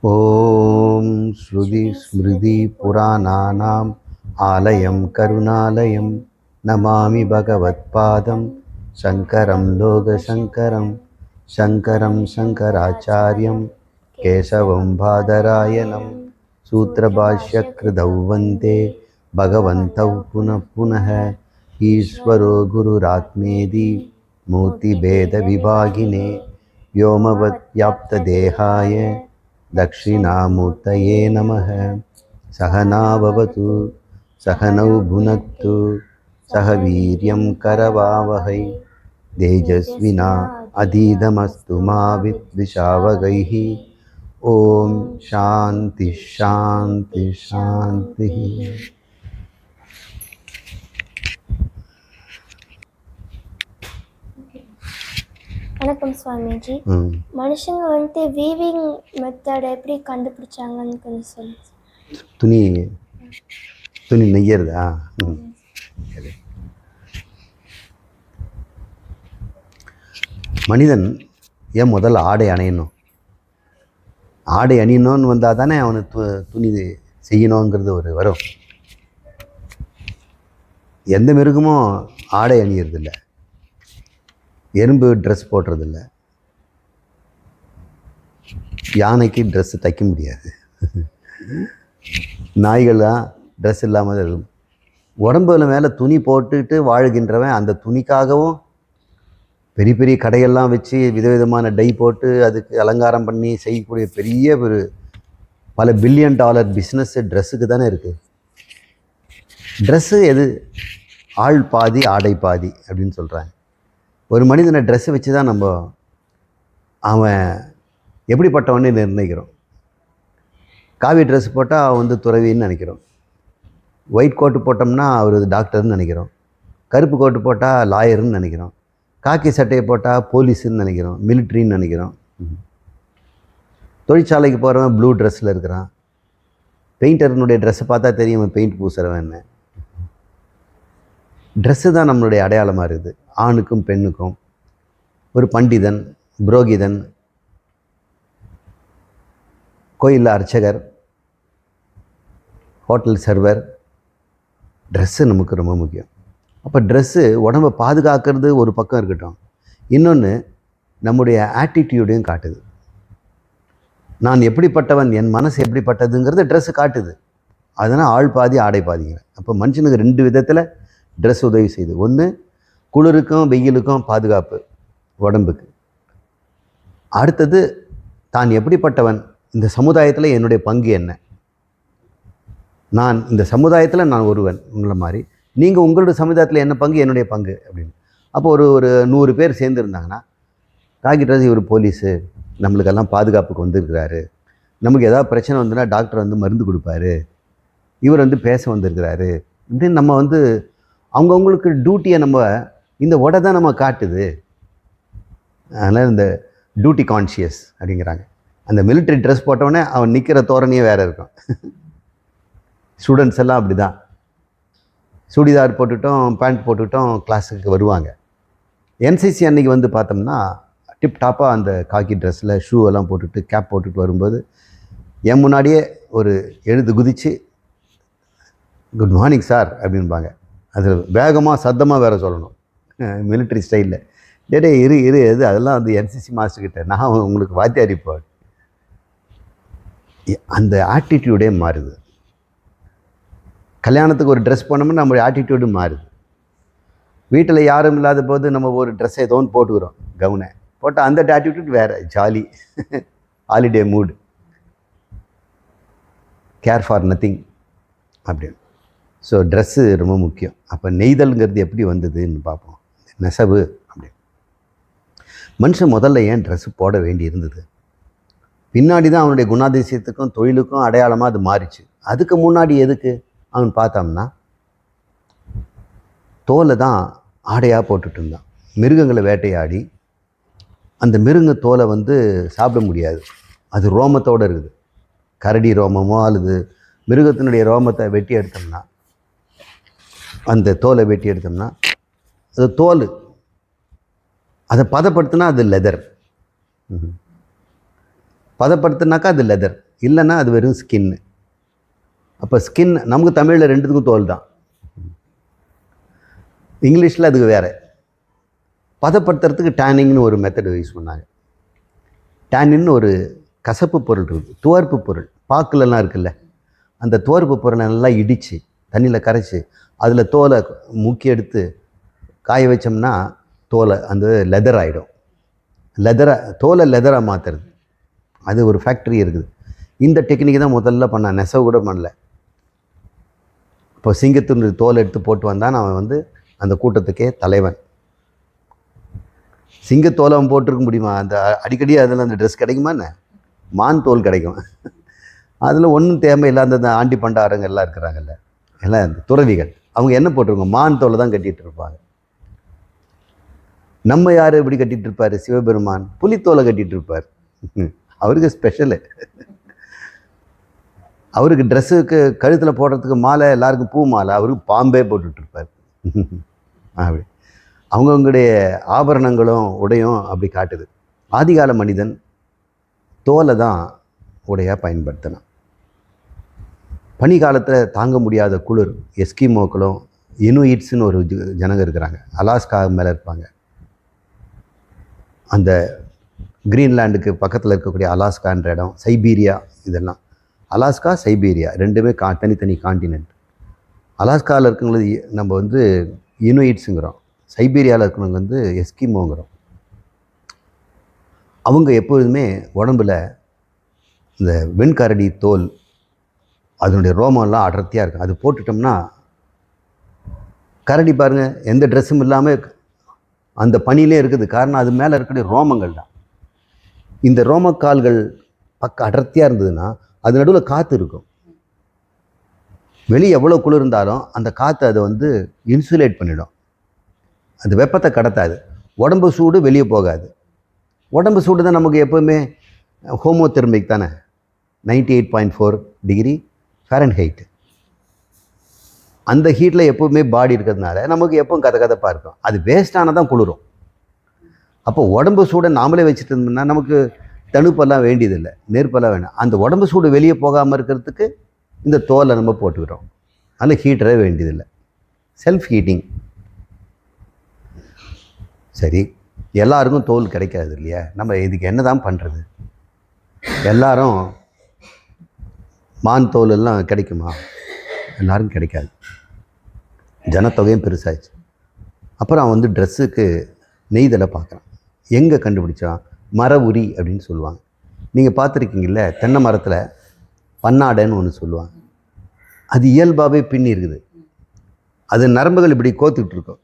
ॐ श्रुतिस्मृतिपुराणानाम् आलयं करुणालयं नमामि भगवत्पादं शङ्करं लोकशङ्करं शङ्करं शङ्कराचार्यं केशवं बादरायणं सूत्रभाष्यकृतौ वन्दे भगवन्तौ पुनः पुनः ईश्वरो गुरुरात्मेति मूर्तिभेदविभागिने व्योमवद्व्याप्तदेहाय दक्षिणामूर्तये नमः। सहना भवतु सहनौ भुनक्तु सह वीर्यं करवावहै तेजस्विना अधीतमस्तु मा विद्विषावहैः। ओम शांति शांति शांति। வணக்கம் சுவாமிஜி. மனுஷங்க வந்துட்டு வீவிங் மெத்தட் எப்படி கண்டுபிடிச்சாங்கன்னு கொஞ்சம் சொல்லுங்க. துணி நெய்யறதா? மனிதன் ஏன் முதல்ல ஆடை அணியணும்? ஆடை அணியணும்னு வந்தால் தானே அவனுக்கு துணி செய்யணுங்கிறது ஒரு வரும். எந்த மிருகமும் ஆடை அணியறதில்லை, எறும்பு ட்ரெஸ் போடுறதில்ல, யானைக்கு ட்ரெஸ்ஸு தைக்க முடியாது, நாய்கள்லாம் ட்ரெஸ் இல்லாமல் இருக்கும். உடம்புல மேலே துணி போட்டுட்டு வாழ்கின்றவன் அந்த துணிக்காகவும் பெரிய பெரிய கடையெல்லாம் வச்சு விதவிதமான டை போட்டு அதுக்கு அலங்காரம் பண்ணி செய்யக்கூடிய பெரிய ஒரு பல $1 பில்லியன் பிஸ்னஸ்ஸு ட்ரெஸ்ஸுக்கு தானே இருக்குது. ட்ரெஸ்ஸு எது? ஆள் பாதி ஆடை பாதி அப்படின்னு சொல்கிறாங்க. ஒரு மனிதனை ட்ரெஸ்ஸை வச்சு தான் நம்ம அவன் எப்படிப்பட்டவனே நிர்ணயிக்கிறோம். காவி ட்ரெஸ் போட்டால் அவன் வந்து துறவின்னு நினைக்கிறோம். ஒயிட் கோட்டு போட்டோம்னா அவர் டாக்டர்னு நினைக்கிறோம். கருப்பு கோட்டு போட்டால் லாயருன்னு நினைக்கிறோம். காக்கி சட்டையை போட்டால் போலீஸுன்னு நினைக்கிறோம், மிலிட்ரின்னு நினைக்கிறோம். தொழிற்சாலைக்கு போகிறவன் ப்ளூ ட்ரெஸ்ஸில் இருக்கிறான். பெயிண்டர்னுடைய ட்ரெஸ்ஸை பார்த்தா தெரியும் அவன் பெயிண்ட் பூசுகிறவன்னு. ட்ரெஸ்ஸு தான் நம்மளுடைய அடையாளமாக இருக்குது. ஆணுக்கும் பெண்ணுக்கும். ஒரு பண்டிதன், புரோகிதன், கோயிலில் அர்ச்சகர், ஹோட்டல் சர்வர், ட்ரெஸ்ஸு நமக்கு ரொம்ப முக்கியம். அப்போ ட்ரெஸ்ஸு உடம்பை பாதுகாக்கிறது ஒரு பக்கம் இருக்கட்டும், இன்னொன்று நம்முடைய ஆட்டிடியூடையும் காட்டுது. நான் எப்படிப்பட்டவன், என் மனசு எப்படிப்பட்டதுங்கிறது ட்ரெஸ்ஸு காட்டுது. அதனால் ஆள் பாதி ஆடை பாதிங்க. அப்போ மனுஷனுக்கு 2 விதத்தில் ட்ரெஸ் உதவி செய்யுது. ஒன்று, குளிருக்கும் வெயிலுக்கும் பாதுகாப்பு உடம்புக்கு. அடுத்தது, தான் எப்படிப்பட்டவன், இந்த சமுதாயத்தில் என்னுடைய பங்கு என்ன, நான் இந்த சமுதாயத்தில் நான் ஒருவன் உங்களை மாதிரி, நீங்கள் உங்களுடைய சமுதாயத்தில் என்ன பங்கு, என்னுடைய பங்கு அப்படின்னு. அப்போ ஒரு 100 பேர் சேர்ந்துருந்தாங்கன்னா, காக்கி ட்ரெஸ் இவர் போலீஸு, நம்மளுக்கெல்லாம் பாதுகாப்புக்கு வந்திருக்கிறாரு, நமக்கு ஏதாவது பிரச்சனை வந்துன்னா டாக்டர் வந்து மருந்து கொடுப்பாரு, இவர் வந்து பேச வந்திருக்கிறாரு இப்படின்னு நம்ம வந்து அவங்கவுங்களுக்கு டியூட்டியை நம்ம இந்த உடை தான் நம்ம காட்டுது. அதனால் இந்த டியூட்டி கான்ஷியஸ் அப்படிங்கிறாங்க. அந்த மிலிட்ரி ட்ரெஸ் போட்டவொடனே அவன் நிற்கிற தோரணையே வேறு இருக்கும். ஸ்டூடெண்ட்ஸ் எல்லாம் அப்படி தான் சுடிதார் போட்டுட்டோம், பேண்ட் போட்டுக்கிட்டோம் கிளாஸுக்கு வருவாங்க. என்சிசி அன்றைக்கி வந்து பார்த்தோம்னா டிப் டாப்பாக அந்த காக்கி ட்ரெஸ்ஸில் ஷூ எல்லாம் போட்டுட்டு கேப் போட்டுட்டு வரும்போது என் முன்னாடியே ஒரு எழுது குதித்து குட் மார்னிங் சார் அப்படின்பாங்க. அது வேகமாக சத்தமாக வேறு சொல்லணும், மிலிட்ரி ஸ்டைலில். டே இரு எது அதெல்லாம் வந்து என்சிசி மாஸ்டர்கிட்ட நான் உங்களுக்கு வாத்தியார். இப்போ அந்த ஆட்டிடியூடே மாறுது. கல்யாணத்துக்கு ஒரு ட்ரெஸ் போனோம்னா நம்மளுடைய ஆட்டிடியூடும் மாறுது. வீட்டில் யாரும் இல்லாத போது நம்ம ஒரு ட்ரெஸ்ஸை ஏதோ ஒன்று போட்டுக்கிறோம், கவுனை போட்டால் அந்த ஆட்டிடியூட் வேறு, jolly, holiday mood, care for nothing அப்படின்னு. ஸோ ட்ரெஸ்ஸு ரொம்ப முக்கியம். அப்போ நெய்தல்ங்கிறது எப்படி வந்ததுன்னு பார்ப்போம். நெசவு அப்படின்னு. மனுஷன் முதல்ல ஏன் ட்ரெஸ்ஸு போட வேண்டி இருந்தது? பின்னாடி தான் அவனுடைய குணாதிசயத்துக்கும் தொழிலுக்கும் அடையாளமாக அது மாறிச்சு. அதுக்கு முன்னாடி எதுக்கு அவன் பார்த்தோம்னா, தோலை தான் ஆடையாக போட்டுட்டு இருந்தான். மிருகங்களை வேட்டையாடி அந்த மிருக தோலை வந்து சாப்பிட முடியாது, அது ரோமத்தோடு இருக்குது. கரடி ரோமமோ அல்லது மிருகத்தினுடைய ரோமத்தை வெட்டி எடுத்தோம்னா, அந்த தோலை வெட்டி எடுத்தோம்னா அது தோல், அதை பதப்படுத்தினா அது லெதர், பதப்படுத்தினாக்கா அது லெதர். இல்லைன்னா அது வெறும் ஸ்கின்னு. அப்போ ஸ்கின் நமக்கு தமிழில் ரெண்டுத்துக்கும் தோல் தான், இங்கிலீஷில் அதுக்கு வேறு. பதப்படுத்துறதுக்கு டேனிங்னு ஒரு மெத்தட் யூஸ் பண்ணாங்க. டேனின்னு ஒரு கசப்பு பொருள் இருக்குது, துவர்ப்பு பொருள், பாக்குலலாம் இருக்குல்ல, அந்த துவர்ப்பு பொருளை நல்லா இடித்து தண்ணியில் கரைச்சி அதில் தோலை முக்கி எடுத்து காய வச்சோம்னா தோலை அந்த லெதர் ஆகிடும். தோலை லெதராக மாற்றுறது, அது ஒரு ஃபேக்ட்ரி இருக்குது. இந்த டெக்னிக் தான் முதல்ல பண்ணான், நெசவு கூட பண்ணல. இப்போ சிங்கத்தினுடைய தோலை எடுத்து போட்டு வந்தான் அவன் வந்து அந்த கூட்டத்துக்கே தலைவன். சிங்கத்தோலை அவன் போட்டிருக்க முடியுமா? அந்த அடிக்கடி அதில் அந்த ட்ரெஸ் கிடைக்குமா என்ன? மான் தோல் கிடைக்கும். அதில் ஒன்றும் தேவையில்லை. அந்த ஆண்டி பண்டாரங்க எல்லாம் இருக்கிறாங்கல்ல, எல்லாம் அந்த துறவிகள், அவங்க என்ன போட்டிருக்கோம்? மான் தோலை தான் கட்டிகிட்டு இருப்பாங்க. நம்ம யார் எப்படி கட்டிகிட்டு இருப்பார்? சிவபெருமான் புலித்தோலை கட்டிகிட்டு இருப்பார். அவருக்கு ஸ்பெஷலு. அவருக்கு ட்ரெஸ்ஸுக்கு கழுத்தில் போடுறதுக்கு மாலை, எல்லாருக்கும் பூ மாலை, அவருக்கு பாம்பே போட்டுட்ருப்பார். அப்படி அவங்கவுங்களுடைய ஆபரணங்களும் உடையும் அப்படி காட்டுது. ஆதிகால மனிதன் தோலை தான் உடையாக பயன்படுத்தினான். பனி காலத்தில் தாங்க முடியாத குளிர், எஸ்கிமோக்களும் இனுயிட்ஸ்னு ஒரு ஜனங்க இருக்கிறாங்க, அலாஸ்கா மேலே இருப்பாங்க. அந்த கிரீன்லாண்டுக்கு பக்கத்தில் இருக்கக்கூடிய அலாஸ்கான்ற இடம், சைபீரியா, இதெல்லாம் அலாஸ்கா சைபீரியா ரெண்டுமே தனித்தனி காண்டினென்ட். அலாஸ்காவில் இருக்கிறவங்களுக்கு நம்ம வந்து இனுயிட்ஸுங்கிறோம், சைபீரியாவில் இருக்கிறவங்க வந்து எஸ்கிமோங்கிறோம். அவங்க எப்பொழுதுமே உடம்பில் இந்த வெண்கரடி தோல், அதனுடைய ரோமம்லாம் அடர்த்தியாக இருக்கும். அது போட்டுட்டோம்னா கரடி பாருங்கள் எந்த ட்ரெஸ்ஸும் இல்லாமல் அந்த பனியிலே இருக்குது. காரணம் அது மேலே இருக்கக்கூடிய ரோமங்கள் தான். இந்த ரோமக்கால்கள் அடர்த்தியாக இருந்ததுன்னா அது நடுவில் காற்று இருக்கும். வெளியே எவ்வளோ குளிர் இருந்தாலும் அந்த காற்று அதை வந்து இன்சுலேட் பண்ணிடும், அது வெப்பத்தை கடத்தாது. உடம்பு சூடு வெளியே போகாது. உடம்பு சூடு தான் நமக்கு எப்போவுமே ஹோமோதெர்மிக் தானே, 98.4 டிகிரி ஃபாரன்ஹைட். அந்த ஹீட்டில் எப்போவுமே பாடி இருக்கிறதுனால நமக்கு எப்பவும் கதப்பாக இருக்கும். அது வேஸ்டானால் தான் குளிரும். அப்போ உடம்பு சூடை நாமளே வச்சுட்டு இருந்தோம்னா நமக்கு தணுப்பெல்லாம் வேண்டியதில்லை, நெருப்பெல்லாம் வேண்டாம். அந்த உடம்பு சூடு வெளியே போகாமல் இருக்கிறதுக்கு இந்த தோலை நம்ம போட்டுக்கிறோம். அதில் ஹீட்டரே வேண்டியதில்லை, செல்ஃப் ஹீட்டிங். சரி, எல்லாருக்கும் தோல் கிடைக்காது இல்லையா? நம்ம இதுக்கு என்ன தான் பண்ணுறது? எல்லாரும் மான் தோல் எல்லாம் கிடைக்குமா? எல்லாரும் கிடைக்காது, ஜனத்தொகையும் பெருசாகிடுச்சு. அப்புறம் அவன் வந்து ட்ரெஸ்ஸுக்கு நெய்தலை பார்க்குறான். எங்கே கண்டுபிடிச்சான்? மர உரி அப்படின்னு சொல்லுவாங்க. நீங்கள் பார்த்துருக்கீங்கல்ல, தென்னை மரத்தில் பன்னாடைன்னு ஒன்று சொல்லுவாங்க. அது இயல்பாகவே பின்னி இருக்குது. அது நரம்புகள் இப்படி கோத்துக்கிட்டு இருக்கும்.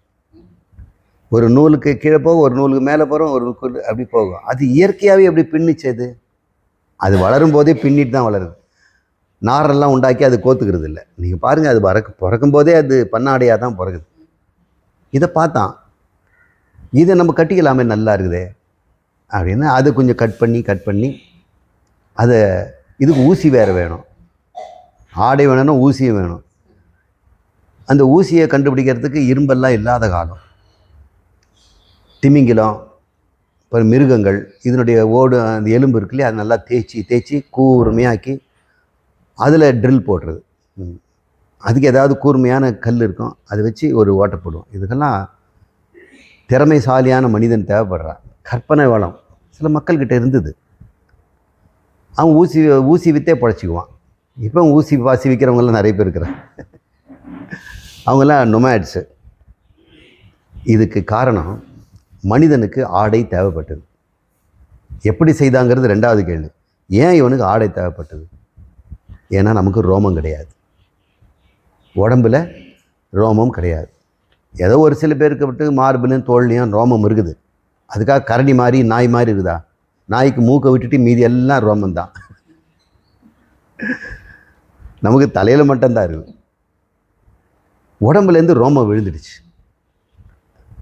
ஒரு நூலுக்கு கீழே போகும், ஒரு நூலுக்கு மேலே போகிறோம், ஒரு நூலுக்கு அப்படி போகும். அது இயற்கையாகவே எப்படி பின்னிச்சது? அது வளரும் போதே பின்னிட்டு தான் வளருது. நாரெல்லாம் உண்டாக்கி அது கோத்துக்கிறது இல்லை. நீங்கள் பாருங்கள், அது பிறக்கும் போதே அது பன்னாடையாக தான் பிறகுது. இதை பார்த்தான், இதை நம்ம கட்டிக்கலாமே, நல்லா இருக்குதே அப்படின்னு. அதை கொஞ்சம் கட் பண்ணி அதை, இதுக்கு ஊசி வேறு வேணும், ஆடை வேணும்னா ஊசியும் வேணும். அந்த ஊசியை கண்டுபிடிக்கிறதுக்கு இரும்பெல்லாம் இல்லாத காலம். திமிங்கிலம், அப்புறம் மிருகங்கள், இதனுடைய ஓடு அந்த எலும்பு இருக்கு இல்லையா, அது நல்லா தேய்ச்சி கூர்மையாக்கி அதில் ட்ரில் போடுறது. அதுக்கு ஏதாவது கூர்மையான கல் இருக்கும், அதை வச்சு ஒரு ஓட்டை போடுவோம். இதுக்கெல்லாம் திறமைசாலியான மனிதன் தேவைப்படுறான். கற்பனை வளம் சில மக்கள்கிட்ட இருந்தது. அவன் ஊசி விற்றே பழச்சிக்குவான். இப்போ ஊசி வாசி விற்கிறவங்களாம் நிறைய பேர் இருக்கிறாங்க. அவங்கெல்லாம் நொமேட்ஸு. இதுக்கு காரணம் மனிதனுக்கு ஆடை தேவைப்பட்டது. எப்படி செய்தாங்கிறது ரெண்டாவது கேள்வி. ஏன் இவனுக்கு ஆடை தேவைப்பட்டது? ஏன்னா நமக்கு ரோமம் கிடையாது, உடம்பில் ரோமம் கிடையாது. ஏதோ ஒரு சில பேருக்கு விட்டு மார்பிலும் தோல்லையும் ரோமம் இருக்குது. அதுக்காக கரடி மாதிரி நாய் மாதிரி இருக்குதா? நாய்க்கு மூக்கை விட்டுட்டு மீதி எல்லாம் ரோமம் தான். நமக்கு தலையில் மட்டும்தான் இருக்குது, உடம்புலேருந்து ரோமம் விழுந்துடுச்சு.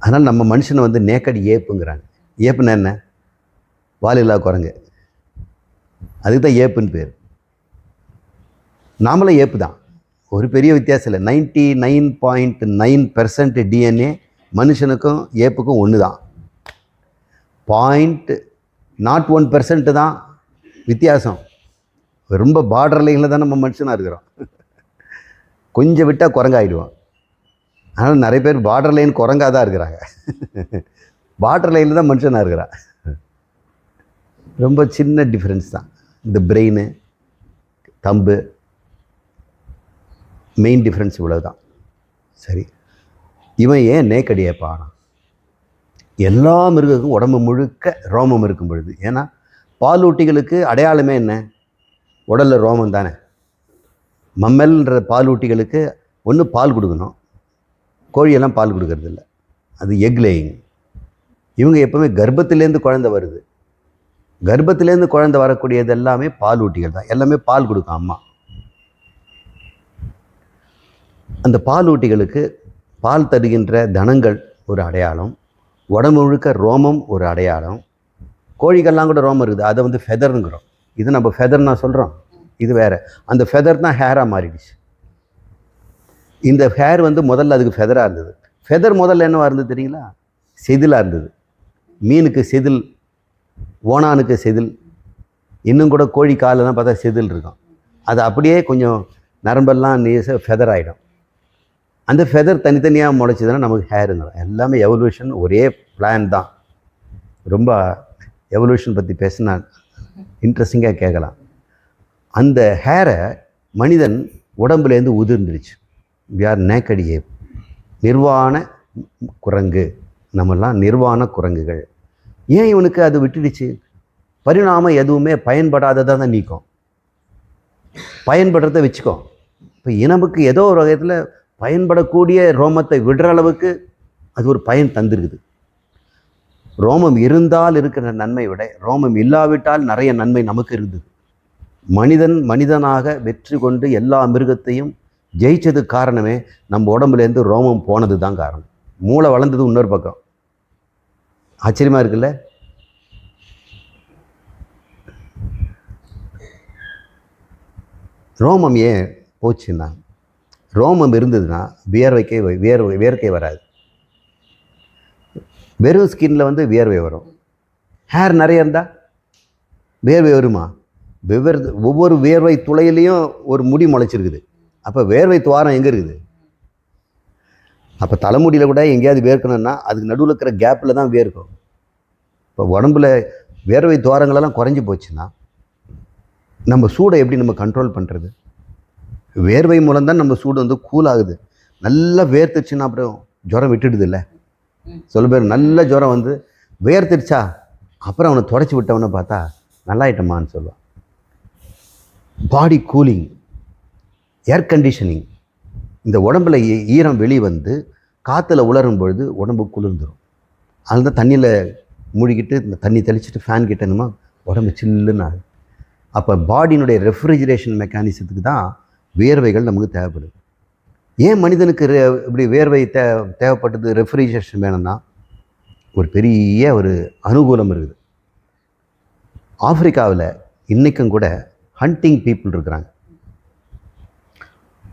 அதனால் நம்ம மனுஷனை வந்து நேக்கடி ஏப்புங்கிறாங்க. ஏப்புன்னா என்ன? வாலில்லா குரங்கு, அதுக்கு தான் ஏப்புன்னு பேர். நாமளும் ஏப்பு தான், ஒரு பெரிய வித்தியாசம் இல்லை. 99.9% டிஎன்ஏ மனுஷனுக்கும் ஏப்புக்கும் ஒன்று தான். 0.01% தான் வித்தியாசம். ரொம்ப பார்டர் லைனில் தான் நம்ம மனுஷனாக இருக்கிறோம். கொஞ்சம் விட்டால் குரங்காயிடுவோம். ஆனால் நிறைய பேர் பார்டர் லைன் குரங்காக தான் இருக்கிறாங்க. பார்டர் லைனில் தான் மனுஷனாக இருக்கிறான். ரொம்ப சின்ன டிஃப்ரென்ஸ் தான். இந்த பிரெயின், தம்பு, மெயின் டிஃப்ரென்ஸ் இவ்வளோ தான். சரி, இவன் ஏன் நேக்கடியே பானான்? எல்லா மிருகங்களுக்கும் உடம்பு முழுக்க ரோமம் இருக்கும் பொழுது, ஏன்னா பாலூட்டிகளுக்கு அடையாளமே என்ன? உடலில் ரோமம் தானே. மம்மல்ன்ற பாலூட்டிகளுக்கு ஒன்று பால் கொடுக்கணும், கோழியெல்லாம் பால் கொடுக்கறது இல்லை, அது எக் லேயிங். இவங்க எப்போவுமே கர்ப்பத்திலேருந்து குழந்தை வருது, கர்ப்பத்திலேருந்து குழந்தை வரக்கூடியது எல்லாமே பாலூட்டிகள் தான், எல்லாமே பால் கொடுக்கும் அம்மா. அந்த பாலூட்டிகளுக்கு பால் தருகின்ற தனங்கள் ஒரு அடையாளம், உடம்பு முழுக்க ரோமம் ஒரு அடையாளம். கோழிகள்லாம் கூட ரோமம் இருக்குது, அதை வந்து ஃபெதர்னுங்கிறோம். இது நம்ம ஃபெதர் நான் சொல்கிறோம், இது வேறு. அந்த ஃபெதர் தான் ஹேராக மாறிடுச்சு. இந்த ஹேர் வந்து முதல்ல அதுக்கு ஃபெதராக இருந்தது. ஃபெதர் முதல்ல என்னவா இருந்தது தெரியுங்களா? செதிலாக இருந்தது. மீனுக்கு செதில், ஓணானுக்கு செதில், இன்னும் கூட கோழி காலெல்லாம் பார்த்தா செதில் இருக்கும். அது அப்படியே கொஞ்சம் நரம்பெல்லாம் ஃபெதர் ஆகிடும். அந்த ஃபெதர் தனித்தனியாக முளைச்சதுன்னா நமக்கு ஹேருங்கிறோம். எல்லாமே எவல்யூஷன், ஒரே பிளான் தான். ரொம்ப எவல்யூஷன் பற்றி பேசினா இன்ட்ரெஸ்டிங்காக கேட்கலாம். அந்த ஹேரை மனிதன் உடம்புலேருந்து உதிர்ந்துருச்சு. யார்? நேக்கடியே, நிர்வாண குரங்கு. நம்மெல்லாம் நிர்வாண குரங்குகள். ஏன் இவனுக்கு அது விட்டுடுச்சு? பரிணாமம் எதுவுமே பயன்படாததாக தான் நீக்கும், பயன்படுறத வச்சுக்கோ. இப்போ இனமுக்கு ஏதோ ஒரு வகையில் பயன்படக்கூடிய ரோமத்தை விடுற அளவுக்கு அது ஒரு பயன் தந்திருக்குது. ரோமம் இருந்தால் இருக்கிற நன்மை விட ரோமம் இல்லாவிட்டால் நிறைய நன்மை நமக்கு இருந்தது. மனிதனாக வெற்றி கொண்டு எல்லா மிருகத்தையும் ஜெயிச்சதுக்கு காரணமே நம்ம உடம்புலேருந்து ரோமம் போனது தான் காரணம். மூளை வளர்ந்தது இன்னொரு பக்கம். ஆச்சரியமாக இருக்குல்ல? ரோமம் ஏன் போச்சுன்னா, ரோமம் இருந்ததுன்னா வியர்க்கை வராது. வெறும் ஸ்கின்னில் வந்து வியர்வை வரும். ஹேர் நிறைய இருந்தால் வேர்வை வருமா? ஒவ்வொரு வேர்வை துளையிலையும் ஒரு முடி முளைச்சிருக்குது. அப்போ வேர்வை துவாரம் எங்கே இருக்குது? அப்போ தலைமுடியில் கூட எங்கேயாவது வேர்க்கணும்னா அதுக்கு நடுவில் இருக்கிற கேப்பில் தான் வேர்க்கும். இப்போ உடம்புல வேர்வை துவாரங்களெல்லாம் குறைஞ்சி போச்சுன்னா நம்ம சூடை எப்படி நம்ம கண்ட்ரோல் பண்ணுறது? வேர்வை மூலம்தான் நம்ம சூடு வந்து கூல் ஆகுது. நல்லா வேர்த்துச்சுன்னா அப்புறம் ஜுரம் விட்டுடுது இல்லை? சில பேர் நல்ல ஜுரம் வந்து வேர்த்துடுச்சா அப்புறம் அவனை தொடச்சி விட்டவனை பார்த்தா நல்லாயிட்டமான்னு சொல்லுவான். பாடி கூலிங், ஏர் கண்டிஷனிங். இந்த உடம்புல ஈரம் வெளியே வந்து காற்றுல உலரும் பொழுது உடம்பு குளிர்ந்துடும். அதனால தான் தண்ணியில் மூழ்கிட்டு இந்த தண்ணி தெளிச்சுட்டு ஃபேன் கிட்டணுமா உடம்பு சில்லுன்னு ஆகுது. அப்போ பாடியினுடைய ரெஃப்ரிஜரேஷன் மெக்கானிசத்துக்கு தான் வேர்வைகள் நமக்கு தேவைப்படுது. ஏன் மனிதனுக்கு இப்படி வேர்வை தேவைப்பட்டது, ரெஃப்ரிஜரேஷன் வேணும்னா ஒரு பெரிய ஒரு அனுகூலம் இருக்குது. ஆப்பிரிக்காவில் இன்றைக்கும் கூட ஹண்டிங் பீப்புள் இருக்கிறாங்க.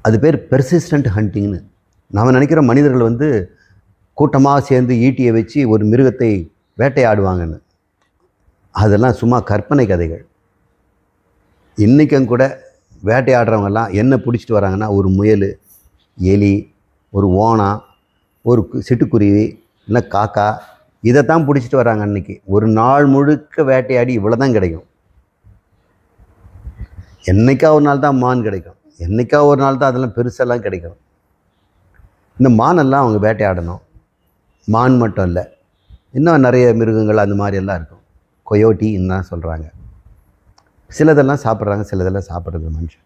அது பேர் பெர்சிஸ்டன்ட் ஹண்டிங்னு. நாம் நினைக்கிற மனிதர்கள் வந்து கூட்டமாக சேர்ந்து ஈட்டியை வச்சு ஒரு மிருகத்தை வேட்டையாடுவாங்கன்னு. அதெல்லாம் சும்மா கற்பனை கதைகள். இன்றைக்கும் கூட வேட்டையாடுறவங்கெல்லாம் என்ன பிடிச்சிட்டு வராங்கன்னா ஒரு முயல், எலி, ஒரு ஓணா, ஒரு சிட்டுக்குருவி, இல்லை காக்கா, இதைத்தான் பிடிச்சிட்டு வராங்க. அன்றைக்கி ஒரு நாள் முழுக்க வேட்டையாடி இவ்வளோ தான் கிடைக்கும். என்றைக்கா ஒரு நாள் தான் மான் கிடைக்கும், என்றைக்கா ஒரு நாள் தான் அதெல்லாம் பெருசெல்லாம் கிடைக்கும். இந்த மானெல்லாம் அவங்க வேட்டையாடணும். மான் மட்டும் இல்லை, இன்னும் நிறைய மிருகங்கள் அந்த மாதிரியெல்லாம் இருக்கும். கொயோட்டின்னு தான் சொல்கிறாங்க. சிலதெல்லாம் சாப்பிட்றாங்க, சிலதெல்லாம் சாப்பிட்றது மனுஷன்.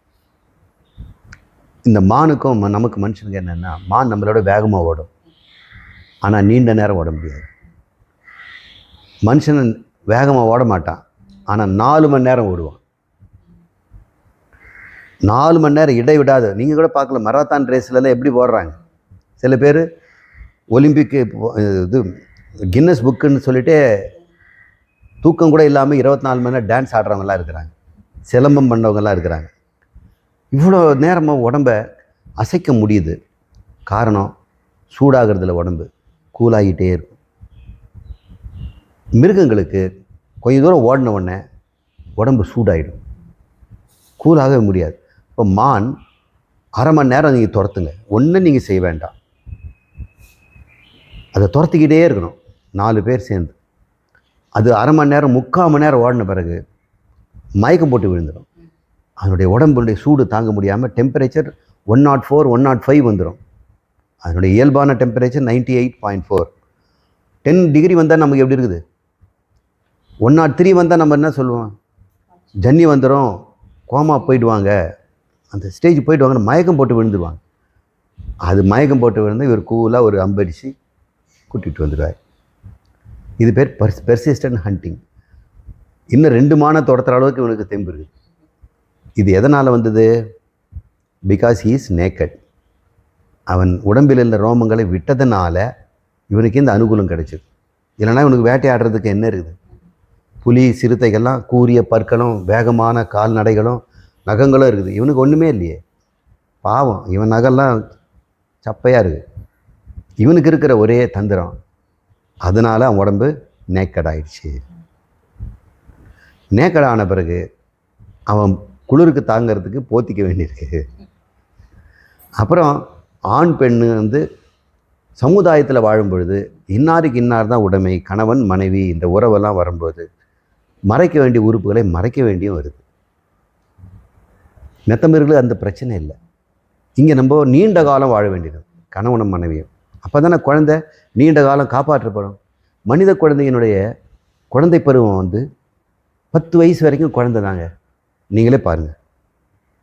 இந்த மானுக்கும் நமக்கு மனுஷனுக்கு என்னென்னா, மான் நம்மளோட வேகமாக ஓடும், ஆனால் நீண்ட நேரம் ஓட முடியாது. மனுஷன் வேகமாக ஓட மாட்டான், ஆனால் 4 மணி நேரம் ஓடுவான். 4 மணி நேரம் இடைவிடாது. நீங்கள் கூட பார்க்கல, மராத்தான் ரேஸ்லலாம் எப்படி ஓடுறாங்க. சில பேர் ஒலிம்பிக்கு இது கின்னஸ் புக்குன்னு சொல்லிட்டு தூக்கம் கூட இல்லாமல் 24 மணி நேரம் டான்ஸ் ஆடுறவங்கலாம் இருக்கிறாங்க, சிலம்பம் பண்ணவங்கலாம் இருக்கிறாங்க. இவ்வளோ நேரமாக உடம்பை அசைக்க முடியுது. காரணம், சூடாகிறதுல உடம்பு கூலாகிட்டே இருக்கும். மிருகங்களுக்கு கொஞ்சம் தூரம் ஓடின உடனே உடம்பு சூடாகிடும், கூலாகவே முடியாது. இப்போ மான் அரை மணி நேரம் நீங்கள் துரத்துங்க, ஒன்றும் நீங்கள் செய்ய வேண்டாம், அதை துரத்திக்கிட்டே இருக்கணும் 4 பேர் சேர்ந்து. அது அரை மணி நேரம் 3/4 மணி நேரம் ஓடின பிறகு மயக்கம் போட்டு விழுந்துடும். அதனுடைய உடம்புடைய சூடு தாங்க முடியாமல் டெம்பரேச்சர் 104, 105 வந்துடும். அதனுடைய இயல்பான டெம்பரேச்சர் 98.4. 10 டிகிரி வந்தால் நமக்கு எப்படி இருக்குது? 103 வந்தால் நம்ம என்ன சொல்லுவோம்? ஜன்னி வந்துடும், கோமா போயிடுவாங்க, அந்த ஸ்டேஜ் போயிடுவாங்கன்னு மயக்கம் போட்டு விழுந்துடுவாங்க. அது மயக்கம் போட்டு விழுந்து இவர் கூலாக ஒரு அம்படிச்சு கூட்டிகிட்டு வந்துடுவார். இது பேர் பெர்சிஸ்டன்ட் ஹண்டிங். இன்னும் 2 மானை துரத்துற அளவுக்கு இவனுக்கு தெம்பு இருக்குது. இது எதனால் வந்தது? Because he is naked. அவன் உடம்பில் உள்ள ரோமங்களை விட்டதுனால இவனுக்கு இந்த அனுகூலம் கிடைச்சிது. இல்லைனா இவனுக்கு வேட்டையாடுறதுக்கு என்ன இருக்குது? புலி சிறுத்தைகள்லாம் கூரிய பற்களும் வேகமான கால்நடைகளும் நகங்களும் இருக்குது. இவனுக்கு ஒன்றுமே இல்லையே, பாவம். இவன் நகெல்லாம் சப்பையாக இருக்குது. இவனுக்கு இருக்கிற ஒரே தந்திரம், அதனால் அவன் உடம்பு நேக்கட் ஆயிடுச்சு. நேக்கட் ஆன பிறகு அவன் குளிருக்கு தாங்கிறதுக்கு போத்திக்க வேண்டியிருக்கு. அப்புறம் ஆண் பெண்ணு வந்து சமுதாயத்தில் வாழும் பொழுது இன்னாருக்கு இன்னார் தான் உடைமை, கணவன் மனைவி இந்த உறவெல்லாம் வரும்போது மறைக்க வேண்டிய உறுப்புகளை மறைக்க வேண்டியும் வருது. மெத்தமிர்களுக்கு அந்த பிரச்சனை இல்லை. இங்கே நம்ம நீண்ட காலம் வாழ வேண்டியது கணவனும் மனைவியும். அப்போ தானே குழந்தை நீண்ட காலம் காப்பாற்றப்படும். மனித குழந்தையினுடைய குழந்தை பருவம் வந்து 10 வயசு வரைக்கும் குழந்தை தாங்க. நீங்களே பாருங்கள்,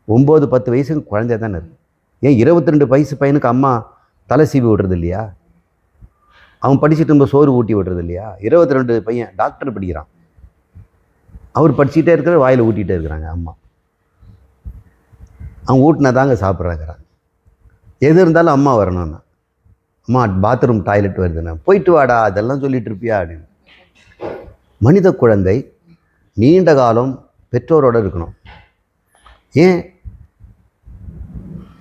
9-10 வயசுக்கு குழந்தை தானே இருக்குது. ஏன் 22 வயசு பையனுக்கு அம்மா தலை சீவி விடுறது இல்லையா? அவன் படிச்சுட்டு நம்ம சோறு ஊட்டி விடுறது இல்லையா? 22 பையன் டாக்டர் படிக்கிறான், அவர் படிச்சுட்டே இருக்கிற வாயில் ஊட்டிகிட்டே இருக்கிறாங்க அம்மா. அவன் ஊட்டினா தாங்க சாப்பிட்றாங்கிறான். எது இருந்தாலும் அம்மா வரணும்னா, அம்மா பாத்ரூம் டாய்லெட் வருதுண்ணா, போயிட்டு வாடா, அதெல்லாம் சொல்லிட்டு இருப்பியா அப்படின்னு. மனித குழந்தை நீண்ட காலம் பெற்றோரோடு இருக்கணும். ஏன்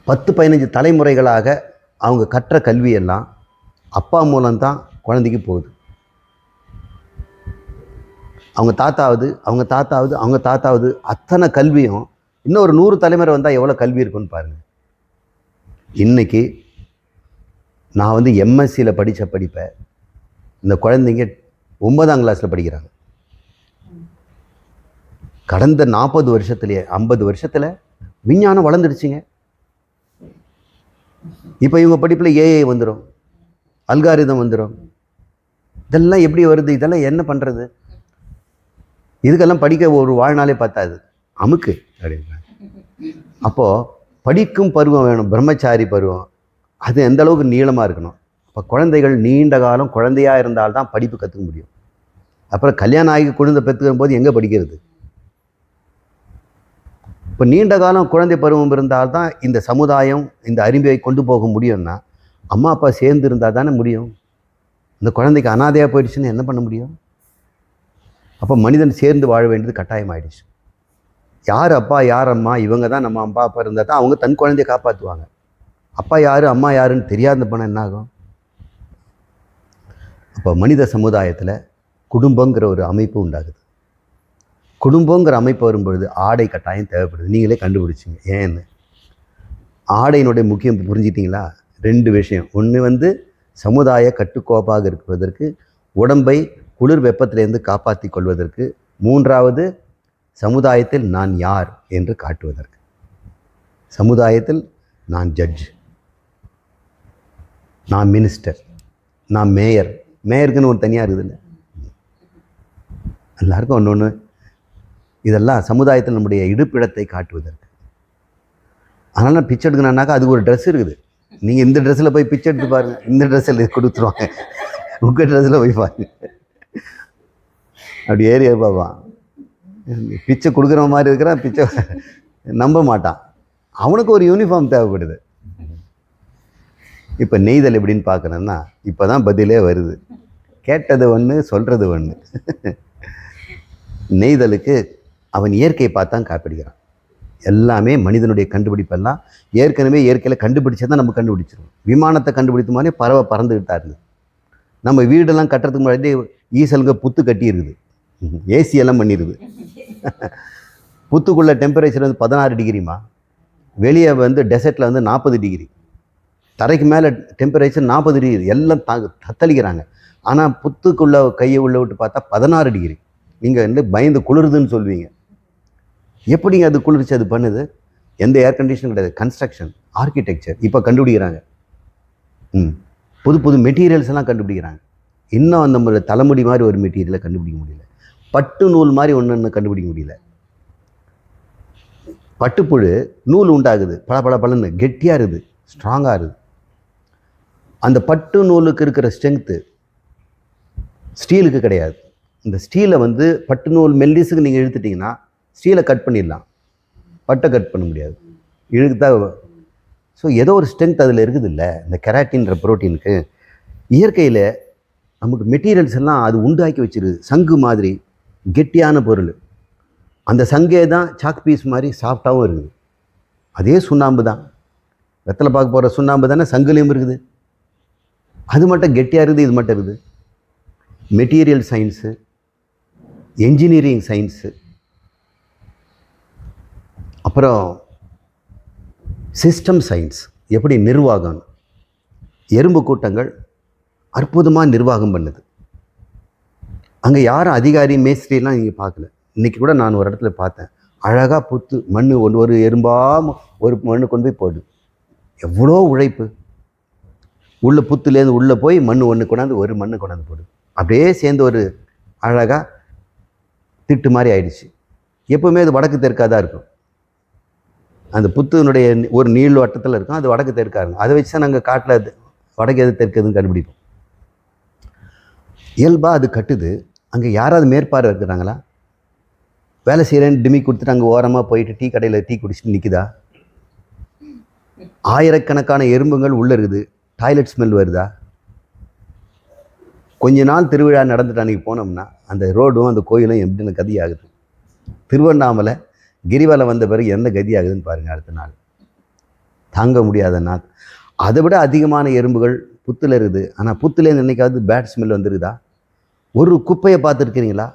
10-15 தலைமுறைகளாக அவங்க கற்ற கல்வியெல்லாம் அப்பா மூலம்தான் குழந்தைக்கு போகுது. அவங்க தாத்தாவது அத்தனை கல்வியும் இன்னும் ஒரு 100 தலைமுறை வந்தால் எவ்வளோ கல்வி இருக்குன்னு பாருங்கள். இன்றைக்கி நான் வந்து எம்எஸ்சியில் படித்த படிப்பை இந்த குழந்தைங்க 9ஆம் கிளாஸில் படிக்கிறாங்க. கடந்த 40 வருஷத்துலேயே 50 வருஷத்தில் விஞ்ஞானம் வளர்ந்துடுச்சுங்க. இப்போ இவங்க படிப்பில் ஏஐ வந்துடும், அல்காரிதம் வந்துடும். இதெல்லாம் எப்படி வருது? இதெல்லாம் என்ன பண்ணுறது? இதுக்கெல்லாம் படிக்க ஒரு வாழ்நாளே பார்த்தாது, அமுக்கு அப்படின்றாங்க. அப்போது படிக்கும் பருவம் வேணும், பிரம்மச்சாரி பருவம். அது எந்த அளவுக்கு நீளமாக இருக்கணும். அப்போ குழந்தைகள் நீண்ட காலம் குழந்தையாக இருந்தால்தான் படிப்பு கற்றுக்க முடியும். அப்புறம் கல்யாணம் ஆகி குழந்தை பெற்றுக்கும் போது எங்கே படிக்கிறது? இப்போ நீண்ட காலம் குழந்தை பருவம் இருந்தால்தான் இந்த சமுதாயம் இந்த அறிவை கொண்டு போக முடியும்னா அம்மா அப்பா சேர்ந்து இருந்தால் தானே முடியும். இந்த குழந்தைக்கு அனாதையாக போயிடுச்சுன்னு என்ன பண்ண முடியும்? அப்போ மனிதன் சேர்ந்து வாழ வேண்டியது கட்டாயமாயிடுச்சு. யார் அப்பா யார் அம்மா, இவங்க தான் நம்ம அம்மா அப்பா இருந்தால் தான் அவங்க தன் குழந்தையை காப்பாற்றுவாங்க. அப்பா யார் அம்மா யாருன்னு தெரியாத போனால் என்ன ஆகும்? அப்போ மனித சமுதாயத்தில் குடும்பங்கிற ஒரு அமைப்பு உண்டாகுது. குடும்பங்கிற அமைப்பு வரும்பொழுது ஆடை கட்டாயம் தேவைப்படுது. நீங்களே கண்டுபிடிச்சிங்க ஏன்னு. ஆடையினுடைய முக்கியம் புரிஞ்சிட்டிங்களா? 2 விஷயம். ஒன்று வந்து சமுதாய கட்டுக்கோப்பாக இருப்பதற்கு, உடம்பை குளிர் வெப்பத்திலேருந்து காப்பாற்றி கொள்வதற்கு. 3வது சமுதாயத்தில் நான் யார் என்று காட்டுவதற்கு. சமுதாயத்தில் நான் ஜட்ஜ், நான் மினிஸ்டர், நான் மேயர். மேயருக்குன்னு ஒரு தனியாக இருக்குதுல்ல, எல்லாருக்கும் ஒன்று ஒன்று. இதெல்லாம் சமுதாயத்தில் நம்முடைய இருப்பிடத்தை காட்டுவதற்கு. அதனால் நான் பிச்சை எடுக்கணுன்னாக்கா அதுக்கு ஒரு ட்ரெஸ் இருக்குது. நீங்கள் இந்த ட்ரெஸ்ஸில் போய் பிச்சை எடுத்து பாருங்கள், இந்த ட்ரெஸ்ஸில் கொடுத்துருவாங்க. உங்கள் ட்ரெஸ்ஸில் போய் பாருங்க, அப்படி ஏரியா பார்ப்பான். பிச்சை கொடுக்குற மாதிரி இருக்கிறான், பிச்சை நம்ப மாட்டான். அவனுக்கு ஒரு யூனிஃபார்ம் தேவைப்படுது. இப்போ நெய்தல் எப்படின்னு பார்க்குறேன்னா இப்போ தான் பதிலே வருது. கேட்டது ஒன்று, சொல்கிறது ஒன்று. நெய்தலுக்கு அவன் இயற்கையை பார்த்தான் காப்பிடிக்கிறான். எல்லாமே மனிதனுடைய கண்டுபிடிப்பெல்லாம் ஏற்கனவே இயற்கையில் கண்டுபிடிச்சதான் நம்ம கண்டுபிடிச்சிருவோம். விமானத்தை கண்டுபிடித்த மாதிரி பறவை பறந்துக்கிட்டா இருக்குது. நம்ம வீடெல்லாம் கட்டுறதுக்கு முன்னாடி ஈசலுங்க புத்து கட்டி இருக்குது, ஏசி எல்லாம் பண்ணிடுது. புத்துக்குள்ள டெம்பரேச்சர் வந்து 16 டிகிரிமா, வெளியே வந்து டெசர்ட்டில் வந்து 40 டிகிரி, தரைக்கு மேலே டெம்பரேச்சர் 40 டிகிரி, எல்லாம் தத்தளிக்கிறாங்க. ஆனால் புத்துக்குள்ளே கையை உள்ளே விட்டு பார்த்தா 16 டிகிரி. நீங்கள் வந்து பயந்து குளிருதுன்னு சொல்வீங்க. எப்படிங்க அது குளிர்ச்சி அது பண்ணுது? எந்த ஏர் கண்டிஷனும் கிடையாது. கன்ஸ்ட்ரக்ஷன், ஆர்கிடெக்சர் இப்போ கண்டுபிடிக்கிறாங்க. புது புது மெட்டீரியல்ஸ் எல்லாம் கண்டுபிடிக்கிறாங்க. இன்னும் நம்ம தலைமுடி மாதிரி ஒரு மெட்டீரியலை கண்டுபிடிக்க முடியல. பட்டு நூல் மாதிரி ஒன்று கண்டுபிடிக்க முடியல. பட்டுப்புழு நூல் உண்டாகுது, பளபளன்னு கெட்டியாக இருக்குது, ஸ்ட்ராங்காக இருக்குது. அந்த பட்டு நூலுக்கு இருக்கிற ஸ்ட்ரென்த்து ஸ்டீலுக்கு கிடையாது. இந்த ஸ்டீலை வந்து பட்டு நூல் மெல்லிஸுக்கு நீங்கள் இழுத்துட்டிங்கன்னா ஸ்டீலை கட் பண்ணிடலாம், பட்டை கட் பண்ண முடியாது, இழுக்குதா. ஸோ ஏதோ ஒரு ஸ்ட்ரென்த் அதில் இருக்குது இல்லை, இந்த கெராட்டின்ற ப்ரோட்டீனுக்கு. இயற்கையில் நமக்கு மெட்டீரியல்ஸ் எல்லாம் அது உண்டாக்கி வச்சிருது. சங்கு மாதிரி கெட்டியான பொருள். அந்த சங்கே தான் சாக் பீஸ் மாதிரி சாஃப்டாகவும் இருக்குது. அதே சுண்ணாம்பு தான், வெத்தலை பார்க்க போகிற சுண்ணாம்பு தானே சங்குலேயும் இருக்குது. அது மட்டும் கெட்டியாக இருக்குது, இது மட்டும் இருக்குது. மெட்டீரியல் சயின்ஸு, என்ஜினியரிங் சயின்ஸு, அப்புறம் சிஸ்டம் சயின்ஸ், எப்படி நிர்வாகம். எறும்பு கூட்டங்கள் அற்புதமாக நிர்வாகம் பண்ணுது. அங்கே யாரும் அதிகாரி மேஸ்திரிலாம் நீங்கள் பார்க்கல. இன்றைக்கி கூட நான் ஒரு இடத்துல பார்த்தேன், அழகாக புத்து மண் ஒரு எறும்பாக ஒரு மண்ணு கொண்டு போய் போடுது. எவ்வளோ உழைப்பு. உள்ள புத்துலேருந்து உள்ளே போய் மண் ஒன்று கொண்டாந்து ஒரு மண்ணு கொண்டாந்து போடுது. அப்படியே சேர்ந்து ஒரு அழகாக திட்டு மாதிரி ஆயிடுச்சு. எப்போவுமே அது வடக்கு தெற்காக தான் இருக்கும். அந்த புத்துனுடைய ஒரு நீள் வட்டத்தில் இருக்கும், அது வடக்கு தெற்காக இருக்கும். அதை வச்சு தான் நாங்கள் காட்டில் வடக்கு எது தெற்கு எதுன்னு கண்டுபிடிப்போம். இயல்பாக அது கட்டுது. அங்கே யாராவது மேற்பார்வை இருக்கிறாங்களா? வேலை செய்கிறேன்னு டிமி கொடுத்துட்டு அங்கே ஓரமாக போயிட்டு டீ கடையில் டீ குடிச்சிட்டு நிற்குதா? ஆயிரக்கணக்கான எறும்புகள் உள்ளே இருக்குது, டாய்லெட் ஸ்மெல் வருதா? கொஞ்ச நாள் திருவிழா நடந்துட்டு அன்றைக்கி போனோம்னா அந்த ரோடும் அந்த கோயிலும் எப்படின்னு கதி ஆகுது. திருவண்ணாமலை கிரிவலம் வந்த பிறகு எந்த கதி ஆகுதுன்னு பாருங்கள். அடுத்த நாள் தாங்க முடியாத நாள். அதை விட அதிகமான எறும்புகள் புத்தில் இருக்குது. ஆனால் புத்துலேருந்து என்னைக்காவது பேட் ஸ்மெல் வந்துருக்குதா? ஒரு குப்பையை பார்த்துருக்கிறீங்களா?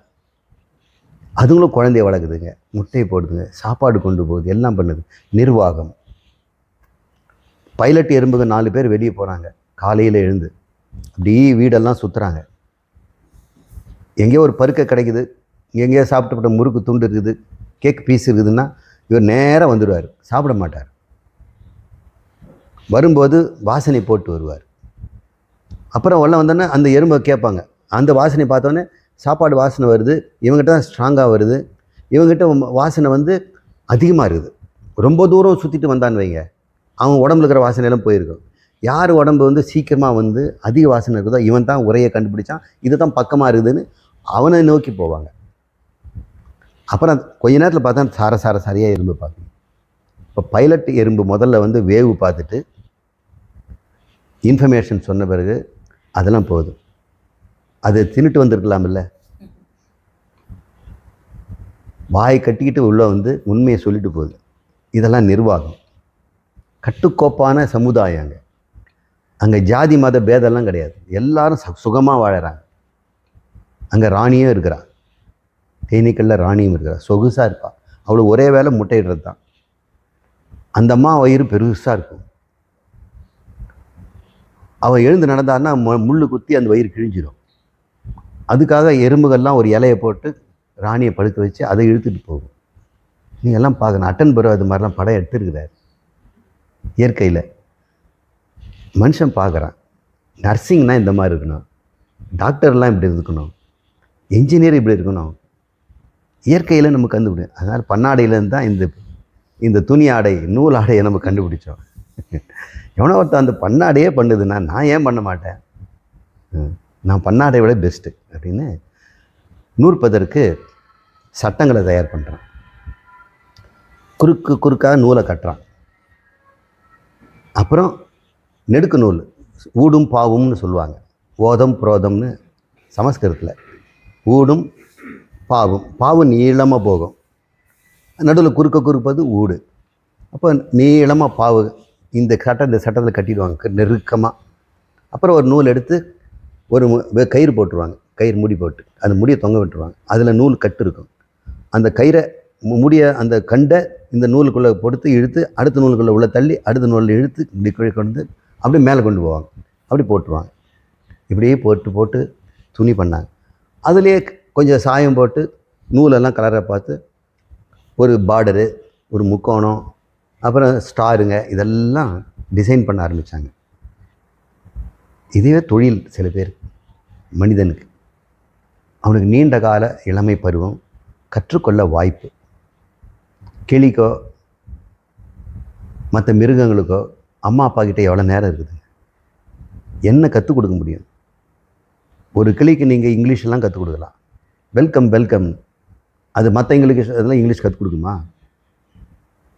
அதுங்களும் குழந்தைய வளர்க்குதுங்க, முட்டையை போடுதுங்க, சாப்பாடு கொண்டு போகுது, எல்லாம் பண்ணுது. நிர்வாகம். பைலட் எறும்புங்க 4 பேர் வெளியே போகிறாங்க காலையில் எழுந்து, அப்படியே வீடெல்லாம் சுற்றுறாங்க. எங்கேயோ ஒரு பருக்கை கிடைக்குது, எங்கேயோ சாப்பிட்டப்பட்ட முறுக்கு துண்டு இருக்குது, கேக் பீஸ் இருக்குதுன்னா இவர் நேராக வந்துடுவார். சாப்பிட மாட்டார். வரும்போது வாசனை போட்டு வருவார். அப்புறம் உள்ள வந்தோடனே அந்த எறும்பை கேட்பாங்க. அந்த வாசனை பார்த்தோன்னே சாப்பாடு வாசனை வருது, இவங்ககிட்ட தான் ஸ்ட்ராங்காக வருது, இவங்ககிட்ட வாசனை வந்து அதிகமாக இருக்குது. ரொம்ப தூரம் சுற்றிட்டு வந்தான்னு வைங்க, அவன் உடம்புல இருக்கிற வாசனையெல்லாம் போயிருக்கும். யார் உடம்பு வந்து சீக்கிரமாக வந்து அதிக வாசனை இருக்குதோ இவன் தான் உரையை கண்டுபிடிச்சான், இது தான் பக்கமாக இருக்குதுன்னு அவனை நோக்கி போவாங்க. அப்புறம் கொஞ்ச நேரத்தில் பார்த்தா சரியாக எறும்பு பார்க்கணும். இப்போ பைலட் எறும்பு முதல்ல வந்து வேவு பார்த்துட்டு இன்ஃபர்மேஷன் சொன்ன பிறகு அதெல்லாம் போதும். அது தின்னுட்டு வந்திருக்கலாமில்ல. வாய் கட்டிக்கிட்டு உள்ளே வந்து உண்மையை சொல்லிட்டு போகுது. இதெல்லாம் நிர்வாகம். கட்டுக்கோப்பான சமுதாயங்க. அங்கே ஜாதி மத பேதெல்லாம் கிடையாது. எல்லாரும் சுகமாக வாழறாங்க. அங்கே ராணியும் இருக்கிறா, தேனீக்களில் ராணியும் இருக்கிறா, சொகுசாக இருப்பா. அவ்வளோ ஒரே வேலை முட்டையிடுறது தான். அந்த அம்மா வயிறு பெருசாக இருக்கும். அவள் எழுந்து நடந்தான்னா முள் குத்தி அந்த வயிறு கிழிஞ்சிடும். அதுக்காக எறும்புகள்லாம் ஒரு இலையை போட்டு ராணியை படுக்க வச்சு அதை இழுத்துட்டு போகும். நீங்கள் எல்லாம் பார்க்கணும். அட்டன்பரோ அது மாதிரிலாம் படம் எடுத்துருக்கிறார். இயற்கையில் மனுஷன் பார்க்குறான். நர்சிங்னால் இந்த மாதிரி இருக்கணும், டாக்டர்லாம் இப்படி இருக்கணும், என்ஜினியர் இப்படி இருக்கணும். இயற்கையில் நம்ம கண்டுபிடிக்கும். அதனால் பன்னாடையிலேருந்து தான் இந்த துணி ஆடை, நூல் ஆடையை நம்ம கண்டுபிடிச்சோம். எவனோ ஒருத்தன் அந்த பன்னாடையே பண்ணுதுன்னா நான் ஏன் பண்ண மாட்டேன்? நான் பன்னாடை விட பெஸ்ட்டு அப்படின்னு நூற்பதற்கு சட்டங்களை தயார் பண்ணுறான். குறுக்காக நூலை கட்டுறான். அப்புறம் நெடுக்கு நூல், ஊடும் பாவும்னு சொல்லுவாங்க. ஓதம் புரோதம்னு சமஸ்கிருதத்தில். ஊடும் பாவும். பாவு நீளமாக போகும், நடுவில் குறுப்பது ஊடு. அப்போ நீளமாக பாவு இந்த சட்டத்தில் கட்டிடுவாங்க நெருக்கமாக. அப்புறம் ஒரு நூல் எடுத்து ஒரு கயிறு போட்டுருவாங்க, கயிறு முடி போட்டு அந்த முடியை தொங்க விட்டுருவாங்க. அதில் நூல் கட்டு இருக்கும். அந்த கயிறை முடிய அந்த கண்டை இந்த நூலுக்குள்ளே பொடுத்து இழுத்து அடுத்த நூலுக்குள்ளே உள்ள தள்ளி அடுத்த நூலில் இழுத்து இப்படி கீழே கொண்டு அப்படியே மேலே கொண்டு போவாங்க, அப்படி போட்டுருவாங்க. இப்படியே போட்டு போட்டு துணி பண்ணாங்க. அதுலேயே கொஞ்சம் சாயம் போட்டு நூலெல்லாம் கலரை பார்த்து ஒரு பார்டரு, ஒரு முக்கோணம், அப்புறம் ஸ்டாருங்க, இதெல்லாம் டிசைன் பண்ண ஆரம்பித்தாங்க. இதுவே தொழில் சில பேர். மனிதனுக்கு அவனுக்கு நீண்ட கால இளமை பருவம், கற்றுக்கொள்ள வாய்ப்பு. கிளிக்கோ மற்ற மிருகங்களுக்கோ அம்மா அப்பா கிட்டே எவ்வளோ நேரம் இருக்குதுங்க? என்ன கற்றுக் கொடுக்க முடியும்? ஒரு கிளிக்கு நீங்கள் இங்கிலீஷெல்லாம் கற்றுக் கொடுக்கலாம், வெல்கம் வெல்கம். அது மற்றவங்களுக்கு அதெல்லாம் இங்கிலீஷ் கற்றுக் கொடுக்குமா?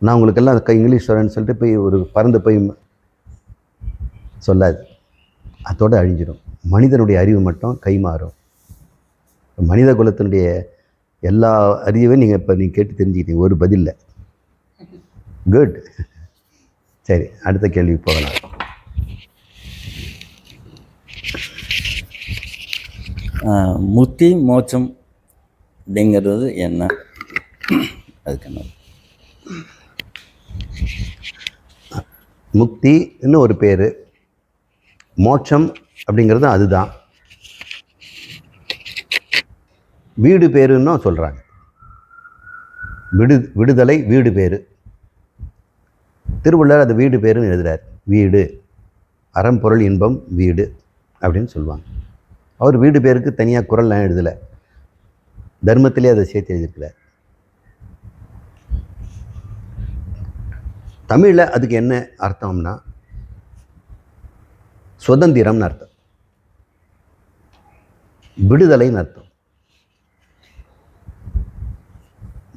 நான் உங்களுக்கெல்லாம் இங்கிலீஷ் வரேன்னு சொல்லிட்டு போய் ஒரு பறந்து போய் சொல்லாது, அதோடு அழிஞ்சிடும். மனிதனுடைய அறிவு மட்டும் கைமாறும். மனித குலத்தினுடைய எல்லா அறிவையும் நீங்கள் கேட்டு தெரிஞ்சுக்கிட்டீங்க, ஒரு பதில்ல. குட். சரி, அடுத்த கேள்வி போகலாம். முக்தி மோட்சம் அப்படிங்கிறது என்ன? அதுக்கு என்ன? முக்தின்னு ஒரு பேர், மோட்சம் அப்படிங்கிறது அதுதான். வீடு பேருன்னு சொல்கிறாங்க. விடுதலை வீடு பேர். திருவள்ளுவர் அது வீடு பேருன்னு எழுதுகிறார். வீடு, அறம் பொருள் இன்பம் வீடு அப்படின்னு சொல்லுவாங்க. அவர் வீடு பேருக்கு தனியாக குறள்லாம் எழுதலை, தர்மத்திலே அதை சேர்த்து எழுதியிருக்கிறார். தமிழில் அதுக்கு என்ன அர்த்தம்னா சுதந்திரம்னு அர்த்தம், விடுதலைன்னு அர்த்தம்.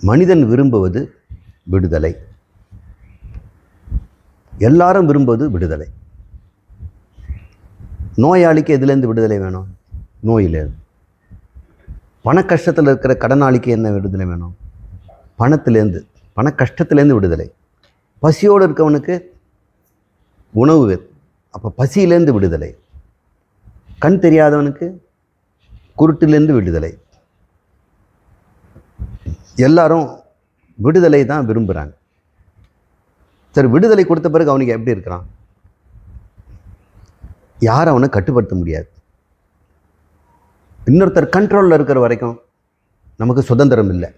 மனிதன் விரும்புவது விடுதலை, எல்லாரும் விரும்புவது விடுதலை. நோயாளிக்கு எதுலேருந்து விடுதலை வேணும்? நோயிலேருந்து. பண கஷ்டத்தில் இருக்கிற கடனாளிக்கு என்ன விடுதலை வேணும்? பணத்திலேருந்து, பண கஷ்டத்துலேருந்து விடுதலை. பசியோடு இருக்கவனுக்கு உணவு, அப்போ பசியிலேருந்து விடுதலை. கண் தெரியாதவனுக்கு குருட்டிலேருந்து விடுதலை. எல்லாரும் விடுதலை தான் விரும்புகிறாங்க. சரி, விடுதலை கொடுத்த பிறகு அவனுக்கு எப்படி இருக்கிறான்? யாரும் அவனை கட்டுப்படுத்த முடியாது. இன்னொருத்தர் கண்ட்ரோலில் இருக்கிற வரைக்கும் நமக்கு சுதந்திரம் இல்லை.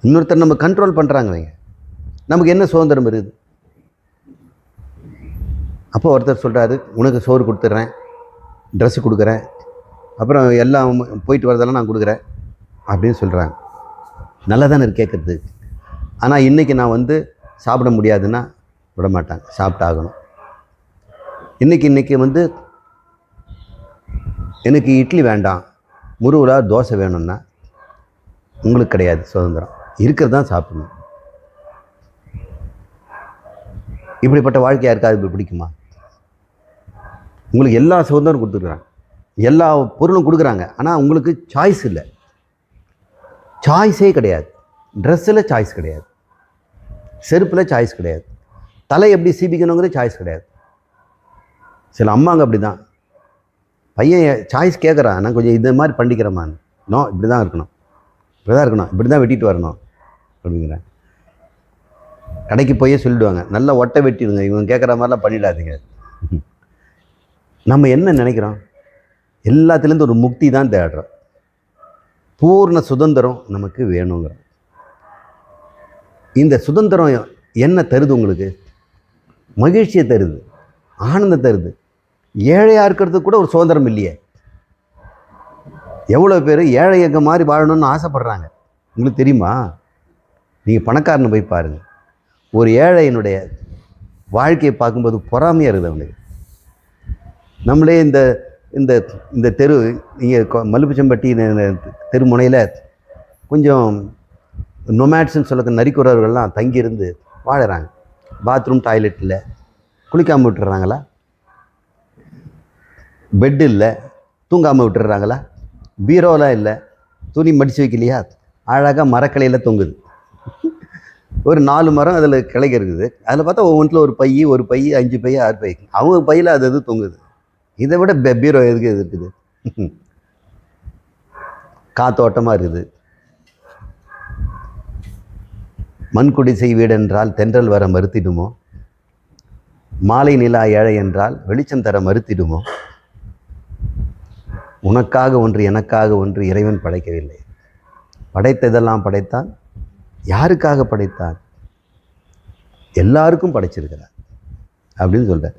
இன்னொருத்தர் நம்ம கண்ட்ரோல் பண்ணுறாங்க வைங்க, நமக்கு என்ன சுதந்திரம் இருக்குது? அப்போ ஒருத்தர் சொல்கிறாரு, உனக்கு சோறு கொடுத்துட்றேன், ட்ரெஸ்ஸு கொடுக்குறேன், அப்புறம் எல்லாம் போயிட்டு வரதெல்லாம் நான் கொடுக்குறேன் அப்படின்னு சொல்கிறாங்க. நல்லா தானே கேட்குறது. ஆனால் இன்றைக்கி நான் சாப்பிட முடியாதுன்னா விட மாட்டாங்க, சாப்பிட்டாகணும். இன்றைக்கி எனக்கு இட்லி வேண்டாம், முருகலா தோசை வேணும்னா உங்களுக்கு கிடையாது சுதந்திரம். இருக்கிறது தான் சாப்பிடணும். இப்படிப்பட்ட வாழ்க்கை யாருக்காவது பிடிக்குமா? உங்களுக்கு எல்லா சுதந்திரம் கொடுத்துருக்குறாங்க, எல்லா பொருளும் கொடுக்குறாங்க, ஆனால் உங்களுக்கு சாய்ஸ் இல்லை. சாய்ஸே கிடையாது. ட்ரெஸ்ஸில் சாய்ஸ் கிடையாது, செருப்பில் சாய்ஸ் கிடையாது, தலை எப்படி சீபிக்கணுங்கிறது சாய்ஸ் கிடையாது. சில அம்மாங்க அப்படி தான், பையன் சாய்ஸ் கேட்குறான், நான் கொஞ்சம் இது மாதிரி பண்ணிக்கிறேம்மான்னு. நோ, இப்படி தான் இருக்கணும், இப்படி தான் இருக்கணும், இப்படி தான் வெட்டிட்டு வரணும் அப்படிங்கிறேன். கடைக்கு போயே சொல்லிவிடுவாங்க, நல்லா ஒட்டை வெட்டிடுங்க, இவங்க கேட்குற மாதிரிலாம் பண்ணிடாதீங்க. நம்ம என்ன நினைக்கிறோம்? எல்லாத்துலேருந்து ஒரு முக்தி தான் தேடுறோம். பூர்ண சுதந்திரம் நமக்கு வேணுங்கிறோம். இந்த சுதந்திரம் என்ன தருது? உங்களுக்கு மகிழ்ச்சியை தருது, ஆனந்தம் தருது. ஏழையாக இருக்கிறதுக்கு கூட ஒரு சுதந்திரம் இல்லையே. எவ்வளோ பேர் ஏழைங்க மாதிரி வாழணும்னு ஆசைப்படுறாங்க, உங்களுக்கு தெரியுமா? நீங்கள் பணக்காரனை போய் பாருங்கள், ஒரு ஏழையினுடைய வாழ்க்கையை பார்க்கும்போது பொறாமையாக இருக்குது அவனுக்கு. நம்மளே இந்த இந்த இந்த தெரு, இங்கே மல்லுப்பிச்சம்பட்டி தெருமுனையில் கொஞ்சம் நொமேட்ஸ்ன்னு சொல்ல நரிக்குறவர்கள்லாம் தங்கியிருந்து வாழறாங்க. பாத்ரூம் டாய்லெட் இல்லை, குளிக்காமல் விட்டுறாங்களா? பெட்டு இல்லை, தூங்காமல் விட்டுறாங்களா? பீரோலாம் இல்லை, துணி மடித்து வைக்கலையா? அழகாக மரக்கிளையில் தொங்குது. ஒரு 4 மரம் அதில் கிளைக்க இருக்குது. அதில் பார்த்தா ஒவ்வொன்றில் ஒரு பை 5 பை 6 பை, அவங்க பையில் அது தொங்குது. இதை விட பீரோ எதுக்கு இருக்குது? காத்தோட்டமாக இருக்குது. மண்குடிசை வீடென்றால் தென்றல் வர மறுத்திடுமோ, மாலை நிலா ஏழை என்றால் வெளிச்சம் தர மறுத்திடுமோ? உனக்காக ஒன்று எனக்காக ஒன்று இறைவன் படைக்கவில்லை. படைத்ததெல்லாம் படைத்தான். யாருக்காக படைத்தான்? எல்லாருக்கும் படைச்சிருக்கிறார் அப்படின்னு சொல்கிறார்.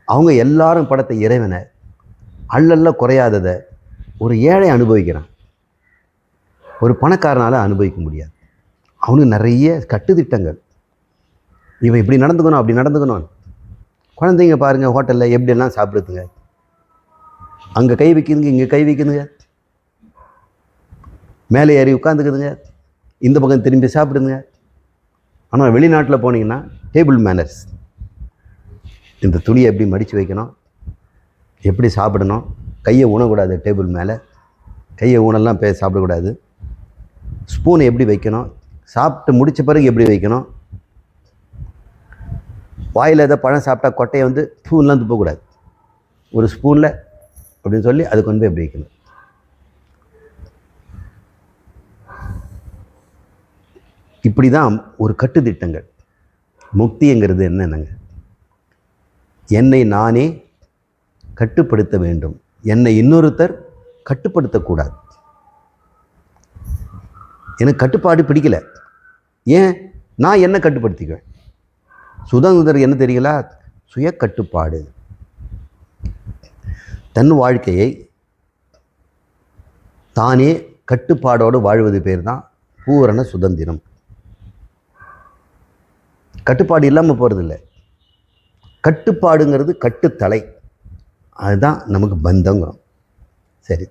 அவங்க எல்லாரும் படைத்த இறைவனை அள்ளல்ல குறையாததை ஒரு ஏழை அனுபவிக்கிறான். ஒரு பணக்காரனால் அனுபவிக்க முடியாது. அவனுக்கு நிறைய கட்டுத்திட்டங்கள். இவன் இப்படி நடந்துக்கணும், அப்படி நடந்துக்கணும். குழந்தைங்க பாருங்கள், ஹோட்டலில் எப்படியெல்லாம் சாப்பிடுதுங்க. அங்கே கை வைக்குதுங்க, இங்கே கை வைக்குதுங்க, மேலே ஏறி உட்காந்துக்குதுங்க, இந்த பக்கம் திரும்பி சாப்பிடுங்க. ஆனால் வெளிநாட்டில் போனீங்கன்னா டேபிள் மேனர்ஸ், இந்த துணியை எப்படி மடித்து வைக்கணும், எப்படி சாப்பிடணும், கையை ஊனக்கூடாது, டேபிள் மேலே கையை ஊனெல்லாம் சாப்பிடக்கூடாது, ஸ்பூனை எப்படி வைக்கணும், சாப்பிட்டு முடித்த பிறகு எப்படி வைக்கணும், வாயில் எதாவது பழம் சாப்பிட்டா கொட்டையை வந்து ஸ்பூன்லாம் துப்பக்கூடாது, ஒரு ஸ்பூனில் அப்படின்னு சொல்லி அது கொண்டு போய் எப்படி வைக்கணும். இப்படி தான் ஒரு கட்டுத்திட்டங்கள். முக்திங்கிறது என்னங்க? என்னை நானே கட்டுப்படுத்த வேண்டும், என்னை இன்னொருத்தர் கட்டுப்படுத்தக்கூடாது. எனக்கு கட்டுப்பாடு பிடிக்கல, ஏன்? நான் என்ன கட்டுப்படுத்திக்குவேன். சுதந்திரம் என்ன தெரியல? சுய கட்டுப்பாடு. தன் வாழ்க்கையை தானே கட்டுப்பாடோடு வாழ்வது பேர் தான் பூரண சுதந்திரம். கட்டுப்பாடு இல்லாமல் போகிறதில்ல. கட்டுப்பாடுங்கிறது கட்டுத்தலை, அதுதான் நமக்கு பந்தங்கிறோம். சரி,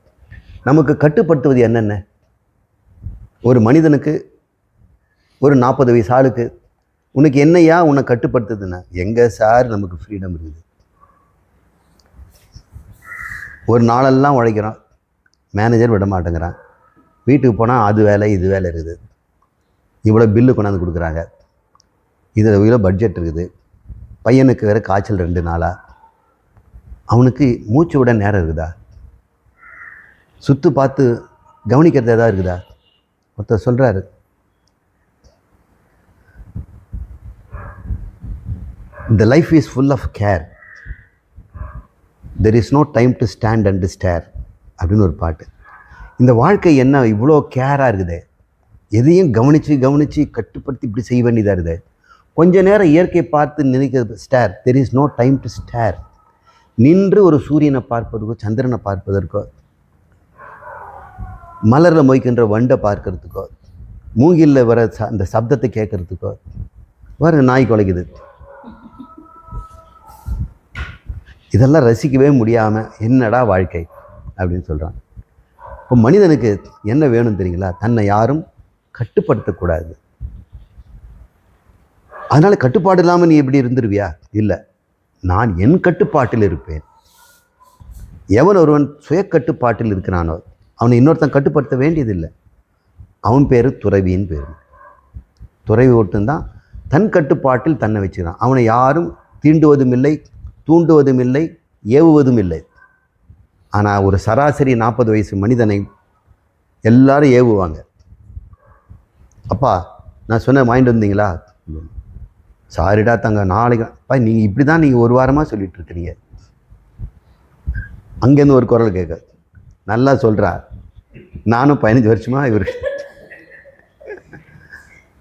நமக்கு கட்டுப்படுத்துவது என்னென்ன? ஒரு மனிதனுக்கு, ஒரு 40 வயசு ஆளுக்கு, உனக்கு என்னையா உன்னை கட்டுப்படுத்துதுன்னா, எங்கே சார் நமக்கு ஃப்ரீடம் இருக்குது. ஒரு நாளெல்லாம் உழைக்கிறோம், மேனேஜர் விட மாட்டேங்கிறான். வீட்டுக்கு போனால் அது வேலை இது வேலை இருக்குது, இவ்வளோ பில்லு கொண்டாந்து கொடுக்குறாங்க, இதில் இவ்வளோ பட்ஜெட் இருக்குது, பையனுக்கு வேறு காய்ச்சல் 2 நாளாக, அவனுக்கு மூச்சு விட நேரம் இருக்குதா? சுற்று பார்த்து கவனிக்கிறது எதாவது இருக்குதா? ஒருத்தர் சொல்கிறாரு, the life is full of care, there is no time to stand and stare அப்படின்னு ஒரு பாட்டு. இந்த வாழ்க்கை என்ன இவ்வளோ கேராக இருக்குது, எதையும் கவனித்து கவனித்து கட்டுப்படுத்தி இப்படி செய்ய வேண்டியதாக இருக்குது. கொஞ்ச நேரம் இயற்கையை பார்த்து நினைக்கிறது stare, there is no time to stare. நின்று ஒரு சூரியனை பார்ப்பதற்கோ, சந்திரனை பார்ப்பதற்கோ, மலரில் மொய்க்கின்ற வண்டை பார்க்கறதுக்கோ, மூங்கிலில் வர அந்த சப்தத்தை கேட்கறதுக்கோ, வர நாய் குலைக்குது, இதெல்லாம் ரசிக்கவே முடியாமல் என்னடா வாழ்க்கை அப்படின்னு சொல்கிறான். இப்போ மனிதனுக்கு என்ன வேணும் தெரியுங்களா? தன்னை யாரும் கட்டுப்படுத்தக்கூடாது. அதனால் கட்டுப்பாடு இல்லாமல் நீ எப்படி இருந்துருவியா? இல்லை, நான் என் கட்டுப்பாட்டில் இருப்பேன். எவன் ஒருவன் சுய கட்டுப்பாட்டில் இருக்கிறானோ அவனை இன்னொருத்தன் கட்டுப்படுத்த வேண்டியதில்லை. அவன் பேர் துறவின்னு பேர். துறவி ஒட்டுந்தான் தன் கட்டுப்பாட்டில் தன்னை வச்சுக்கிறான். அவனை யாரும் தீண்டுவதும் இல்லை, தூண்டுவதும் இல்லை, ஏவுவதும் இல்லை. ஆனால் ஒரு சராசரி 40 வயசு மனிதனை எல்லாரும் ஏவுவாங்க. அப்பா நான் சொன்ன வாங்கிட்டு வந்தீங்களா? சாரிடா தங்க, நாளைக்கு அப்பா நீங்கள் இப்படி தான் நீங்கள் 1 வாரமாக சொல்லிகிட்டு இருக்கிறீங்க. அங்கேருந்து ஒரு குரல் கேட்க, நல்லா சொல்கிறா, நானும் 15 வருஷமாக இவருக்கு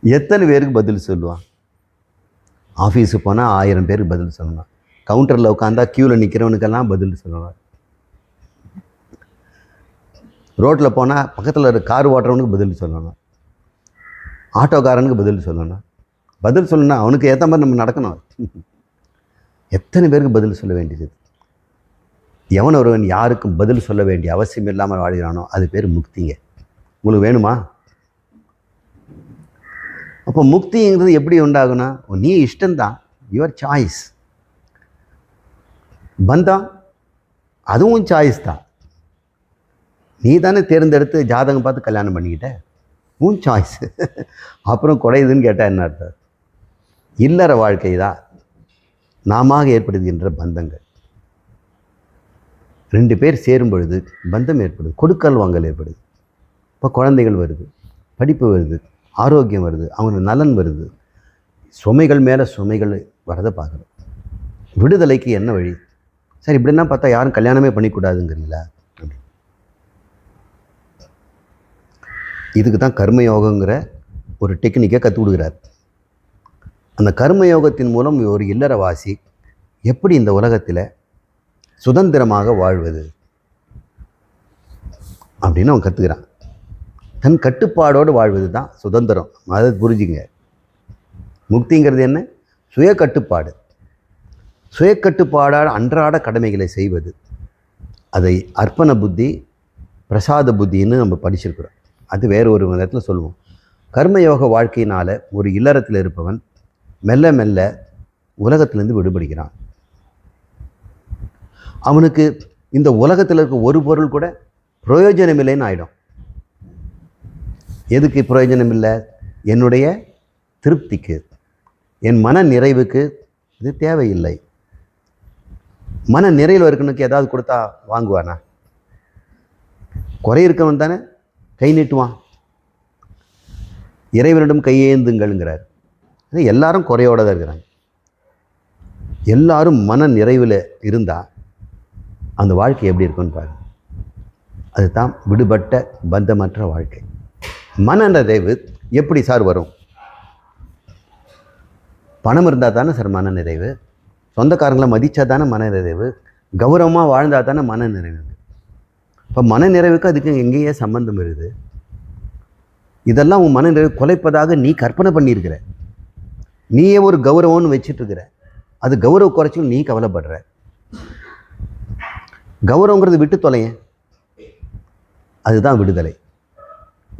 எத்தனை பேருக்கு பதில் சொல்லுவான்? ஆஃபீஸுக்கு போனால் 1000 பேருக்கு பதில் சொல்லணும். கவுண்டரில் உட்காந்தா க்யூவில் நிற்கிறவனுக்கெல்லாம் பதில் சொல்லணும். ரோட்டில் போனால் பக்கத்தில் ஒரு கார் ஓட்டுறவனுக்கு பதில் சொல்லணும், ஆட்டோக்காரனுக்கு பதில் சொல்லணும். பதில் சொல்லணும்னா அவனுக்கு ஏற்ற மாதிரி நம்ம நடக்கணும். எத்தனை பேருக்கு பதில் சொல்ல வேண்டியது? எவன் ஒருவன் யாருக்கும் பதில் சொல்ல வேண்டிய அவசியம் இல்லாமல் வாழ்கிறானோ அது பேர் முக்திங்க. உங்களுக்கு வேணுமா? அப்போ முக்திங்கிறது எப்படி உண்டாகுனா, நீ இஷ்டம்தான், யுவர் சாய்ஸ். பந்தம் அதுவும் சாய்ஸ் தான். நீ தானே தேர்ந்தெடுத்து ஜாதகம் பார்த்து கல்யாணம் பண்ணிக்கிட்ட, உன் சாய்ஸ். அப்புறம் குறையுதுன்னு கேட்டால் என்ன அர்த்தம்? இல்லற வாழ்க்கை தான் நாம ஏற்படுகின்ற பந்தங்கள். 2 பேர் சேரும் பொழுது பந்தம் ஏற்படுது, கொடுக்கல் வாங்கல் ஏற்படுது. இப்போ குழந்தைகள் வருது, படிப்பு வருது, ஆரோக்கியம் வருது, அவனுக்கு நலன் வருது. சுமைகள் மேலே சுமைகள் வரதை பார்க்குறோம். விடுதலைக்கு என்ன வழி? சரி, இப்படின்னா பார்த்தா யாரும் கல்யாணமே பண்ணிக்கூடாதுங்கிறீங்களா? இதுக்கு தான் கர்மயோகங்கிற ஒரு டெக்னிக்கை கற்றுக் கொடுக்குறார். அந்த கர்மயோகத்தின் மூலம் ஒரு இல்லறவாசி எப்படி இந்த உலகத்தில் சுதந்திரமாக வாழ்வது அப்படின்னு அவன் கற்றுக்கிறான். தன் கட்டுப்பாடோடு வாழ்வது தான் சுதந்திரம். அதை புரிஞ்சுங்க. முக்திங்கிறது என்ன? சுய கட்டுப்பாடு. சுய கட்டுப்பாடால் அன்றாட கடமைகளை செய்வது. அதை அர்ப்பண புத்தி, பிரசாத புத்தின்னு நம்ம படிச்சிருக்கிறோம். அது வேறு ஒரு விதத்தில் சொல்லுவோம். கர்மயோக வாழ்க்கையினால் ஒரு இல்லறத்தில் இருப்பவன் மெல்ல மெல்ல உலகத்திலேருந்து விடுபடுகிறான். அவனுக்கு இந்த உலகத்தில் இருக்க ஒரு பொருள் கூட பிரயோஜனம் இல்லைன்னு ஆகிடும். எதுக்கு பிரயோஜனம் இல்லை? என்னுடைய திருப்திக்கு, என் மன நிறைவுக்கு இது தேவையில்லை. மன நிறைவில் இருக்கணுக்கு ஏதாவது கொடுத்தா வாங்குவானா? குறை இருக்கவன் தானே கை நீட்டுவான். இறைவனிடம் கையேந்துங்கள்ங்கிறார். எல்லாரும் குறையோட தான் இருக்கிறாங்க. எல்லாரும் மன நிறைவில் இருந்தால் அந்த வாழ்க்கை எப்படி இருக்குன்னு பாருங்க. அதுதான் விடுபட்ட பந்தமற்ற வாழ்க்கை. மன நிறைவு எப்படி சார் வரும்? பணம் இருந்தால் தானே சார் மன நிறைவு. சொந்தக்காரங்களை மதித்தா தானே மன நிறைவு. கௌரவமாக வாழ்ந்தால் தானே மன நிறைவு. இப்போ மன நிறைவுக்கு அதுக்கு எங்கேயே சம்பந்தம் இருக்குது? இதெல்லாம் உன் மன நிறைவு குலைப்பதாக நீ கற்பனை பண்ணியிருக்கிற. நீயே ஒரு கௌரவம்னு வச்சுட்ருக்கிற. அது கௌரவ குறைச்சும் நீ கவலைப்படுற. கௌரவங்கிறது விட்டு தொலையேன். அதுதான் விடுதலை.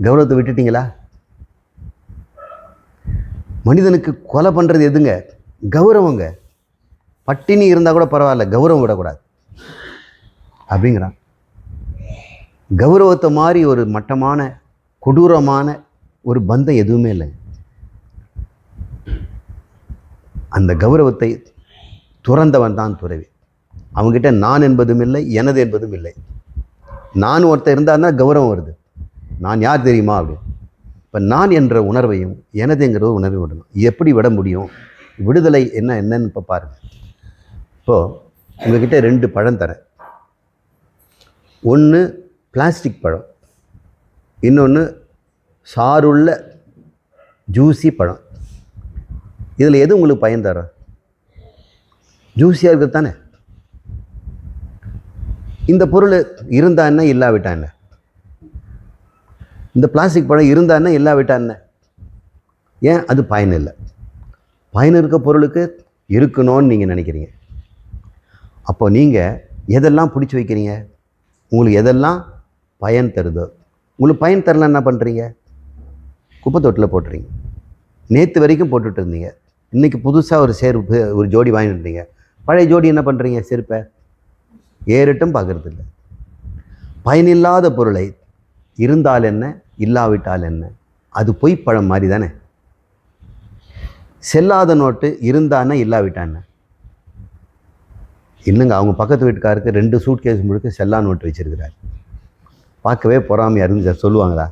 கௌரவத்தை விட்டுட்டீங்களா? மனிதனுக்கு கொலை பண்ணுறது எதுங்க? கௌரவங்க. பட்டினி இருந்தால் கூட பரவாயில்ல, கௌரவம் விடக்கூடாது அப்படிங்கிறான். கௌரவத்தை மாதிரி ஒரு மட்டமான கொடூரமான ஒரு பந்தம் எதுவுமே இல்லை. அந்த கௌரவத்தை துறந்தவன் தான் துறவி. அவங்ககிட்ட நான் என்பதும் இல்லை, எனது என்பதும் இல்லை. நான் ஒருத்தர் இருந்தால் தான் கௌரவம் வருது. நான் யார் தெரியுமா அப்படின்னு. இப்போ நான் என்ற உணர்வையும் எனதுங்கிற உணர்வையும் விடணும். எப்படி விட முடியும்? விடுதலை என்னன்னு இப்போ பாருங்கள். இப்போது உங்ககிட்ட 2 பழம் தரேன். ஒன்று பிளாஸ்டிக் பழம், இன்னொன்று சாருள்ள ஜூஸி பழம். இதில் எது உங்களுக்கு பயன் தரும்? ஜூஸியாக இருக்கிறது தானே. இந்த பொருள் இருந்தா என்ன, இல்லாவிட்டா என்ன? இந்த பிளாஸ்டிக் பழம் இருந்தா என்ன, இல்லாவிட்டா என்ன? ஏன் அது பயன் இல்லை? பயன் இருக்க பொருளுக்கு இருக்கணும்னு நீங்கள் நினைக்கிறீங்க. அப்போ நீங்கள் எதெல்லாம் பிடிச்சி வைக்கிறீங்க? உங்களுக்கு எதெல்லாம் பயன் தருதோ. உங்களுக்கு பயன் தரலாம் என்ன பண்ணுறீங்க? குப்பை தொட்டில் போட்டுறீங்க. நேற்று வரைக்கும் போட்டுட்டு இருந்தீங்க, இன்றைக்கி புதுசாக ஒரு செருப்பு ஒரு ஜோடி வாங்கிட்டு இருந்தீங்க. பழைய ஜோடி என்ன பண்ணுறீங்க? செருப்பை ஏறிட்டும் பார்க்குறது இல்லை. பயனில்லாத பொருளை இருந்தால் என்ன, இல்லாவிட்டால் என்ன? அது பொய்ப்பழம் மாதிரி தானே. செல்லாத நோட்டு இருந்தான்னா இல்லாவிட்டான்னு இல்லைங்க. அவங்க பக்கத்து வீட்டுக்காருக்கு 2 சூட்கேஸ் முழுக்க செல்லா நோட்டு வச்சிருக்கிறார். பார்க்கவே பொறாமையாக இருந்து சொல்லுவாங்களா?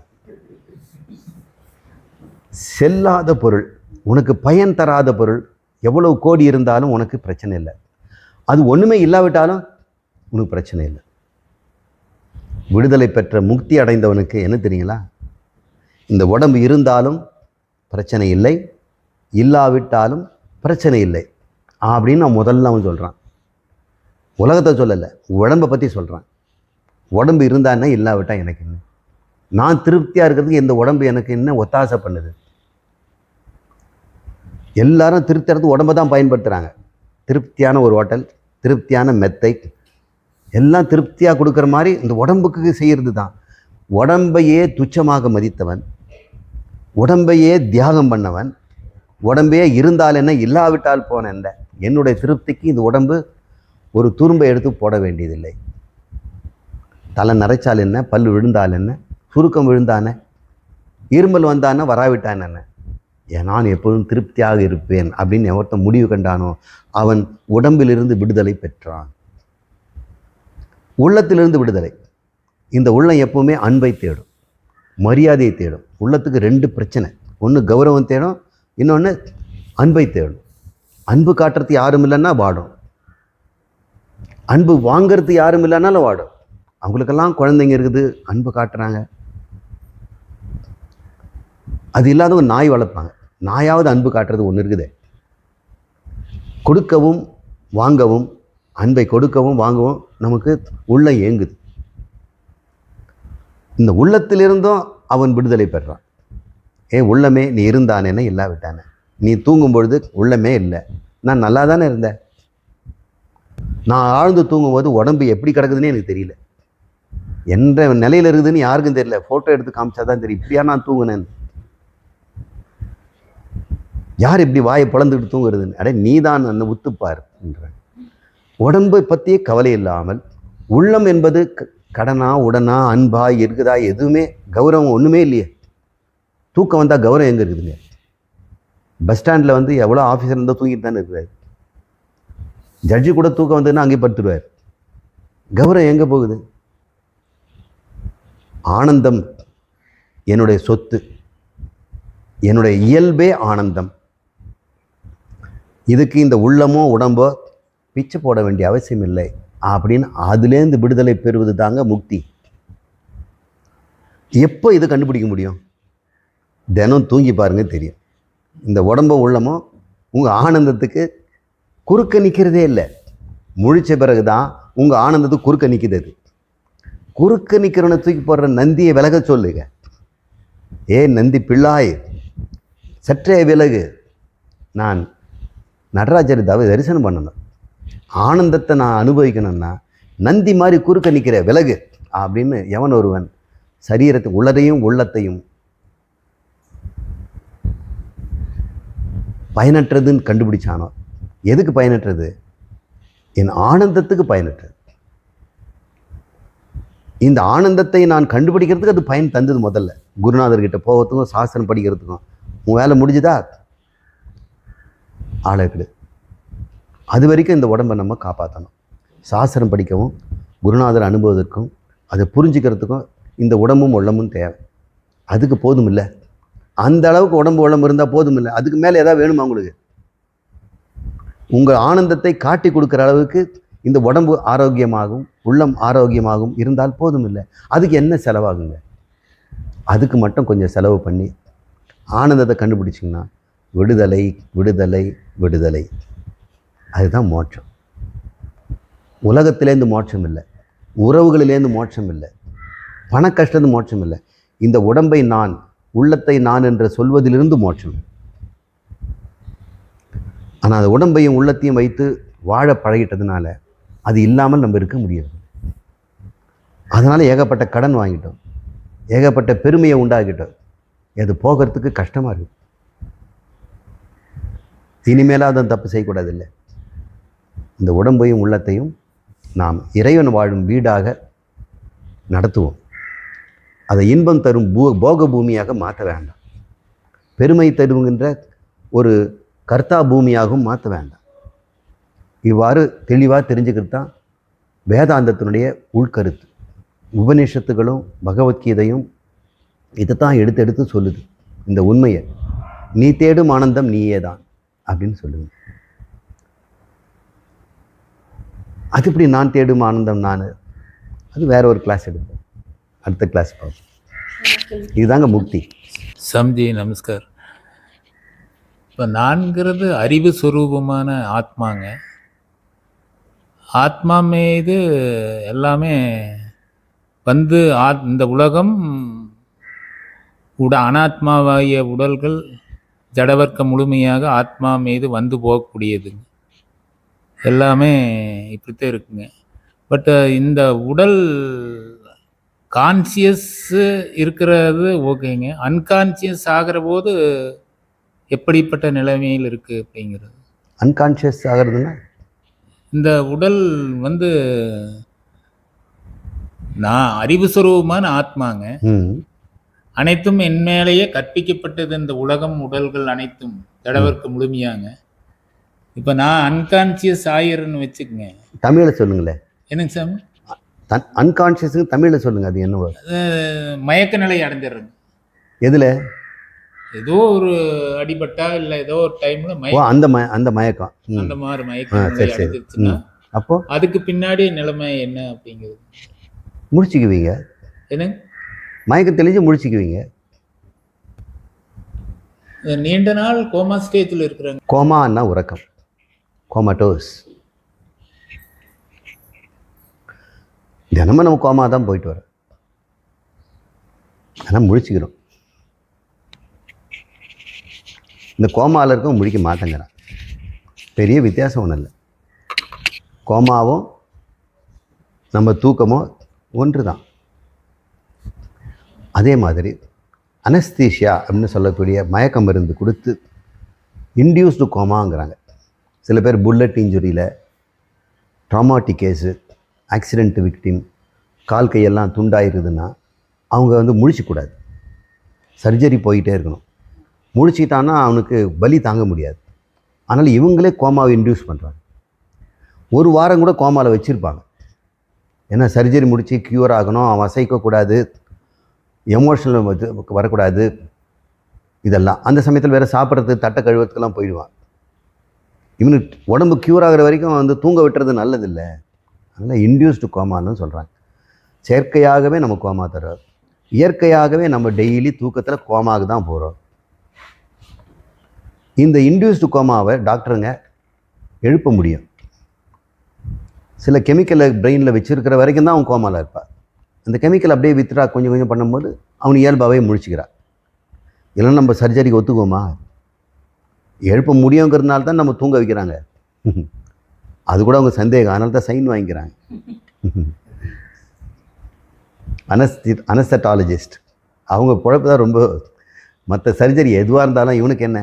செல்லாத பொருள், உனக்கு பயன் தராத பொருள் எவ்வளவு கோடி இருந்தாலும் உனக்கு பிரச்சனை இல்லை. அது ஒன்றுமே இல்லாவிட்டாலும் உனக்கு பிரச்சனை இல்லை. விடுதலை பெற்ற முக்தி அடைந்தவனுக்கு என்ன தெரியுங்களா? இந்த உடம்பு இருந்தாலும் பிரச்சனை இல்லை, இல்லாவிட்டாலும் பிரச்சனை இல்லை அப்படின்னு நான் முதல்ல அவன் சொல்கிறான். உலகத்தை சொல்லலை, உடம்பை பற்றி சொல்கிறான். உடம்பு இருந்தான்னா இல்லாவிட்டா எனக்கு என்ன? நான் திருப்தியாக இருக்கிறதுக்கு இந்த உடம்பு எனக்கு என்ன ஒத்தாசை பண்ணுது? எல்லாரும் திருப்தியாக உடம்பை தான் பயன்படுத்துகிறாங்க. திருப்தியான ஒரு ஹோட்டல், திருப்தியான மெத்தை, எல்லாம் திருப்தியாக கொடுக்குற மாதிரி இந்த உடம்புக்கு செய்கிறது தான். உடம்பையே துச்சமாக மதித்தவன், உடம்பையே தியாகம் பண்ணவன், உடம்பையே இருந்தால் என்ன இல்லாவிட்டால் போன என்ன, என்னுடைய திருப்திக்கு இந்த உடம்பு ஒரு துரும்பை எடுத்து போட வேண்டியதில்லை. தலை நரைச்சால் என்ன, பல் விழுந்தால் என்ன, சுருக்கம் விழுந்தானே, இருமல் வந்தானே, வராவிட்டான் என்ன, நான் எப்போதும் திருப்தியாக இருப்பேன் அப்படின்னு ஒருத்தன் முடிவு கண்டானோ அவன் உடம்பிலிருந்து விடுதலை பெற்றான். உள்ளத்திலிருந்து விடுதலை. இந்த உள்ளம் எப்பவுமே அன்பை தேடும், மரியாதையை தேடும். உள்ளத்துக்கு 2 பிரச்சனை. ஒன்று கௌரவம் தேடும், இன்னொன்று அன்பை தேடும். அன்பு காட்டுறது யாரும் இல்லைன்னா வாடும், அன்பு வாங்கிறது யாரும் இல்லைன்னாலும் வாடும். அவங்களுக்கெல்லாம் குழந்தைங்க இருக்குது, அன்பு காட்டுறாங்க. அது இல்லாதவங்க நாய் வளர்ப்பாங்க, நாயாவது அன்பு காட்டுறது ஒன்று இருக்குது. கொடுக்கவும் வாங்கவும், அன்பை கொடுக்கவும் வாங்கவும் நமக்கு உள்ள ஏங்குது. இந்த உள்ளத்திலிருந்தும் அவன் விடுதலை பெறான். உள்ளமே நீ இருந்தானேன்னு இல்லாவிட்டானே. நீ தூங்கும் பொழுது உள்ளமே இல்லை, நான் நல்லா தானே இருந்தேன். நான் ஆழ்ந்து தூங்கும்போது உடம்பு எப்படி கிடக்குதுன்னு எனக்கு தெரியல, என்ற நிலையில் இருக்குதுன்னு யாருக்கும் தெரியல. ஃபோட்டோ எடுத்து காமிச்சா தான் தெரியும் இப்படியா நான் தூங்குனேன்னு. யார் இப்படி வாயை பிளந்துக்கிட்டு தூங்குறதுன்னு? அடே நீ தான் அந்த உத்துப்பார் என்ற. உடம்பை பற்றியே கவலை இல்லாமல் உள்ளம் என்பது கடனா உடனா அன்பா இருக்குதா எதுவுமே கௌரவம் ஒன்றுமே இல்லையே. தூக்கம் வந்தால் கௌரவம் எங்கே இருக்குதுங்க? பஸ் ஸ்டாண்டில் வந்து எவ்வளோ ஆஃபீஸர் இருந்தால் தூங்கிட்டு தானே இருக்கிறார். ஜட்ஜி கூட தூக்கம் வந்ததுன்னா அங்கே படுத்துடுவார். கௌரவம் எங்கே போகுது? ஆனந்தம் என்னுடைய சொத்து, என்னுடைய இயல்பே ஆனந்தம். இதுக்கு இந்த உள்ளமோ உடம்போ பிச்சை போட வேண்டிய அவசியம் இல்லை அப்படின்னு அதுலேருந்து விடுதலை பெறுவது தாங்க முக்தி. எப்போ இது கண்டுபிடிக்க முடியும்? தினம் தூங்கி பாருங்க தெரியும். இந்த உடம்போ உள்ளமோ உங்கள் ஆனந்தத்துக்கு குறுக்க நிற்கிறதே இல்லை. முழிச்ச பிறகு தான் உங்கள் ஆனந்தத்துக்கு குறுக்க நிற்குது. அது குறுக்க நிற்கிறவனை தூக்கி போடுற நந்தியை விலக சொல்லுங்க. நந்தி பிள்ளாய் சற்றே விலகு, நான் நடராஜர் தரிசனம் பண்ணணும், ஆனந்தத்தை நான் அனுபவிக்கணும்னா நந்தி மாதிரி குறுக்க நிற்கிற விலகு அப்படின்னு எவன் ஒருவன் சரீரத்தை உளரையும் உள்ளத்தையும் பயனற்றதுன்னு கண்டுபிடிச்சானோ. எதுக்கு பயனற்றது? என் ஆனந்தத்துக்கு பயனற்றது. இந்த ஆனந்தத்தை நான் கண்டுபிடிக்கிறதுக்கு அது பயன் தந்தது. முதல்ல குருநாதர்கிட்ட போகிறதுக்கும் சாஸ்திரம் படிக்கிறதுக்கும் உன் வேலை முடிஞ்சுதா? ஆளக்குது. அது வரைக்கும் இந்த உடம்பை நம்ம காப்பாற்றணும். சாஸ்திரம் படிக்கவும் குருநாதர் அனுபவத்திற்கும் அதை புரிஞ்சுக்கிறதுக்கும் இந்த உடம்பும் உள்ளமும் தேவை. அதுக்கு போதும் இல்லை, அந்த அளவுக்கு உடம்பு உள்ளம் இருந்தால் போதும் இல்லை. அதுக்கு மேலே ஏதாவது வேணுமா உங்களுக்கு? உங்கள் ஆனந்தத்தை காட்டி கொடுக்குற அளவுக்கு இந்த உடம்பு ஆரோக்கியமாகவும் உள்ளம் ஆரோக்கியமாகவும் இருந்தால் போதும் இல்லை. அதுக்கு என்ன செலவாகுங்க? அதுக்கு மட்டும் கொஞ்சம் செலவு பண்ணி ஆனந்தத்தை கண்டுபிடிச்சிங்கன்னா விடுதலை விடுதலை விடுதலை, அதுதான் மோட்சம். உலகத்திலேருந்து மோட்சம் இல்லை, உறவுகளிலேருந்து மோட்சம் இல்லை, பண கஷ்டத்து மோட்சம் இல்லை. இந்த உடம்பை நான், உள்ளத்தை நான் என்று சொல்வதிலிருந்து மோட்சம். ஆனால் அந்த உடம்பையும் உள்ளத்தையும் வைத்து வாழ பழகிட்டதுனால அது இல்லாமல் நம்ம இருக்க முடியாது. அதனால் ஏகப்பட்ட கடன் வாங்கிட்டோம், ஏகப்பட்ட பெருமையை உண்டாக்கிட்டோம். அது போகிறதுக்கு கஷ்டமாக இருக்குது. இனிமேலாக அதை தப்பு செய்யக்கூடாது இல்லை. இந்த உடம்பையும் உள்ளத்தையும் நாம் இறைவன் வாழும் வீடாக நடத்துவோம். அதை இன்பம் தரும் போக பூமியாக மாற்ற வேண்டாம். பெருமை தருகின்ற ஒரு கர்த்தா பூமியாகவும் மாற்ற வேண்டாம். இவ்வாறு தெளிவாக தெரிஞ்சுக்கிறது தான் வேதாந்தத்தினுடைய உள்கருத்து. உபநிஷத்துகளும் பகவத்கீதையும் இதை தான் எடுத்து எடுத்து சொல்லுது. இந்த உண்மையை, நீ தேடும் ஆனந்தம் நீயே தான் அப்படின்னு சொல்லுது. அது இப்படி நான் தேடும் ஆனந்தம் நான், அது வேற ஒரு கிளாஸ் எடுப்போம், அடுத்த கிளாஸ் பார்ப்போம். இதுதாங்க முக்தி. சம்ஜி நமஸ்கார். இப்போ நான்கிறது அறிவு சுரூபமான ஆத்மாங்க. ஆத்மா மீது எல்லாமே வந்து இந்த உலகம் அனாத்மாவாகிய உடல்கள் ஜடவர்க்கம் முழுமையாக ஆத்மா மீது வந்து போகக்கூடியதுங்க. எல்லாமே இப்படித்தான் இருக்குங்க. பட் இந்த உடல் கான்சியஸ் இருக்கிறது ஓகேங்க. அன்கான்சியஸ் ஆகிற போது எப்படிப்பட்ட நிலைமையில் இருக்குது அப்படிங்கிறது. அன்கான்ஷியஸ் ஆகிறதுனா இந்த உடல் வந்து நான் அறிவு சுரூபமான ஆத்மாங்க. அனைத்தும் என் மேலேயே கற்பிக்கப்பட்டது. இந்த உலகம் உடல்கள் அனைத்தும் ஜடவர்க்கு முழுமையாங்க. இப்போ நான் அன்கான்சியஸ் ஆயிரன்னு வச்சுக்கோங்க. தமிழில் சொல்லுங்களேன். என்னங்க சாமி? அன்கான்ஷியஸுக்கு தமிழில் சொல்லுங்கள். அது என்னவோ மயக்க நிலை அடைஞ்சிடுறேங்க. எதில்? ஏதோ ஒரு அடிபட்டா இல்லை ஏதோ ஒரு டைம்ல ஓ அந்த மயக்கம். அந்த மாதிரி மயக்கம் நிலை சரி சரி. அடைஞ்சிருச்சுன்னா அப்போது அதுக்கு பின்னாடி நிலைமை என்ன அப்படிங்கிறது முடிச்சுக்குவீங்க, என்னங்க மயக்கம் தெளிஞ்சு முடிச்சுக்குவீங்க. நீண்ட நாள் கோமா ஸ்டேஜில் இருக்கிறாங்க. கோமான்னா உறக்கம், கோமாட்டோஸ். தினமும் நம்ம கோமா தான் போயிட்டு வரோம், ஆனால் முழிச்சுக்கிறோம். இந்த கோமாவில் இருக்கும் முழிக்க மாட்டேங்கிறான். பெரிய வித்தியாசம் ஒன்றும் இல்லை. கோமாவும் நம்ம தூக்கமும் ஒன்று தான். அதே மாதிரி அனஸ்தீஷியா அப்படின்னு சொல்லக்கூடிய மயக்க மருந்து கொடுத்து இன்டியூஸ்டு கோமாங்கிறாங்க. சில பேர் புல்லட் இன்ஜுரியில், ட்ராமாட்டிக் கேஸு, ஆக்சிடென்ட் விக்டிம், கால் கையெல்லாம் துண்டாயிருதுன்னா அவங்க வந்து முழிச்சிக்கூடாது, சர்ஜரி போயிட்டே இருக்கணும். முழிச்சிட்டான்னா அவனுக்கு வலி தாங்க முடியாது. அதனால் இவங்களே கோமாவை இன்டியூஸ் பண்ணுறாங்க. ஒரு வாரம் கூட கோமாவில் வச்சுருப்பாங்க. ஏன்னா சர்ஜரி முடித்து க்யூர் ஆகணும், அவன் அசைக்கக்கூடாது, எமோஷனல் வரக்கூடாது, இதெல்லாம். அந்த சமயத்தில் வேறு சாப்பிட்றதுக்கு தட்டை கழுவுறதுக்கெல்லாம் போயிடுவான். இவனுக்கு உடம்பு க்யூர் ஆகிற வரைக்கும் வந்து தூங்க விட்டுறது நல்லதில்லை. அதனால் இன்டியூஸ்டு கோமான்னு சொல்கிறாங்க. செயற்கையாகவே நம்ம கோமா தர்றோம், இயற்கையாகவே நம்ம டெய்லி தூக்கத்தில் கோமாவுக்கு தான் போகிறோம். இந்த இன்டியூஸ்டு கோமாவை டாக்டருங்க எழுப்ப முடியும். சில கெமிக்கலை பிரெயினில் வச்சுருக்கிற வரைக்கும் தான் அவன் கோமாவில் இருப்பாள். அந்த கெமிக்கல் அப்படியே வித்ரா கொஞ்சம் கொஞ்சம் பண்ணும்போது அவன் இயல்பாகவே முழிச்சுக்கிறான். இல்லைன்னா நம்ம சர்ஜரிக்கு ஒத்துக்குவோமா? எழுப்ப முடியுங்கிறதுனால தான் நம்ம தூங்க வைக்கிறாங்க. அது கூட அவங்க சந்தேகம், அதனால தான் சைன் வாங்கிக்கிறாங்க. அனஸ்தட்டாலஜிஸ்ட் அவங்க பொழப்பு தான் ரொம்ப. மற்ற சர்ஜரி எதுவாக இருந்தாலும் இவனுக்கு என்ன,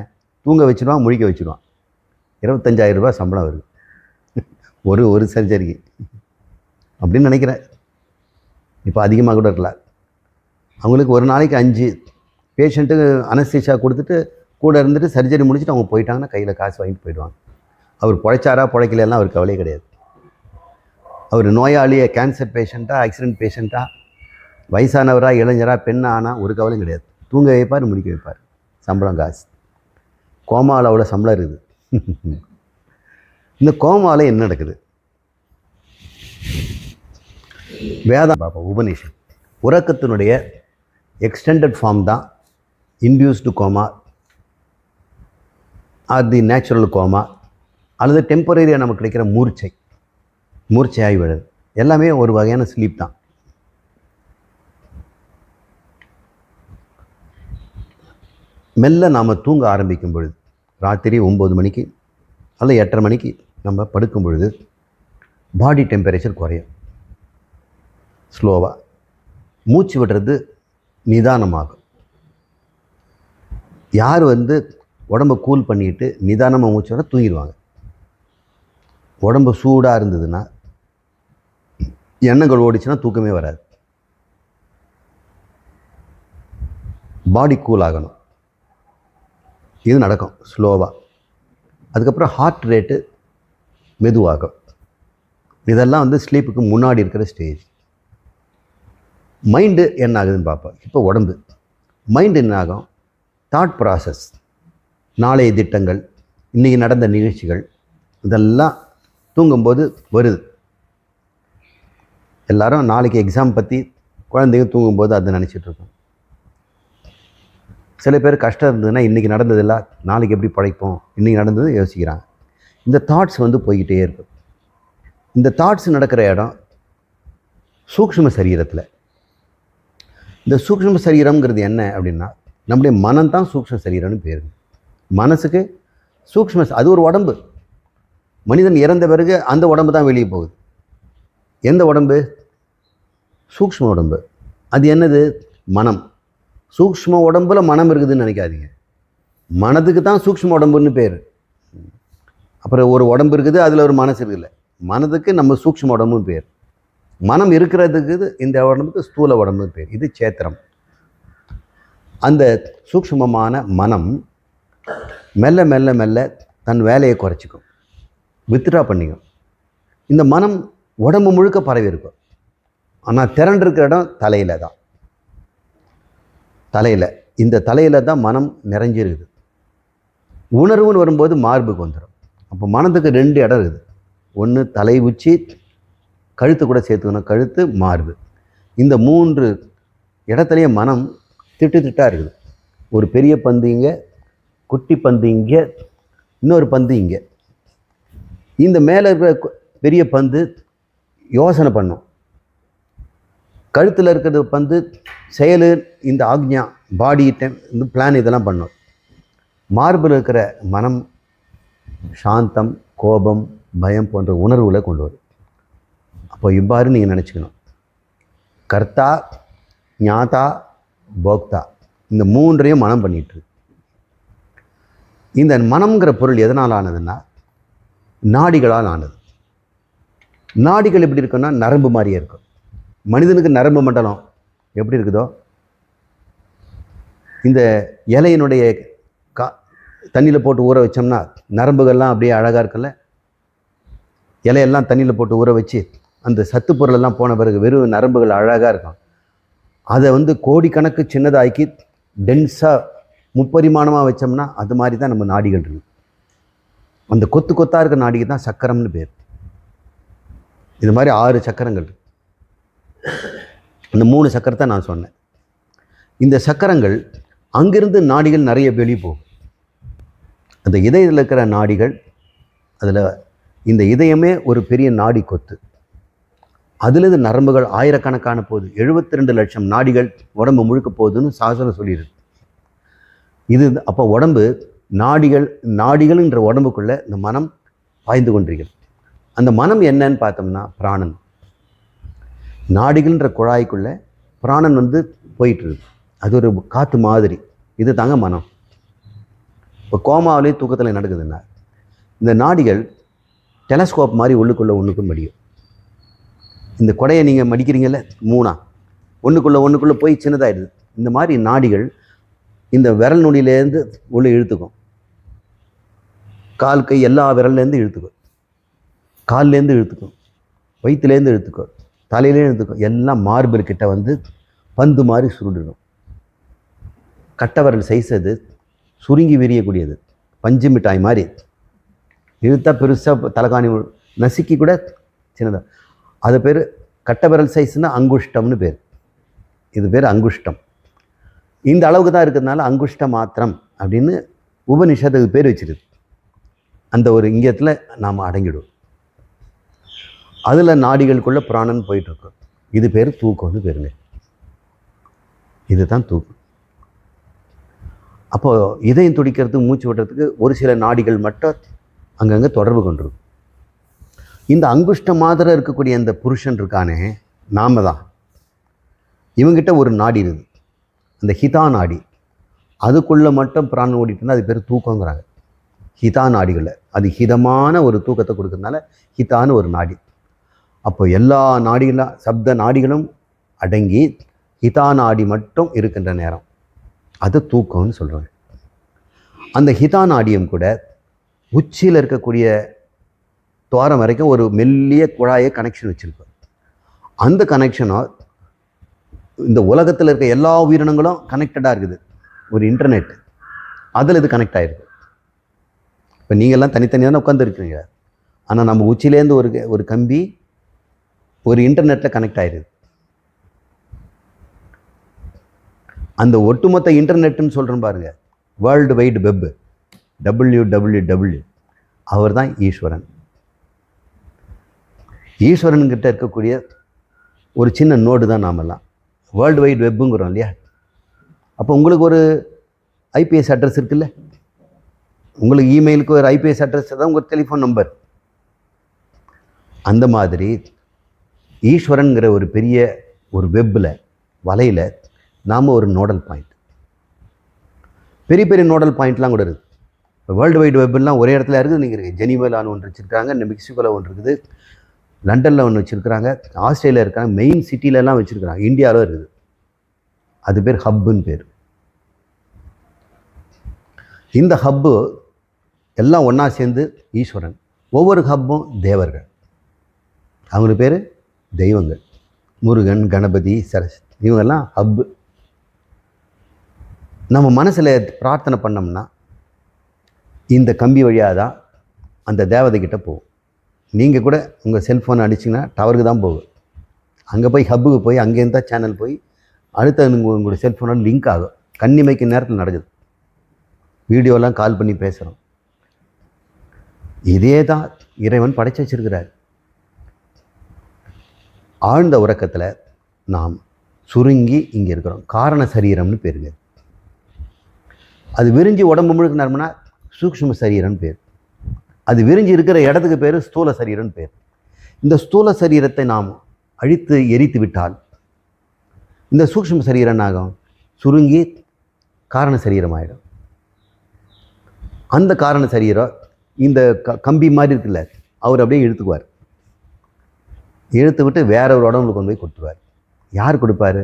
தூங்க வச்சுடுவான், முழிக்க வச்சுடுவான். 25,000 ரூபாய் சம்பளம் வருது ஒரு சர்ஜரிக்கு அப்படின்னு நினைக்கிறேன். இப்போ அதிகமாக கூட இருக்கலாம். அவங்களுக்கு ஒரு நாளைக்கு 5 பேஷண்ட்டுக்கு அனஸ்தீஷியா கொடுத்துட்டு கூட இருந்துட்டு சர்ஜரி முடிச்சுட்டு அவங்க போயிட்டாங்கன்னா கையில் காசு வாங்கிட்டு போயிடுவாங்க. அவர் பிழைச்சாரா பிழைக்கலையெல்லாம் அவருக்கு கவலையே கிடையாது. அவர் நோயாளியை, கேன்சர் பேஷண்ட்டாக, ஆக்சிடென்ட் பேஷண்ட்டாக, வயசானவரா, இளைஞரா, பெண்ணா ஆனால் ஒரு கவலையும் கிடையாது. தூங்க வைப்பார், முடிக்க வைப்பார், சம்பளம் காசு. கோமாவில் அவ்வளோ சம்பளம் இருக்குது. இந்த கோமாவில் என்ன நடக்குது? வேதம் பார்ப்போம், உபநிஷம். உறக்கத்தினுடைய எக்ஸ்டெண்டட் ஃபார்ம் தான் induced coma, or the natural coma, அல்லது டெம்பரரியாக நமக்கு கிடைக்கிற மூர்ச்சையாகி விடுது. எல்லாமே ஒரு வகையான ஸ்லீப் தான். மெல்ல நாம் தூங்க ஆரம்பிக்கும் பொழுது, ராத்திரி 9 மணிக்கு அல்லது 8:30 மணிக்கு நம்ம படுக்கும் பொழுது பாடி டெம்பரேச்சர் குறையும். ஸ்லோவாக மூச்சு விடுறது நிதானமாகும். யார் வந்து உடம்பை கூல் பண்ணிட்டு நிதானமாக மூச்சு விட தூங்கிடுவாங்க. உடம்பு சூடாக இருந்ததுன்னா, எண்ணங்கள் ஓடிச்சுன்னா தூக்கமே வராது. பாடி கூல் ஆகணும், இது நடக்கும் ஸ்லோவாக. அதுக்கப்புறம் ஹார்ட் ரேட்டு மெதுவாகும். இதெல்லாம் வந்து ஸ்லீப்புக்கு முன்னாடி இருக்கிற ஸ்டேஜ். மைண்டு என்ன ஆகுதுன்னு பார்ப்போம். இப்போ உடம்பு, மைண்டு என்ன ஆகும்? தாட் ப்ராசஸ், நாளைய திட்டங்கள், இன்றைக்கி நடந்த நிகழ்ச்சிகள், இதெல்லாம் தூங்கும்போது வருது. எல்லாரும் நாளைக்கு எக்ஸாம் பற்றி குழந்தைங்க தூங்கும்போது அதை நினச்சிட்ருக்கோம். சில பேர் கஷ்டம் இருந்ததுன்னா இன்றைக்கி நடந்ததெல்லாம் நாளைக்கு எப்படி படைப்போம், இன்றைக்கி நடந்தது யோசிக்கிறாங்க. இந்த தாட்ஸ் வந்து போய்கிட்டே இருக்கும். இந்த தாட்ஸ் நடக்கிற இடம் சூக்ஷ்ம சரீரத்தில். இந்த சூக்ஷ்ம சரீரம்ங்கிறது என்ன அப்படின்னா, நம்முடைய மனம்தான் சூக்ஷ்ம சரீரம்னு பேர். மனசுக்கு சூக்ஷ்ம, அது ஒரு உடம்பு. மனிதன் இறந்த பிறகு அந்த உடம்பு தான் வெளியே போகுது. எந்த உடம்பு? சூக்ஷ்ம உடம்பு. அது என்னது? மனம். சூக்ஷ்ம உடம்புல மனம் இருக்குதுன்னு நினைக்காதீங்க. மனதுக்கு தான் சூக்ஷ்ம உடம்புன்னு பேர். அப்புறம் ஒரு உடம்பு இருக்குது, அதில் ஒரு மனசு இருக்குல்ல, மனதுக்கு நம்ம சூக்ஷ்ம உடம்புன்னு பேர். மனம் இருக்கிறதுக்கு இந்த உடம்புக்கு ஸ்தூல உடம்புன்னு பேர். இது சேத்திரம். அந்த சூக்ஷ்மமான மனம் மெல்ல மெல்ல மெல்ல தன் வேலையை குறைச்சிக்கும், வித்ட்ரா பண்ணிக்கும். இந்த மனம் உடம்பு முழுக்க பரவி இருக்கும். ஆனால் திரண்டிருக்கிற இடம் தலையில் தான். தலையில் இந்த தலையில் தான் மனம் நிறைஞ்சிருக்குது. உணர்வுன்னு வரும்போது மார்புக்கு வந்துடும். அப்போ மனத்துக்கு 2 இடம் இருக்குது. ஒன்று தலை உச்சி, கழுத்து கூட சேர்த்துக்கணும், கழுத்து மார்பு. இந்த 3 இடத்துலையும் மனம் திட்டாக இருக்குது. ஒரு பெரிய பந்து இங்கே, குட்டி பந்து இங்கே, இன்னொரு பந்து இங்கே. இந்த மேலே இருக்கிற பெரிய பந்து யோசனை பண்ணும், கழுத்தில் இருக்கிறது பந்து செயலு, இந்த ஆக்ஞா, பாடி டைம், இந்த பிளான் இதெல்லாம் பண்ணும். மார்பில் இருக்கிற மனம் சாந்தம், கோபம், பயம் போன்ற உணர்வுகளை கொண்டு வரும். அப்போ இவ்வாறு நீங்கள் நினச்சிக்கணும், கர்த்தா, ஞாதா, போக்தா, இந்த 3ஐயும் மனம் பண்ணிட்டு. இந்த மனம்ங்கிற பொருள் எதனால் ஆனதுன்னா நாடிகளால் ஆனது. நாடிகள் எப்படி இருக்குன்னா நரம்பு மாதிரியே இருக்கும். மனிதனுக்கு நரம்பு மண்டலம் எப்படி இருக்குதோ, இந்த இலையினுடைய தண்ணியில் போட்டு ஊற வச்சோம்னா நரம்புகள்லாம் அப்படியே அழகாக இருக்குல்ல. இலையெல்லாம் தண்ணியில் போட்டு ஊற வச்சு அந்த சத்து பொருளெல்லாம் போன பிறகு வெறும் நரம்புகள் அழகாக இருக்கும். அதை கோடிக்கணக்கு சின்னதாக்கி டென்ஸாக முப்பரிமாணமாக வச்சோம்னா அது மாதிரி தான் நம்ம நாடிகள் இருக்குது. அந்த கொத்து கொத்தாக இருக்க நாடிக்கு தான் சக்கரம்னு பேர். இது மாதிரி 6 சக்கரங்கள். இந்த 3 சக்கரத்தை நான் சொன்னேன். இந்த சக்கரங்கள் அங்கிருந்து நாடிகள் நிறைய வெளியே போகும். அந்த இதயத்தில் இருக்கிற நாடிகள், அதில் இந்த இதயமே ஒரு பெரிய நாடி கொத்து. அதுலேருந்து நரம்புகள் ஆயிரக்கணக்கான போகுது. 72 லட்சம் நாடிகள் உடம்பு முழுக்க போகுதுன்னு சாசனம் சொல்லிடுது. இது அப்போ உடம்பு நாடிகள்ன்ற உடம்புக்குள்ளே இந்த மனம் பாய்ந்து கொண்டிருக்கிறது. அந்த மனம் என்னன்னு பார்த்தோம்னா பிராணன். நாடிகள்ன்ற குழாய்க்குள்ளே பிராணன் போயிட்டுருக்கு. அது ஒரு காற்று மாதிரி. இது தாங்க மனம். இப்போ கோமாவிலே தூக்கத்தில் நடக்குதுன்னா இந்த நாடிகள் டெலஸ்கோப் மாதிரி ஒன்றுக்குள்ளே மடியும். இந்த கொடையை நீங்கள் மடிக்கிறீங்கல்ல 3 ஒன்றுக்குள்ளே போய் சின்னதாகிடுது. இந்த மாதிரி நாடிகள் இந்த விரல் நுனியிலேருந்து உள்ளே இழுத்துக்கும். கால் கை எல்லா விரல்லேருந்து இழுத்துக்கும், கால்லேருந்து இழுத்துக்கும், வயிற்றுலேருந்து இழுத்துக்கும், தலையிலேருந்து இழுத்துக்கும். எல்லாம் மார்பிற்கிட்ட பந்து மாதிரி சுருடிடும். கட்டை விரல் சைஸ் அது, சுருங்கி விரியக்கூடியது, பஞ்சு மிட்டாய் மாதிரி. இழுத்தா பெருசாக தலைகாணி நசுக்கி கூட சின்னதாக. அது பேர் கட்டை விரல் சைஸ்னால் அங்குஷ்டம்னு பேர். இது பேர் அங்குஷ்டம். இந்த அளவுக்கு தான் இருக்கிறதுனால அங்குஷ்ட மாத்திரம் அப்படின்னு உபனிஷத்துக்கு பேர் வச்சிருக்கு. அந்த ஒரு இங்கத்தில் நாம் அடங்கிடுவோம். அதில் நாடிகளுக்குள்ளே பிராணன் போயிட்டுருக்கோம். இது பேர் தூக்கம்னு பேருங்க. இதுதான் தூக்கம். அப்போது இதயம் துடிக்கிறதுக்கு, மூச்சு விடுறதுக்கு ஒரு சில நாடிகள் மட்டும் அங்கங்கே தொடர்பு கொண்டிருக்கும். இந்த அங்குஷ்ட மாதிரி இருக்கக்கூடிய அந்த புருஷன் இருக்கானே, நாம தான். இவங்கிட்ட ஒரு நாடி இருக்குது, அந்த ஹிதா நாடி. அதுக்குள்ளே மட்டும் பிராணம் ஓடிட்டு இருந்தால் அது பேர் தூக்கங்கிறாங்க. ஹிதா நாடிகளில் அது ஹிதமான ஒரு தூக்கத்தை கொடுக்கறதுனால ஹிதான்னு ஒரு நாடி. அப்போ எல்லா நாடிகளும் சப்த நாடிகளும் அடங்கி ஹிதா நாடி மட்டும் இருக்கின்ற நேரம் அது தூக்கம்னு சொல்கிறாங்க. அந்த ஹிதா நாடியும் கூட உச்சியில் இருக்கக்கூடிய துவாரம் வரைக்கும் ஒரு மெல்லிய குழாயை கனெக்ஷன் வச்சுருக்கோம். அந்த கனெக்ஷனோ இந்த உலகத்தில் இருக்க எல்லா உயிரினங்களும் கனெக்டடாக இருக்குது. ஒரு இன்டர்நெட், அதில் இது கனெக்ட் ஆகிருக்கு. இப்போ நீங்கள்லாம் தனித்தனியாக தான் உட்காந்துருக்கீங்க, ஆனால் நம்ம உச்சிலேருந்து ஒரு கம்பி ஒரு இன்டர்நெட்டில் கனெக்ட் ஆகிருக்கு. அந்த ஒட்டுமொத்த இன்டர்நெட்டுன்னு சொல்கிறேன் பாருங்கள், வேர்ல்டு வைடு வெப், WWW, அவர் தான் ஈஸ்வரன். ஈஸ்வரன்கிட்ட இருக்கக்கூடிய ஒரு சின்ன நோடு தான் நாமெல்லாம் வேர்ல்டு வைடு வெப்புங்கிறோம் இல்லையா. அப்போ உங்களுக்கு ஒரு ஐபிஎஸ் அட்ரஸ் இருக்குல்ல, உங்களுக்கு இமெயிலுக்கு ஒரு ஐபிஎஸ் அட்ரஸ் தான் உங்கள் டெலிஃபோன் நம்பர். அந்த மாதிரி ஈஸ்வரனுங்கிற ஒரு பெரிய ஒரு வெப்பில் வலையில் நாம் ஒரு நோடல் பாயிண்ட், பெரிய பெரிய நோடல் பாயிண்ட்லாம் கூட இருக்குது. இப்போ வேர்ல்டு வைடு வெப்லாம் ஒரே இடத்துல இருக்குது. நீங்கள் இருக்குது ஜெனீவாவில் ஒன்று வச்சுருக்காங்க, மெக்சிகோவில் ஒன்று இருக்குது, லண்டனில் ஒன்று வச்சுருக்குறாங்க, ஆஸ்திரேலியா இருக்காங்க, மெயின் சிட்டிலெலாம் வச்சுருக்குறாங்க, இந்தியாவில் இருக்குது. அது பேர் ஹப்புன்னு பேர். இந்த ஹப்பு எல்லாம் ஒன்றா சேர்ந்து ஈஸ்வரன். ஒவ்வொரு ஹப்பும் தேவர்கள், அவங்களுக்கு பேர் தெய்வங்கள். முருகன், கணபதி, சரஸ்வதி, இவங்கெல்லாம் ஹப்பு. நம்ம மனசில் பிரார்த்தனை பண்ணோம்னா இந்த கம்பி வழியாக தான் அந்த தேவதைக்கிட்ட போகும். நீங்கள் கூட உங்கள் செல்ஃபோனை அடிச்சிங்கன்னா டவருக்கு தான் போகும். அங்கே போய் ஹப்புக்கு போய் அங்கேருந்து தான் சேனல் போய் அடுத்த உங்களுடைய செல்ஃபோனோட லிங்க் ஆகும். கண்ணிமைக்கு நேரத்தில் நடக்குது. வீடியோலாம் கால் பண்ணி பேசுகிறோம். இதே தான் இறைவன் படைச்சு வச்சிருக்கிறார். ஆழ்ந்த உறக்கத்தில் நாம் சுருங்கி இங்கே இருக்கிறோம். காரண சரீரம்னு பேருங்க. அது விரிஞ்சு உடம்பு முழுக்க நரம்புனா சூக்ஷ்ம சரீரம்னு பேர். அது விரிஞ்சு இருக்கிற இடத்துக்கு பேர் ஸ்தூல சரீரம்னு பேர். இந்த ஸ்தூல சரீரத்தை நாம் அழித்து எரித்து விட்டால் இந்த சூக்ஷ்ம சரீரம் ஆகும், சுருங்கி காரண சரீரம் ஆகிடும். அந்த காரண சரீரம் இந்த கம்பி மாதிரி இருக்குல்ல, அவர் அப்படியே இழுத்துக்குவார். இழுத்து விட்டு வேற ஒரு உடம்புல கொண்டு போய் கொடுத்துருவார். யார் கொடுப்பார்?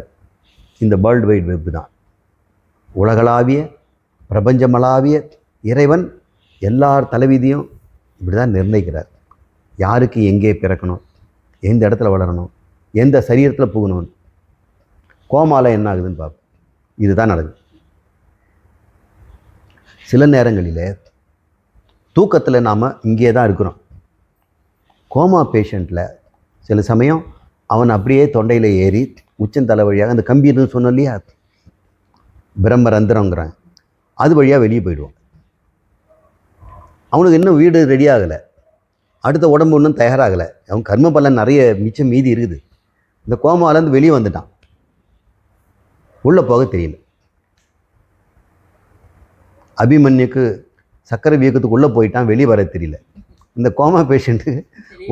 இந்த வேர்ல்டு வைட் வெப் தான். உலகளாவிய பிரபஞ்சமளாவிய இறைவன் எல்லார் தலைவிதியும் இப்படி தான் நிர்ணயிக்கிறார். யாருக்கு எங்கே பிறக்கணும், எந்த இடத்துல வளரணும், எந்த சரீரத்தில் புகணும். கோமால என்ன ஆகுதுன்னு பார்ப்போம். இதுதான் நடக்குது. சில நேரங்களில் தூக்கத்தில் நாம் இங்கே தான் இருக்கிறோம். கோமா பேஷண்ட்டில் சில சமயம் அவன் அப்படியே தொண்டையில் ஏறி உச்சந்தலை வழியாக அந்த கம்பி இருக்குன்னு சொன்னோம் இல்லையா, பிரம்மரந்திரங்கிறான், அது வழியாக வெளியே போயிடுவான். அவனுக்கு இன்னும் வீடு ரெடி ஆகலை, அடுத்த உடம்பு ஒன்றும் தயாராகலை. அவன் கர்ம பலன் நிறைய மிச்சம் மீதி இருக்குது. இந்த கோமாலேருந்து வெளியே வந்துட்டான், உள்ளே போக தெரியல. அபிமன்யுக்கு சக்கரை வீக்கத்துக்கு உள்ளே போயிட்டான், வெளியே வர தெரியல. இந்த கோமா பேஷண்ட்டுக்கு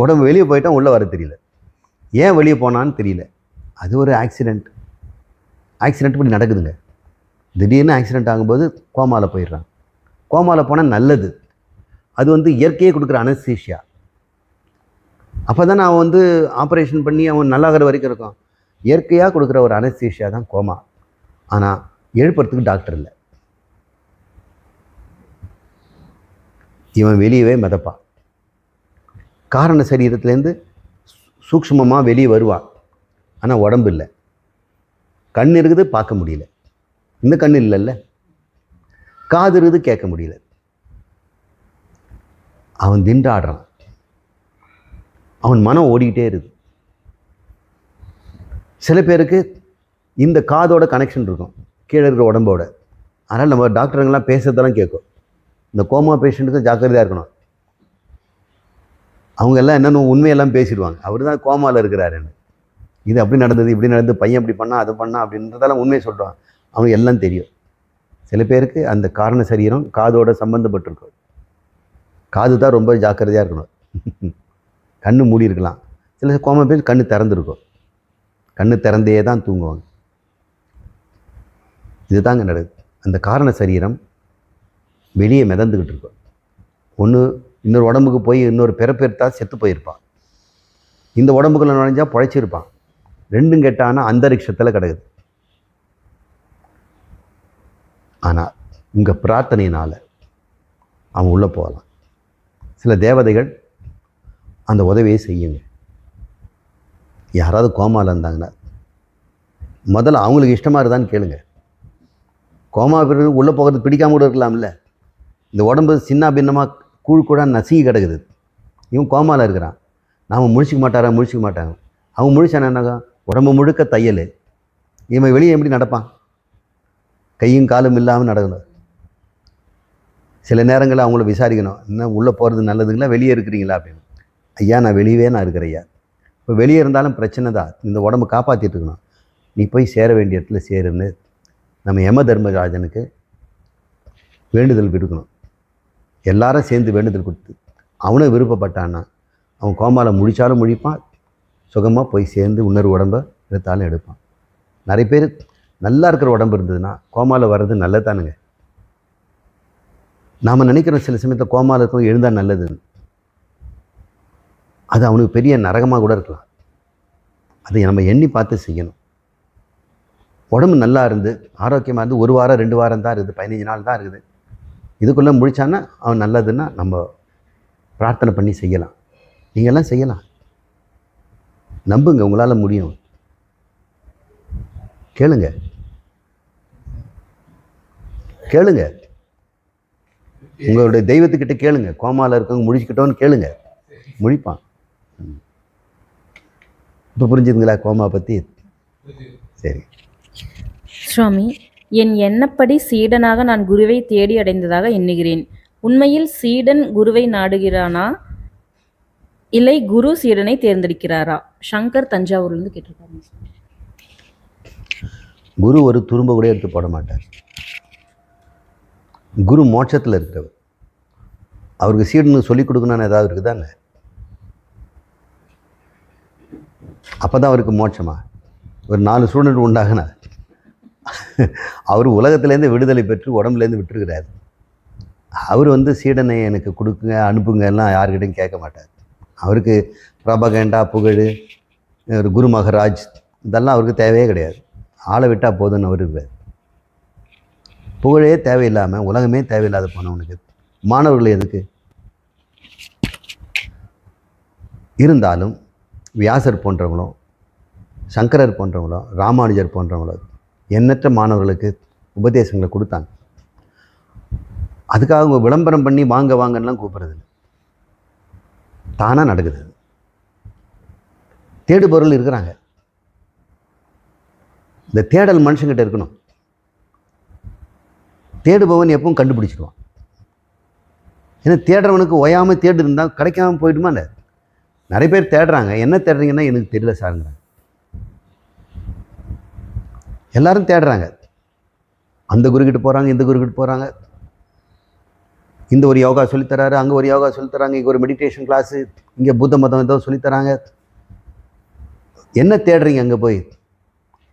உடம்பு வெளியே போயிட்டான், உள்ளே வர தெரியல. ஏன் வெளியே போனான்னு தெரியல. அது ஒரு ஆக்சிடெண்ட் இப்படி நடக்குதுங்க. திடீர்னு ஆக்சிடெண்ட் ஆகும்போது கோமாவில் போயிடுறான். கோமாவில் போனால் நல்லது. அது இயற்கையே கொடுக்குற அனஸ்தீஷியா. அப்போ தானே அவன் ஆப்ரேஷன் பண்ணி அவன் நல்லாகிற வரைக்கும் இருக்கும். இயற்கையாக கொடுக்குற ஒரு அனஸ்தீஷியா தான் கோமா. ஆனால் எழுப்புறதுக்கு டாக்டர் இல்லை. இவன் வெளியவே மிதப்பான். காரண சரீரத்துலேருந்து சூக்ஷ்மமாக வெளியே வருவான். ஆனால் உடம்பு இல்லை. கண் இருக்குது, பார்க்க முடியல. இந்த கண் இல்லைல்ல. காது இருக்குது, கேட்க முடியல. அவன் திண்டாடுறான். அவன் மனம் ஓடிக்கிட்டே இருக்குது. சில பேருக்கு இந்த காதோட கனெக்ஷன் இருக்கும் கீழே இருக்கிற உடம்போட. அதனால் நம்ம டாக்டருங்கெல்லாம் பேசுறதெல்லாம் கேட்கும். இந்த கோமா பேஷண்ட்டுக்கு ஜாக்கிரதையாக இருக்கணும். அவங்க எல்லாம் என்னென்ன உண்மையெல்லாம் பேசிடுவாங்க. அவர் தான் கோமாவில் இருக்கிறாருன்னு. இது அப்படி நடந்தது, இப்படி நடந்தது, பையன் இப்படி பண்ணா, அது பண்ணா அப்படின்றதெல்லாம் உண்மையை சொல்கிறான். அவனுக்கு எல்லாம் தெரியும். சில பேருக்கு அந்த காரண சரீரம் காதோட சம்மந்தப்பட்டிருக்கும். காது தான் ரொம்ப ஜாக்கிரதையாக இருக்கணும். கண்ணு மூடி இருக்கலாம். சில கோமா பேர் கண்ணு திறந்துருக்கும். கண்ணு திறந்தே தான் தூங்குவாங்க. இதுதாங்க நடக்குது. அந்த காரண சரீரம் வெளியே மிதந்துக்கிட்டு இருக்கும். ஒன்று இன்னொரு உடம்புக்கு போய் இன்னொரு பிறப்பெடுத்தா செத்து போயிருப்பான். இந்த உடம்புக்குள்ள நுழைஞ்சா பிழைச்சிருப்பான். ரெண்டும் கெட்டானா அந்தரிக்ஷத்தில் கிடக்குது. ஆனால் உங்கள் பிரார்த்தனையினால் அவன் உள்ளே போகலாம். சில தேவதைகள் அந்த உதவியை செய்யுங்க. யாராவது கோமாவில் இருந்தாங்கன்னா முதல்ல அவங்களுக்கு இஷ்டமாக இருந்தான்னு கேளுங்க. கோமா பிறகு உள்ளே போகிறது பிடிக்காம கூட இருக்கலாம்ல. இந்த உடம்பு சின்ன பின்னமாக கூட நசுங்கி கிடக்குது. இவன் கோமாவில் இருக்கிறான். நாம் முழிச்சிக்க மாட்டாங்க. அவன் முழிச்சானாக்கா உடம்பு முழுக்க தையல். இவன் வெளியே எப்படி நடப்பான்? கையும் காலும் இல்லாமல் நடக்கணும். சில நேரங்களில் அவங்கள விசாரிக்கணும், இன்னும் உள்ளே போகிறது நல்லதுங்களா, வெளியே இருக்கிறீங்களா அப்படின்னு. ஐயா, நான் வெளியவே இருக்கிறேன் ஐயா. இப்போ வெளியே இருந்தாலும் பிரச்சனை தான். இந்த உடம்பு காப்பாற்றிட்டு இருக்கணும். நீ போய் சேர வேண்டிய இடத்துல சேருன்னு நம்ம யம தர்மராஜனுக்கு வேண்டுதல் விடுக்கணும். எல்லாரும் சேர்ந்து வேண்டுதல் கொடுத்து அவனை விருப்பப்பட்டான்னா அவன் கோமாவில் முழிச்சாலும் முழிப்பான், சுகமாக போய் சேர்ந்து இன்னொரு உடம்பை எடுத்தாலும் எடுப்பான். நிறைய பேர் நல்லா இருக்கிற உடம்பு இருந்ததுன்னா கோமாவில் வர்றது நல்லதானுங்க. நாம் நினைக்கிறோம் சில சமயத்தில் கோமாவில் இருக்கும் எழுந்தால் நல்லதுன்னு. அது அவனுக்கு பெரிய நரகமாக கூட இருக்கலாம். அதை நம்ம எண்ணி பார்த்து செய்யணும். உடம்பு நல்லா இருந்து ஆரோக்கியமாக இருந்து 1 வாரம் 2 வாரம் தான் இருக்குது, 15 நாள் தான் இருக்குது. இதுக்குள்ளே முடித்தான்னா அவன் நல்லதுன்னா நம்ம பிரார்த்தனை பண்ணி செய்யலாம். நீங்கள்லாம் செய்யலாம். நம்புங்க, உங்களால் முடியும். கேளுங்க. கேளுங்க, உங்களுடைய தெய்வத்துக்கிட்ட கேளுங்க. கோமாவில் இருக்கவங்க முழிச்சுக்கிட்டோன்னு கேளுங்க, முழிப்பான். இப்போ புரிஞ்சுதுங்களா கோமா பற்றி? சரி. சுவாமி, என் எண்ணப்படி சீடனாக நான் குருவை தேடி அடைந்ததாக எண்ணுகிறேன். உண்மையில் சீடன் குருவை நாடுகிறானா இல்லை குரு சீடனை தேர்ந்தெடுக்கிறாரா? சங்கர் தஞ்சாவூர்லேருந்து கேட்டிருக்காங்க. குரு ஒரு துரும்ப கூட எடுத்து போட மாட்டார். குரு மோட்சத்தில் இருக்கிறவர். அவருக்கு சீடனுக்கு சொல்லிக் கொடுக்கணும்னு ஏதாவது இருக்குதானே? அப்போ தான் அவருக்கு மோட்சமா? ஒரு 4 ஸ்டூடெண்ட் உண்டாகனா அவர் உலகத்துலேருந்து விடுதலை பெற்று உடம்புலேருந்து விட்டுருக்கிறார். அவர் சீடனை எனக்கு கொடுக்குங்க அனுப்புங்க எல்லாம் யாருக்கிட்டையும் கேட்க மாட்டார். அவருக்கு பிரபகண்டா புகழ், ஒரு குரு மகராஜ் இதெல்லாம் அவருக்கு தேவையே கிடையாது. ஆளை விட்டால் போதுன்னு அவர் இருக்கிறார். புகழே தேவையில்லாமல் உலகமே தேவையில்லாத போனவனுக்கு மாணவர்கள் எதுக்கு? இருந்தாலும் வியாசர் போன்றவங்களும் சங்கரர் போன்றவங்களும் ராமானுஜர் போன்றவங்களும் எண்ணற்ற மாணவர்களுக்கு உபதேசங்களை கொடுத்தாங்க. அதுக்காக அவங்க விளம்பரம் பண்ணி வாங்க வாங்கலாம் கூப்பிட்றது இல்லை, தானாக நடக்குது. தேடுபொருள் இருக்கிறாங்க. இந்த தேடல் மனுஷங்கிட்ட இருக்கணும். தேடுபவன் எப்பவும் கண்டுபிடிச்சிடுவான். ஏன்னா தேடுறவனுக்கு ஓயாமல் தேடு இருந்தால் கிடைக்காம போயிடுமா? இல்லை, நிறைய பேர் தேடுறாங்க. என்ன தேடுறீங்கன்னா எனக்கு தெரியல சாருங்கிறாங்க. எல்லாரும் தேடுறாங்க. அந்த குருக்கிட்ட போகிறாங்க, இந்த குருக்கிட்ட போகிறாங்க. இந்த ஒரு யோகா சொல்லித்தராரு, அங்கே ஒரு யோகா சொல்லித்தராங்க, இங்கே ஒரு மெடிடேஷன் கிளாஸு, இங்கே புத்த மதம் ஏதோ சொல்லித்தராங்க. என்ன தேடுறீங்க அங்கே போய்?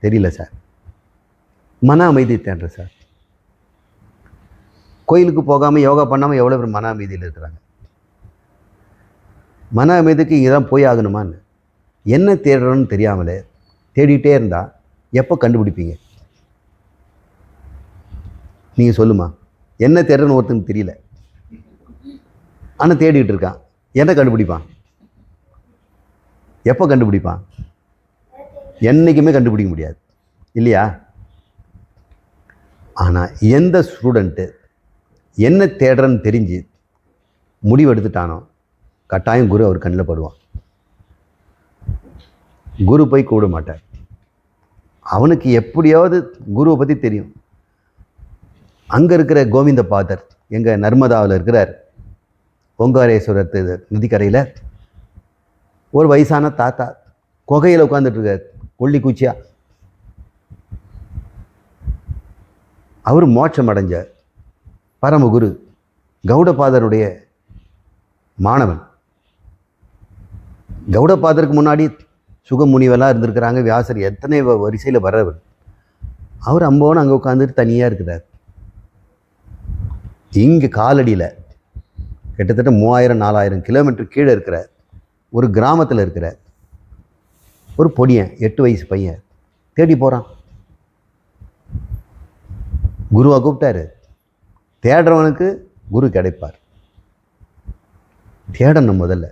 தெரியல சார். மன அமைதி தேடுறேன் சார். கோயிலுக்கு போகாமல் யோகா பண்ணாமல் எவ்வளோ பேர் மன அமைதியில் இருக்கிறாங்க? மன அமைதிக்கு இங்கே தான் போய் ஆகணுமான்னு என்ன தேடுறோன்னு தெரியாமலே தேடிகிட்டே இருந்தால் எப்போ கண்டுபிடிப்பீங்க? நீங்கள் சொல்லுமா? என்ன தேடுறன்னு ஒருத்தனுக்கு தெரியல, ஆனால் தேடிட்டு இருக்கான். என்ன கண்டுபிடிப்பான்? எப்போ கண்டுபிடிப்பான்? என்றைக்குமே கண்டுபிடிக்க முடியாது இல்லையா? ஆனால் எந்த ஸ்டூடெண்ட்டு என்ன தேடுறன்னு தெரிஞ்சு முடிவு எடுத்துட்டானோ கட்டாயம் குரு அவர் கண்ணில் படுவான். குரு போய் கூட மாட்டார். அவனுக்கு எப்படியாவது குருவை பற்றி தெரியும். அங்கே இருக்கிற கோவிந்த பாதர் எங்கள் நர்மதாவில் இருக்கிறார், ஓங்காரேஸ்வரத்து நதிக்கரையில் ஒரு வயசான தாத்தா குகையில் உட்காந்துட்ருக்கார், கொல்லி குச்சியா. அவர் மோட்சம் அடைஞ்சார். பரமகுரு கௌடபாதருடைய மாணவன். கௌடபாதருக்கு முன்னாடி சுகமுனிவெல்லாம் இருந்திருக்கிறாங்க. வியாசர் எத்தனை வரிசையில் வர்றவர். அவர் அம்போன்னு அங்கே உட்காந்துட்டு தனியாக இருக்கிறார். இங்கே காலடியில் கிட்டத்தட்ட 3000-4000 கிலோமீட்டர் கீழே இருக்கிற ஒரு கிராமத்தில் இருக்கிற ஒரு பொடியன், 8 வயசு பையன் தேடி போகிறான். குருவை கூப்பிட்டாரு. தேடுறவனுக்கு குரு கிடைப்பார். தேடணும். முதல்ல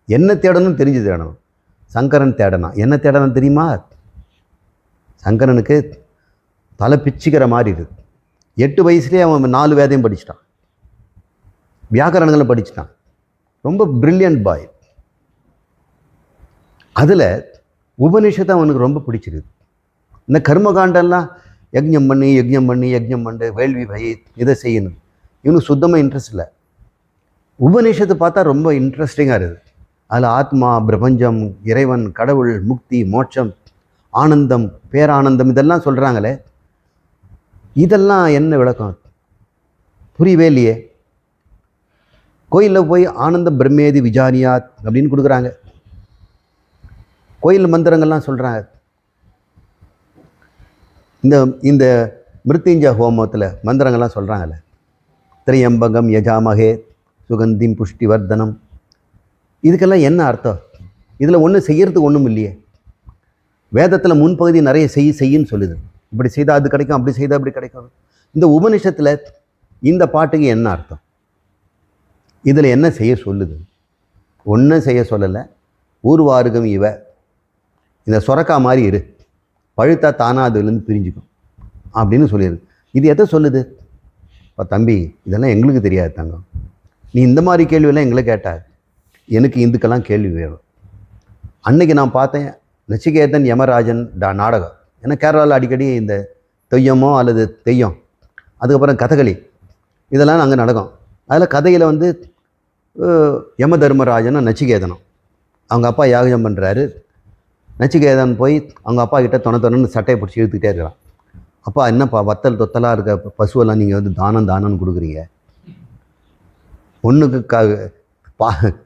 என்ன தேடணும் தெரிஞ்சு தேடணும். சங்கரன் தேடணும். என்ன தேடணும் தெரியுமா? சங்கரனுக்கு தலை பிச்சுக்கிற மாதிரி இருக்கு. 8 வயசுலேயே அவன் 4 வேதையும் படிச்சிட்டான், வியாக்கரணங்களும் படிச்சிட்டான். ரொம்ப பிரில்லியன்ட் பாய். அதில் உபநிஷத்தை அவனுக்கு ரொம்ப பிடிச்சிருக்கு. இந்த கர்மகாண்டெல்லாம் யஜ்ஞம் பண்ணி வேள்வி வை இதை செய்யணும், இவனுக்கு சுத்தமாக இன்ட்ரெஸ்ட் இல்லை. உபநிஷத்தை பார்த்தா ரொம்ப இன்ட்ரெஸ்டிங்காக இருக்குது. அதில் ஆத்மா, பிரபஞ்சம், இறைவன், கடவுள், முக்தி, மோட்சம், ஆனந்தம், பேரானந்தம் இதெல்லாம் சொல்கிறாங்களே, இதெல்லாம் என்ன விளக்கம்? புரியவே இல்லையே. கோயிலில் போய் ஆனந்த பிரம்மேதி விஜானியாத் அப்படின்னு கொடுக்குறாங்க. கோயில் மந்திரங்கள்லாம் சொல்கிறாங்க. இந்த மிருத்யுஞ்சய ஹோமத்தில் மந்திரங்கள்லாம் சொல்கிறாங்கல்ல, திரியம்பகம் யஜாமகே சுகந்திம் புஷ்டி வர்தனம். இதுக்கெல்லாம் என்ன அர்த்தம்? இதில் ஒன்றும் செய்யறதுக்கு ஒன்றும் இல்லையே. வேதத்தில் முன்பகுதி நிறைய செய்யின்னு சொல்லுது. இப்படி செய்தால் அது கிடைக்கும், அப்படி செய்தால் அப்படி கிடைக்கும். இந்த உபநிஷத்தில் இந்த பாட்டுக்கு என்ன அர்த்தம்? இதில் என்ன செய்ய சொல்லுது? ஒன்றும் செய்ய சொல்லலை. ஊர்வாருகம் இவ, இந்த சொரக்கா மாதிரி இரு, பழுத்தா தானா அதுலேருந்து பிரிஞ்சுக்கும் அப்படின்னு சொல்லிடுது. இது எதை சொல்லுது? தம்பி இதெல்லாம் எங்களுக்கு தெரியாது தங்கம், நீ இந்த மாதிரி கேள்வியெல்லாம் எங்களை கேட்டார், எனக்கு இதுக்கெல்லாம் கேள்வி வேணும். அன்னைக்கு நான் பார்த்தேன் நச்சிகேதன் யமராஜன் நாடகம். ஏன்னா கேரளாவில் அடிக்கடி இந்த தெய்யமோ அல்லது தெய்யம், அதுக்கப்புறம் கதகளி, இதெல்லாம் அங்கே நடக்கும். அதில் கதையில் வந்து யம தர்மராஜனும் நச்சிகேதனும் அவங்க அப்பா யாகம் பண்ணுறாரு. நச்சிகேதன் போய் அவங்க அப்பா கிட்ட தொணன்னு சட்டையை பிடிச்சி இழுத்துக்கிட்டே இருக்கிறான். அப்பா என்னப்பா வத்தல் தொத்தலாக இருக்க பசுவெல்லாம் நீங்கள் வந்து தானம்னு கொடுக்குறீங்க, ஒன்றுக்கு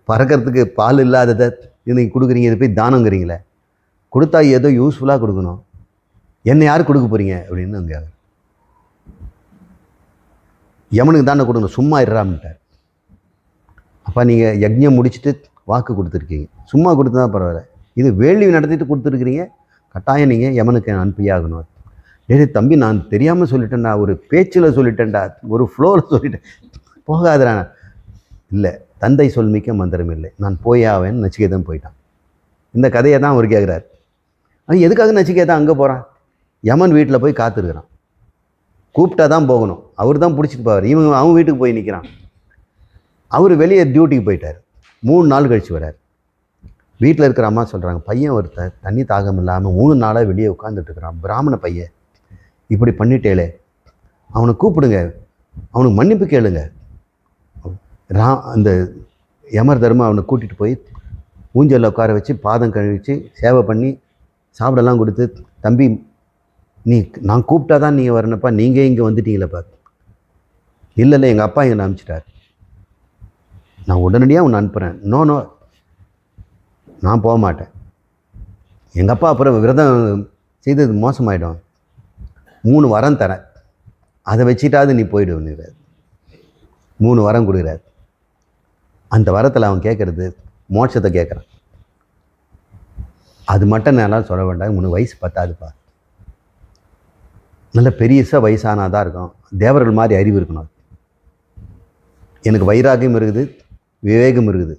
பறக்கிறதுக்கு பால் இல்லாததை நீங்கள் கொடுக்குறீங்க, இது போய் தானங்கிறீங்களே, கொடுத்தா ஏதோ யூஸ்ஃபுல்லாக கொடுக்கணும், என்ன யார் கொடுக்க போகிறீங்க அப்படின்னு அங்கே யமனுக்கு தானே கொடுக்கணும், சும்மா இறாமட்டார். அப்போ நீங்கள் யஜ்ஞம் முடிச்சுட்டு வாக்கு கொடுத்துருக்கீங்க, சும்மா கொடுத்து தான் பரவாயில்ல, இது வேள்வி நடத்திட்டு கொடுத்துருக்குறீங்க, கட்டாயம் நீங்கள் யமனுக்கு அனுப்பியாகணும். டேய் தம்பி நான் தெரியாமல் சொல்லிட்டேன்டா, ஒரு பேச்சில் சொல்லிட்டேன்டா, ஒரு ஃப்ளோவில் சொல்லிட்டேன், போகாதடா. இல்லை, தந்தை சொல்மிக்க மந்திரம் இல்லை, நான் போயாவேன்னு நச்சிகேதன் போயிட்டான். இந்த கதையை தான் அவர் கேட்குறாரு. அது எதுக்காக நச்சிகேதன் அங்கே போகிறான்? யமன் வீட்டில் போய் காத்திருக்கிறான், கூப்பிட்டா தான் போகணும், அவர் தான் பிடிச்சிட்டு போவார். அவன் வீட்டுக்கு போய் நிற்கிறான். அவர் வெளியே டியூட்டிக்கு போயிட்டார். 3 நாள் கழித்து வரார். வீட்டில் இருக்கிற அம்மா சொல்கிறாங்க, பையன் ஒருத்தர் தண்ணி தாகம் இல்லாமல் 3 நாளாக வெளியே உட்காந்துட்டு இருக்கிறான், பிராமண பையன், இப்படி பண்ணிட்டேலே, அவனை கூப்பிடுங்க, அவனுக்கு மன்னிப்பு கேளுங்க. அந்த யமர் தர்மம் அவனை கூட்டிகிட்டு போய் ஊஞ்சலில் உட்கார வச்சு பாதம் கழிச்சு சேவை பண்ணி சாப்பிடலாம் கொடுத்து, தம்பி நான் கூப்பிட்டா தான் நீங்கள் வரணுப்பா, நீங்கள் இங்கே வந்துட்டீங்களேப்பா. இல்லை எங்கள் அப்பா என்னை அனுப்பிச்சிட்டார், நான் உடனடியாக உன்னை அனுப்புகிறேன். நோ நான் போக மாட்டேன், எங்கள் அப்பா அப்புறம் விரதம் செய்தது மோசமாயிடும், 3 வரம் தரேன், அதை வச்சுட்டாவது நீ போயிடுவேன். 3 வரம் கொடுக்குறாரு. அந்த வரத்தில் அவன் கேட்குறது மோட்சத்தை கேட்குறான். அது மட்டும் நல்லா சொல்ல வேண்டாம், 3 வயசு பத்தாதுப்பா, நல்ல பெரியசாக வயசானாதான் இருக்கும், தேவர்கள் மாதிரி அறிவு இருக்கணும், எனக்கு வைராகியம் இருக்குது, விவேகம் இருக்குது,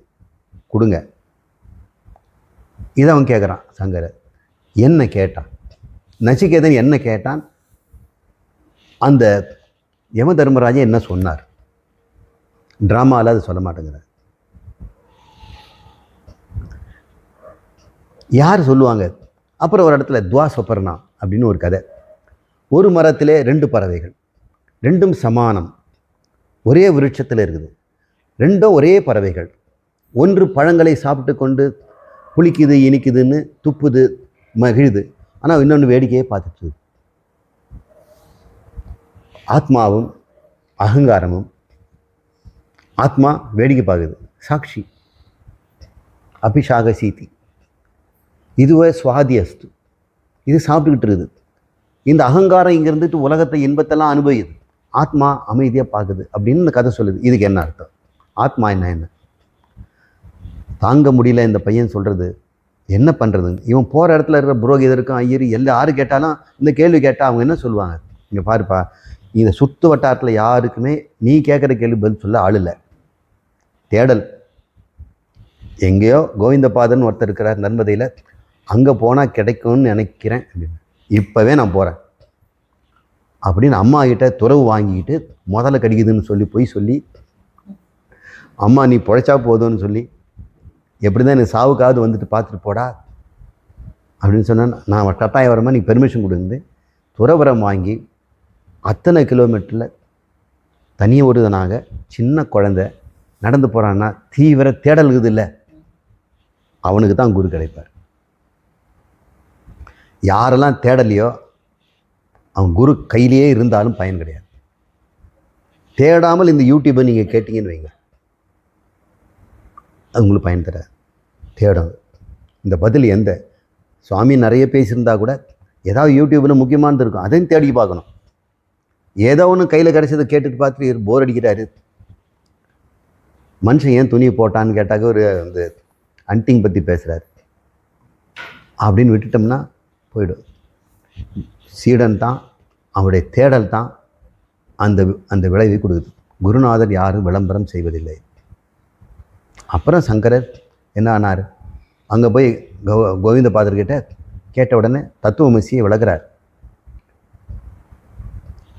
கொடுங்க. இதை அவன் கேட்குறான். சங்கரர் என்ன கேட்டான், நச்சிகேதன் என்ன கேட்டான், அந்த யம தர்மராஜன் என்ன சொன்னார், ட்ராமாவில் அது சொல்ல மாட்டேங்கிறார். யார் சொல்லுவாங்க? அப்புறம் ஒரு இடத்துல துவாசபர்ணா அப்படின்னு ஒரு கதை. ஒரு மரத்திலே 2 பறவைகள், 2ம் சமானம், ஒரே விருட்சத்தில் இருக்குது, 2ம் ஒரே பறவைகள். ஒன்று பழங்களை சாப்பிட்டு கொண்டு புளிக்குது இனிக்குதுன்னு துப்புது மகிழுது, ஆனால் இன்னொன்று வேடிக்கையே பார்த்துட்டு. ஆத்மாவும் அகங்காரமும், ஆத்மா வேடிக்கை பார்க்குது, சாட்சி அபிஷாக சீதி, இதுவே சுவாதி அஸ்து, இது சாப்பிட்டுக்கிட்டு இருக்குது. இந்த அகங்காரம் இங்கே இருந்துட்டு உலகத்தை இன்பத்தெல்லாம் அனுபவிக்குது, ஆத்மா அமைதியாக பார்க்குது அப்படின்னு இந்த கதை சொல்லுது. இதுக்கு என்ன அர்த்தம்? ஆத்மா என்ன தாங்க முடியல இந்த பையன் சொல்கிறது, என்ன பண்ணுறதுங்க? இவன் போகிற இடத்துல இருக்கிற புரோகிதருக்கும் ஐயர் யாரு கேட்டாலும் இந்த கேள்வி கேட்டால் அவங்க என்ன சொல்லுவாங்க? இங்கே பாருப்பா, இந்த சுற்று வட்டாரத்தில் யாருக்குமே நீ கேட்குற கேள்வி பதில் சொல்ல ஆள் இல்லை, தேடல். எங்கேயோ கோவிந்தபாதன் ஒருத்தர் இருக்கிறார் நர்மதையில், அங்கே போனால் கிடைக்கும்னு நினைக்கிறேன், இப்போவே நான் போகிறேன் அப்படின்னு அம்மா கிட்ட துறவு வாங்கிக்கிட்டு முதல்ல கடிக்குதுன்னு சொல்லி போய் சொல்லி, அம்மா நீ பொழைச்சா போதும்னு சொல்லி, எப்படி தான் எனக்கு சாவுக்காவது வந்துட்டு பார்த்துட்டு போடா அப்படின்னு சொன்னேன். நான் கட்டாயம் வரமா நீ பெர்மிஷன் கொடுந்து துறவரம் வாங்கி அத்தனை கிலோமீட்டரில் தனி ஒருதனாக சின்ன குழந்தை நடந்து போகிறான்னா தீவிர தேடல் இருக்குது இல்லை, அவனுக்கு தான் குரு கிடைப்பார். யாரெல்லாம் தேடலையோ அவன் குரு கையிலேயே இருந்தாலும் பயன் கிடையாது. தேடாமல் இந்த யூடியூப்பை நீங்கள் கேட்டிங்கன்னு வைங்க, அது உங்களுக்கு பயன் தராது. தேடும் இந்த பதில் எந்த சுவாமி நிறைய பேசியிருந்தா கூட ஏதாவது யூடியூப்பில் முக்கியமானது இருக்கும், அதையும் தேடி பார்க்கணும். ஏதோ ஒன்று கையில் கிடச்சதை கேட்டுட்டு பார்த்துட்டு போர் அடிக்கிறாரு. மனுஷன் ஏன் துணி போட்டான்னு கேட்டாக்க ஒரு இந்த ஹண்டிங் பற்றி பேசுகிறார் அப்படின்னு விட்டுட்டோம்னா போயிடும். சீடன் தான், அவருடைய தேடல் தான் அந்த விளைவை கொடுக்குது. குருநாதர் யாரும் விளம்பரம் செய்வதில்லை. அப்புறம் சங்கரர் என்ன ஆனார்? அங்கே போய் கோவிந்த பாதர்கிட்ட கேட்ட உடனே தத்துவமசியை விளக்குறார்.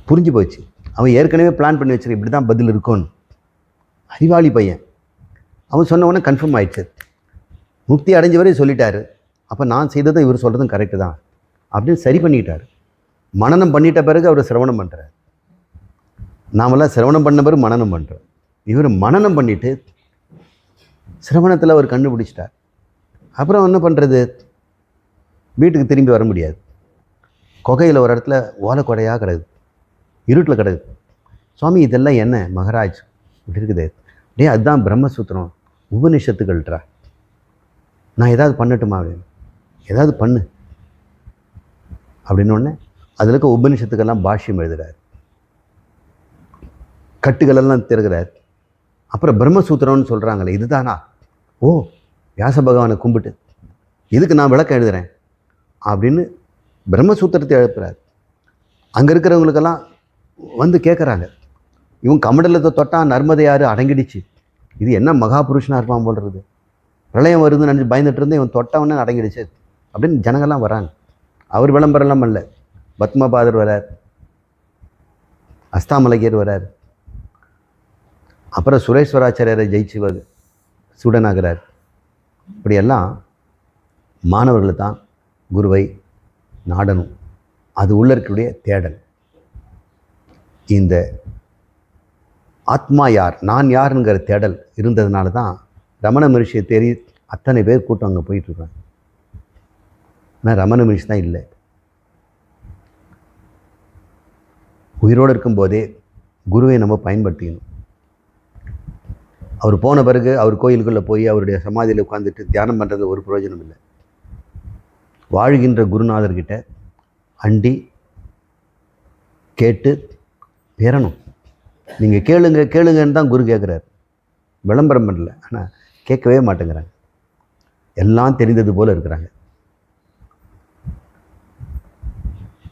புரிஞ்சு போச்சு. அவன் ஏற்கனவே பிளான் பண்ணி வச்சிருக்க இப்படி தான் பதில் இருக்கும்னு. அறிவாளி பையன். அவன் சொன்ன உடனே கன்ஃபார்ம் ஆயிடுச்சு. முக்தி அடைஞ்சவரே சொல்லிட்டாரு, அப்போ நான் செய்ததும் இவர் சொல்கிறதும் கரெக்டு தான் அப்படின்னு சரி பண்ணிட்டார். மனனம் பண்ணிட்ட பிறகு அவர் சிரவணம் பண்ணுறார். நாமெல்லாம் சிரவணம் பண்ண பிறகு மனனம் பண்ணுறோம். இவர் மனனம் பண்ணிவிட்டு சிரவணத்தில் அவர் கண்டுபிடிச்சிட்டார். அப்புறம் என்ன பண்ணுறது, வீட்டுக்கு திரும்பி வர முடியாது. குகையில் ஒரு இடத்துல ஓலை கொடையாக கிடக்குது, இருட்டில் கிடக்குது. சுவாமி இதெல்லாம் என்ன மகராஜ் இப்படி இருக்குது? டே அதுதான் பிரம்மசூத்திரம் உபநிஷத்துக்கள்ன்றா, நான் ஏதாவது பண்ணட்டுமா அப்படின்னு. ஏதாவது பண்ணு அப்படின்னோடனே அதில் இருக்க உபநிஷத்துக்கெல்லாம் பாஷ்யம் எழுதுகிறார், கட்டுகளெல்லாம் திறகிறார். அப்புறம் பிரம்மசூத்திரம்னு சொல்கிறாங்களே இதுதானா? ஓ, வியாச பகவானை கும்பிட்டு இதுக்கு நான் விளக்கம் எழுதுகிறேன் அப்படின்னு பிரம்மசூத்திரத்தை எழுப்புறார். அங்கே இருக்கிறவங்களுக்கெல்லாம் வந்து கேட்குறாங்க, இவன் கமண்டலத்தை தொட்டால் நர்மதை யாரு அடங்கிடுச்சு, இது என்ன மகாபுருஷனாக இருப்பான் போல்றது, பிரளயம் வருதுன்னு நினச்சி பயந்துட்டு இருந்து இவன் தொட்டவனே அடங்கிடுச்சு அப்படின்னு ஜனங்கள்லாம் வராங்க. அவர் விளம்பரம்லாம் பண்ணல, பத்மபாதர் வரார், அஸ்தாமலகியர் வரார், அப்புறம் சுரேஸ்வராச்சாரியரை ஜெயிச்சு சுடனாகிறார். இப்படியெல்லாம் மாணவர்கள் தான் குருவை நாடணும். அது உள்ள இருக்கக்கூடிய தேடல். இந்த ஆத்மா யார், நான் யாருங்கிற தேடல் இருந்ததுனால தான் ரமண மகரிஷியை தேடி அத்தனை பேர் கூட்டம் அங்கே போயிட்டுருக்காங்க. ஆனால் ரமண மகரிஷி தான் இல்லை. உயிரோடு இருக்கும்போதே குருவை நம்ம பயன்படுத்திக்கணும். அவர் போன பிறகு அவர் கோயிலுக்குள்ளே போய் அவருடைய சமாதியில் உட்காந்துட்டு தியானம் பண்ணுறது ஒரு பிரயோஜனம் இல்லை. வாழ்கின்ற குருநாதர்கிட்ட அண்டி கேட்டு பெறணும். நீங்கள் கேளுங்க கேளுங்கன்னு தான் குரு கேட்குறாரு, விளம்பரம் பண்ணல. ஆனால் கேட்கவே மாட்டேங்கிறாங்க, எல்லாம் தெரிந்தது போல் இருக்கிறாங்க.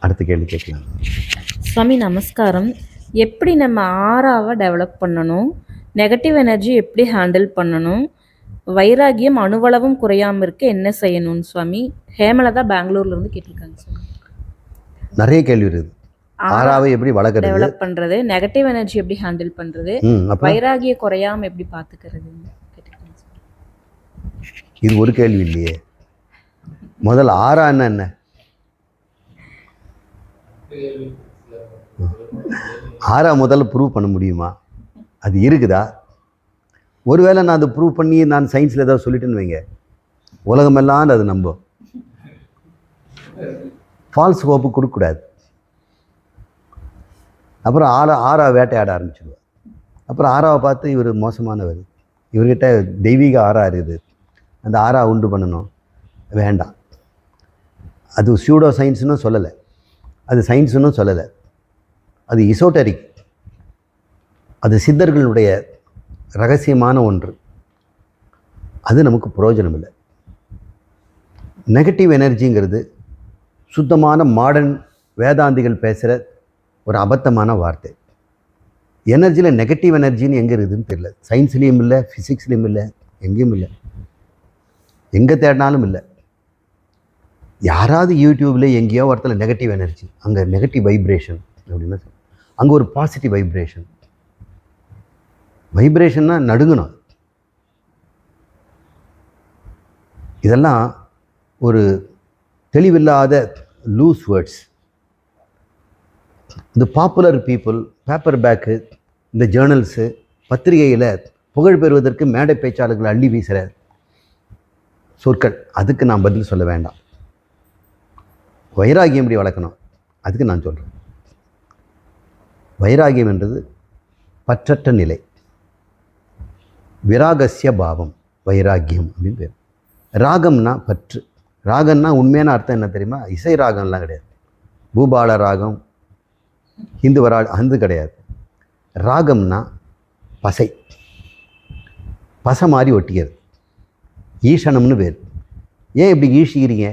அடுத்த கேள்வி கேட்கலாம். சுவாமி நமஸ்காரம். எப்படி நம்ம ஆறாவை டெவலப் பண்ணணும், நெகட்டிவ் எனர்ஜி எப்படி ஹேண்டில் பண்ணணும், வைராகியம் அணுவளவும் குறையாமல் இருக்க என்ன செய்யணும் சுவாமி? ஹேமலதா பெங்களூர்லேருந்து கேட்டிருக்காங்க சுவாமி. நிறைய கேள்வி இருக்குது. ஆறாவை எப்படி வளர்க்குறது, டெவலப் பண்ணுறது, நெகட்டிவ் எனர்ஜி எப்படி ஹேண்டில் பண்ணுறது, வைராகிய குறையாமல் எப்படி பார்த்துக்கிறது கேட்டிருக்காங்க சுவாமி. இது ஒரு கேள்வி இல்லையே. முதல்ல ஆறா என்ன? ஆறா முதல்ல ப்ரூவ் பண்ண முடியுமா? அது இருக்குதா? ஒருவேளை நான் அதை ப்ரூவ் பண்ணி நான் சயின்ஸில் ஏதாவது சொல்லிட்டேன்னு வைங்க, உலகமெல்லாம் அது நம்ப. ஃபால்ஸ் ஹோப்பு கொடுக்கக்கூடாது. அப்புறம் ஆறா வேட்டையாட ஆரம்பிச்சிடுவார். அப்புறம் ஆறாவை பார்த்து இவர் மோசமானவர், இவர்கிட்ட தெய்வீக ஆறா இருக்குது, அந்த ஆறா உண்டு பண்ணணும், வேண்டாம். அது சூடோ சயின்ஸுன்னு சொல்லலை, அது சயின்ஸுன்னு சொல்லலை, அது இசோட்டரிக், அது சித்தர்களுடைய ரகசியமான ஒன்று. அது நமக்கு பிரயோஜனம் இல்லை. நெகட்டிவ் எனர்ஜிங்கிறது சுத்தமான மாடர்ன் வேதாந்திகள் பேசுகிற ஒரு அபத்தமான வார்த்தை. எனர்ஜியில் நெகட்டிவ் எனர்ஜின்னு எங்கே இருக்குதுன்னு தெரியல. சயின்ஸ்லேயும் இல்லை, ஃபிசிக்ஸ்லேயும் இல்லை, எங்கேயும் இல்லை, எங்கே தேடினாலும் இல்லை. யாராவது யூடியூப்பில் எங்கேயோ ஒருத்தர் நெகட்டிவ் எனர்ஜி, அங்கே நெகட்டிவ் வைப்ரேஷன் அப்படின்னா அங்கே ஒரு பாசிட்டிவ் வைப்ரேஷன். வைப்ரேஷன்னா நடுங்கணும். இதெல்லாம் ஒரு தெளிவில்லாத லூஸ் வேர்ட்ஸ். இந்த பாப்புலர் பீப்புள், பேப்பர் பேக்கு, இந்த ஜேர்னல்ஸு, பத்திரிகையில் புகழ் பெறுவதற்கு மேடை பேச்சாளர்கள் அள்ளி வீசுகிற சொற்கள், அதுக்கு நான் பதில் சொல்ல வேண்டாம். வைராகியம் எப்படி வளர்க்கணும் அதுக்கு நான் சொல்கிறேன். வைராகியம் என்றது பற்றற்ற நிலை. விராகஸ்ய பாவம் வைராகியம் அப்படின்னு பேர். ராகம்னா பற்று. ராகம்னா உண்மையான அர்த்தம் என்ன தெரியுமா? இசை ராகம்லாம் கிடையாது. பூபால ராகம், ஹிந்து அது கிடையாது. ராகம்னா பசை, பசை மாதிரி ஒட்டிக்கிறது, ஈஷணம்னு பேர். ஏன் இப்படி ஈஷிக்கிறீங்க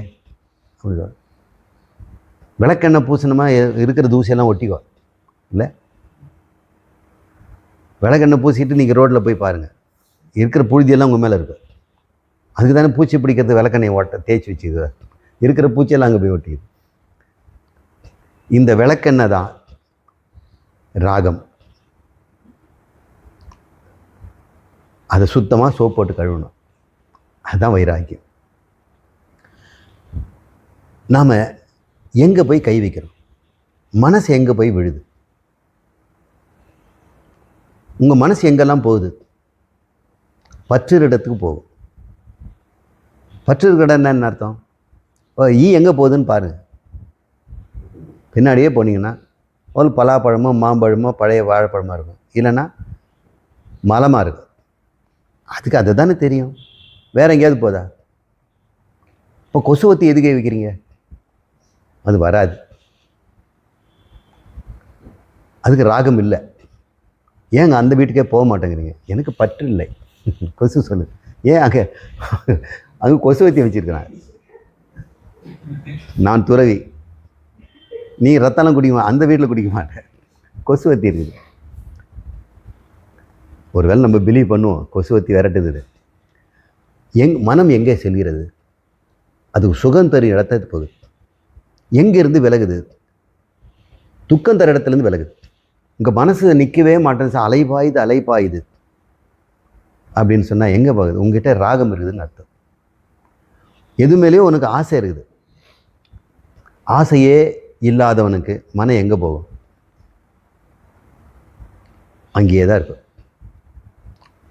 அப்படின்னு, விளக்கெண்ணெய் பூசணமாக இருக்கிற தூசியெல்லாம் ஒட்டிக்கோ இல்லை. விளக்கெண்ணெய் பூசிட்டு நீங்கள் ரோட்டில் போய் பாருங்கள், இருக்கிற புழுதியெல்லாம் உங்கள் மேலே இருக்கும். அதுக்கு தானே பூச்சி பிடிக்கிறது விளக்கெண்ணெய் தேய்ச்சி வச்சுக்குது, இருக்கிற பூச்சியெல்லாம் அங்கே போய் ஒட்டிக்குது. இந்த விளக்கெண்ணெய் தான் ராகம். அதை சுத்தமாக சோப் போட்டு கழுவணும். அதுதான் வைராக்கியம். நாம் எங்கே போய் கை வைக்கிறோம்? மனசு எங்கே போய் விழுது? உங்கள் மனசு எங்கெல்லாம் போகுது? பற்று இடத்துக்கு போகும். பற்று இருக்கிற என்ன அர்த்தம்? எங்கே போகுதுன்னு பாருங்கள். பின்னாடியே போனீங்கன்னா ஒரு பலாப்பழமோ மாம்பழமோ பழைய வாழைப்பழமாக இருக்கும், இல்லைன்னா மலமாக இருக்கும். அதுக்கு அதை தானே தெரியும். வேறு எங்கேயாவது போதா? இப்போ கொசுவத்தி எதுக்கே வைக்கிறீங்க? அது வராது. அதுக்கு ராகம் இல்லை. ஏங்க அந்த வீட்டுக்கே போக மாட்டேங்கிறீங்க? எனக்கு பற்று இல்லை. கொசு சொல்லுது. ஏன் அங்கே கொசுவத்தி வச்சுருக்கிறாங்க. நான் துறவி, நீ ரத்தம்லாம் குடிக்க அந்த வீட்டில் குடிக்க மாட்டேன், கொசுவத்தி இருக்குது. ஒருவேளை நம்ம பிலீவ் பண்ணுவோம் கொசுவத்தி விரட்டுது. மனம் எங்கே செல்கிறது? அது சுகம் தரும் இடத்துக்கு போகுது. எங்கேருந்து விலகுது? துக்கம் தர இடத்துலேருந்து விலகுது. உங்கள் மனசு நிற்கவே மாட்டேன், அலைபாயுது அப்படின்னு சொன்னால் எங்கே போகுது? உங்ககிட்ட ராகம் இருக்குதுன்னு அர்த்தம். எது மேலேயும் உனக்கு ஆசை இருக்குது. ஆசையே இல்லாதவனுக்கு மனம் எங்கே போகும்? அங்கேயே தான் இருக்கும்.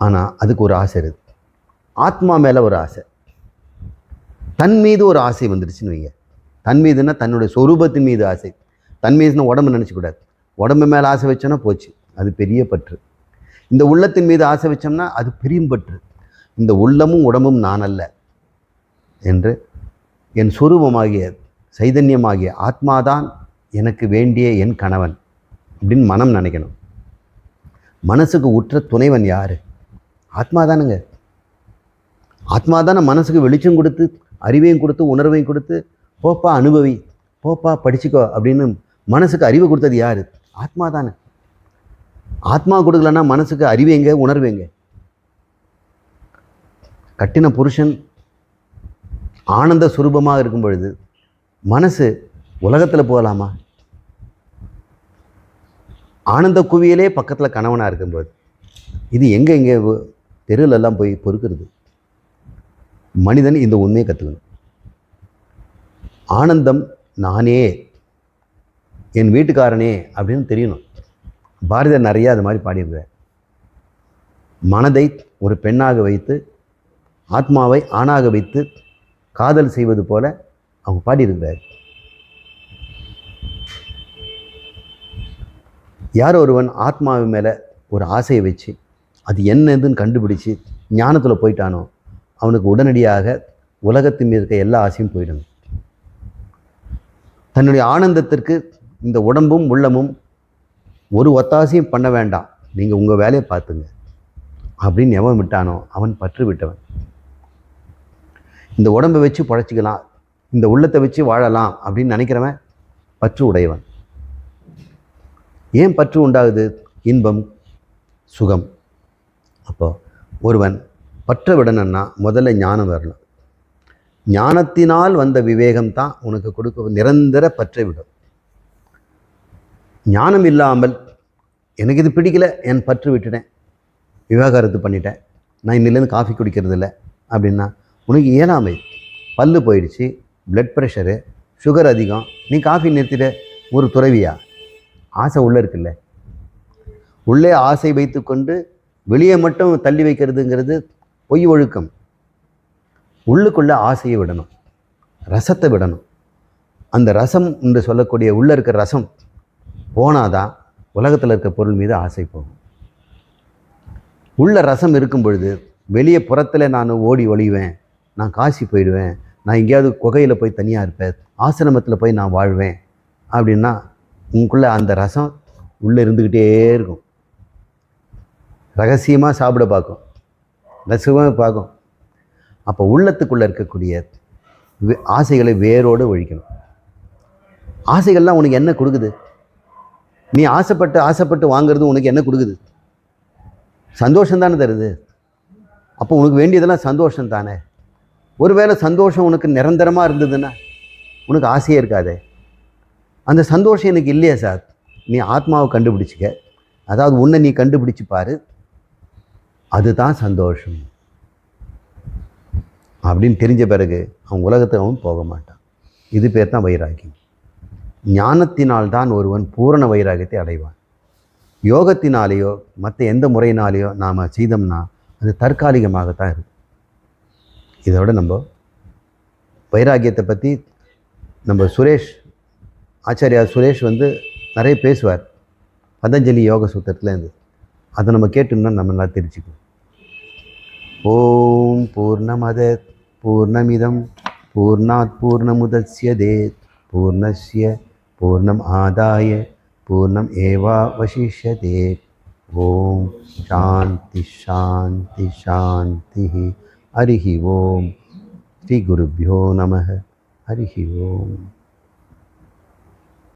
ஆனால் அதுக்கு ஒரு ஆசை இருக்குது. ஆத்மா மேலே ஒரு ஆசை, தன் மீது ஒரு ஆசை வந்துடுச்சுன்னு வைங்க. தன் மீதுன்னா தன்னுடைய சொரூபத்தின் மீது ஆசை. தன் மீதுன்னா உடம்பு நினச்சிக்கூடாது. உடம்பு மேலே ஆசை வச்சோன்னா போச்சு, அது பெரிய பற்று. இந்த உள்ளத்தின் மீது ஆசை வச்சோம்னா அது பெரிய பற்று. இந்த உள்ளமும் உடம்பும் நான் அல்ல என்று என் சொரூபமாகிய சைதன்யமாகிய ஆத்மாதான் எனக்கு வேண்டிய என் கணவன் அப்படின்னு மனம் நினைக்கணும். மனசுக்கு உற்ற துணைவன் யார்? ஆத்மா தானுங்க. ஆத்மா தானே மனசுக்கு வெளிச்சம் கொடுத்து, அறிவையும் கொடுத்து, உணர்வையும் கொடுத்து, போப்பா அனுபவி, போப்பா படிச்சுக்கோ அப்படின்னு மனசுக்கு அறிவை கொடுத்தது யார்? ஆத்மா தானே. ஆத்மா கொடுக்கலன்னா மனசுக்கு அறிவேங்க, உணர்வேங்க. கட்டின புருஷன் ஆனந்த சுரூபமாக இருக்கும் பொழுது மனசு உலகத்தில் போகலாமா? ஆனந்த குவியலே பக்கத்தில் கணவனாக இருக்கும்போது இது எங்கே தெருவிலெல்லாம் போய் பொறுக்கிறது? மனிதன் இந்த உண்மையை கற்றுக்கணும். ஆனந்தம் நானே, என் வீட்டுக்காரனே அப்படின்னு தெரியணும். பாரதியார் நிறையா அது மாதிரி பாடியிருக்கிறார். மனதை ஒரு பெண்ணாக வைத்து, ஆத்மாவை ஆணாக வைத்து காதல் செய்வது போல அவங்க பாடியிருக்கிறார். யார் ஒருவன் ஆத்மாவு மேலே ஒரு ஆசையை வச்சு அது என்னதுன்னு கண்டுபிடிச்சி ஞானத்தில் போயிட்டானோ அவனுக்கு உடனடியாக உலகத்தின் மீது இருக்க எல்லா ஆசையும் போயிடுங்க. தன்னுடைய ஆனந்தத்திற்கு இந்த உடம்பும் உள்ளமும் ஒரு ஒத்தாசையும் பண்ண வேண்டாம், நீங்கள் உங்கள் வேலையை பார்த்துங்க அப்படின்னு எவன் விட்டானோ அவன் பற்று விட்டவன். இந்த உடம்பை வச்சு பழச்சிக்கலாம், இந்த உள்ளத்தை வச்சு வாழலாம் அப்படின்னு நினைக்கிறவன் பற்று உடையவன். ஏன் பற்று உண்டாகுது? இன்பம், சுகம். அப்போ ஒருவன் பற்ற விடணும்னா முதல்ல ஞானம் வரணும். ஞானத்தினால் வந்த விவேகம் தான் உனக்கு கொடுக்க நிரந்தர பற்றை விடும். ஞானம் இல்லாமல் எனக்கு இது பிடிக்கல, என் பற்று விட்டுட்டேன், விவாகரத்து பண்ணிட்டேன், நான் இன்னிலேருந்து காஃபி குடிக்கிறது இல்லை அப்படின்னா உனக்கு இயலாமை. பல்லு போயிடுச்சு, பிளட் ப்ரெஷரு, சுகர் அதிகம், நீ காஃபி நிறுத்திட்ட. ஒரு துறவியா? ஆசை உள்ளே இருக்குல்ல. உள்ளே ஆசை வைத்து கொண்டு வெளியே மட்டும் தள்ளி வைக்கிறதுங்கிறது பொய் ஒழுக்கம். உள்ளுக்குள்ளே ஆசையை விடணும், ரசத்தை விடணும். அந்த ரசம் என்று சொல்லக்கூடிய உள்ளே இருக்கிற ரசம் போனாதான் உலகத்தில் இருக்க பொருள் மீது ஆசை போகும். உள்ள ரசம் இருக்கும் பொழுது வெளியே புறத்தில் நான் ஓடி ஒளிவேன், நான் காசி போயிடுவேன், நான் எங்கேயாவது குகையில் போய் தனியாக இருப்பேன், ஆசிரமத்தில் போய் நான் வாழ்வேன் அப்படின்னா உங்களுக்குள்ளே அந்த ரசம் உள்ளே இருந்துக்கிட்டே இருக்கும். ரகசியமாக சாப்பிட பார்க்கும், ரசிகமாக பார்க்கும். அப்போ உள்ளத்துக்குள்ளே இருக்கக்கூடிய ஆசைகளை வேரோடு ஒழிக்கணும். ஆசைகள்லாம் உனக்கு என்ன கொடுக்குது? நீ ஆசைப்பட்டு வாங்கிறது உனக்கு என்ன கொடுக்குது? சந்தோஷம் தானே தருது. அப்போ உனக்கு வேண்டியதெல்லாம் சந்தோஷம் தானே. ஒருவேளை சந்தோஷம் உனக்கு நிரந்தரமாக இருந்ததுன்னா உனக்கு ஆசையே இருக்காதே. அந்த சந்தோஷம் எனக்கு இல்லையா சார், நீ ஆத்மாவை கண்டுபிடிச்சிக்க, அதாவது உன்னை நீ கண்டுபிடிச்சு பாரு, அதுதான் சந்தோஷம் அப்படின்னு தெரிஞ்ச பிறகு அவன் உலகத்தை அவன் போக மாட்டான். இது பேர் தான் வைராக்கியம். ஞானத்தினால்தான் ஒருவன் பூரண வைராக்கியத்தை அடைவான். யோகத்தினாலேயோ மற்ற எந்த முறையினாலேயோ நாம் செய்தோம்னா அது தற்காலிகமாகத்தான் இருக்கும். இதோட நம்ம வைராக்கியத்தை பற்றி நம்ம ஆச்சாரியா சுரேஷ் நிறைய பேசுவார் பதஞ்சலி யோக சூத்திரத்துலேருந்து. அதை நம்ம கேட்டோம்னா நம்ம நல்லா தெரிஞ்சுக்கணும். ஓம் பூர்ணமத பூர்ணமிதம் பூர்ணாத் பூர்ணமுதச்யதே பூர்ணஸ்ய பூர்ணம் ஆதாய பூர்ணம் ஏவாவசிஷ்யதே. ஓம் சாந்தி சாந்தி சாந்தி. ஹரிஹி ஓம். ஸ்ரீ குருப்யோ நமः. ஹரிஹி ஓம்.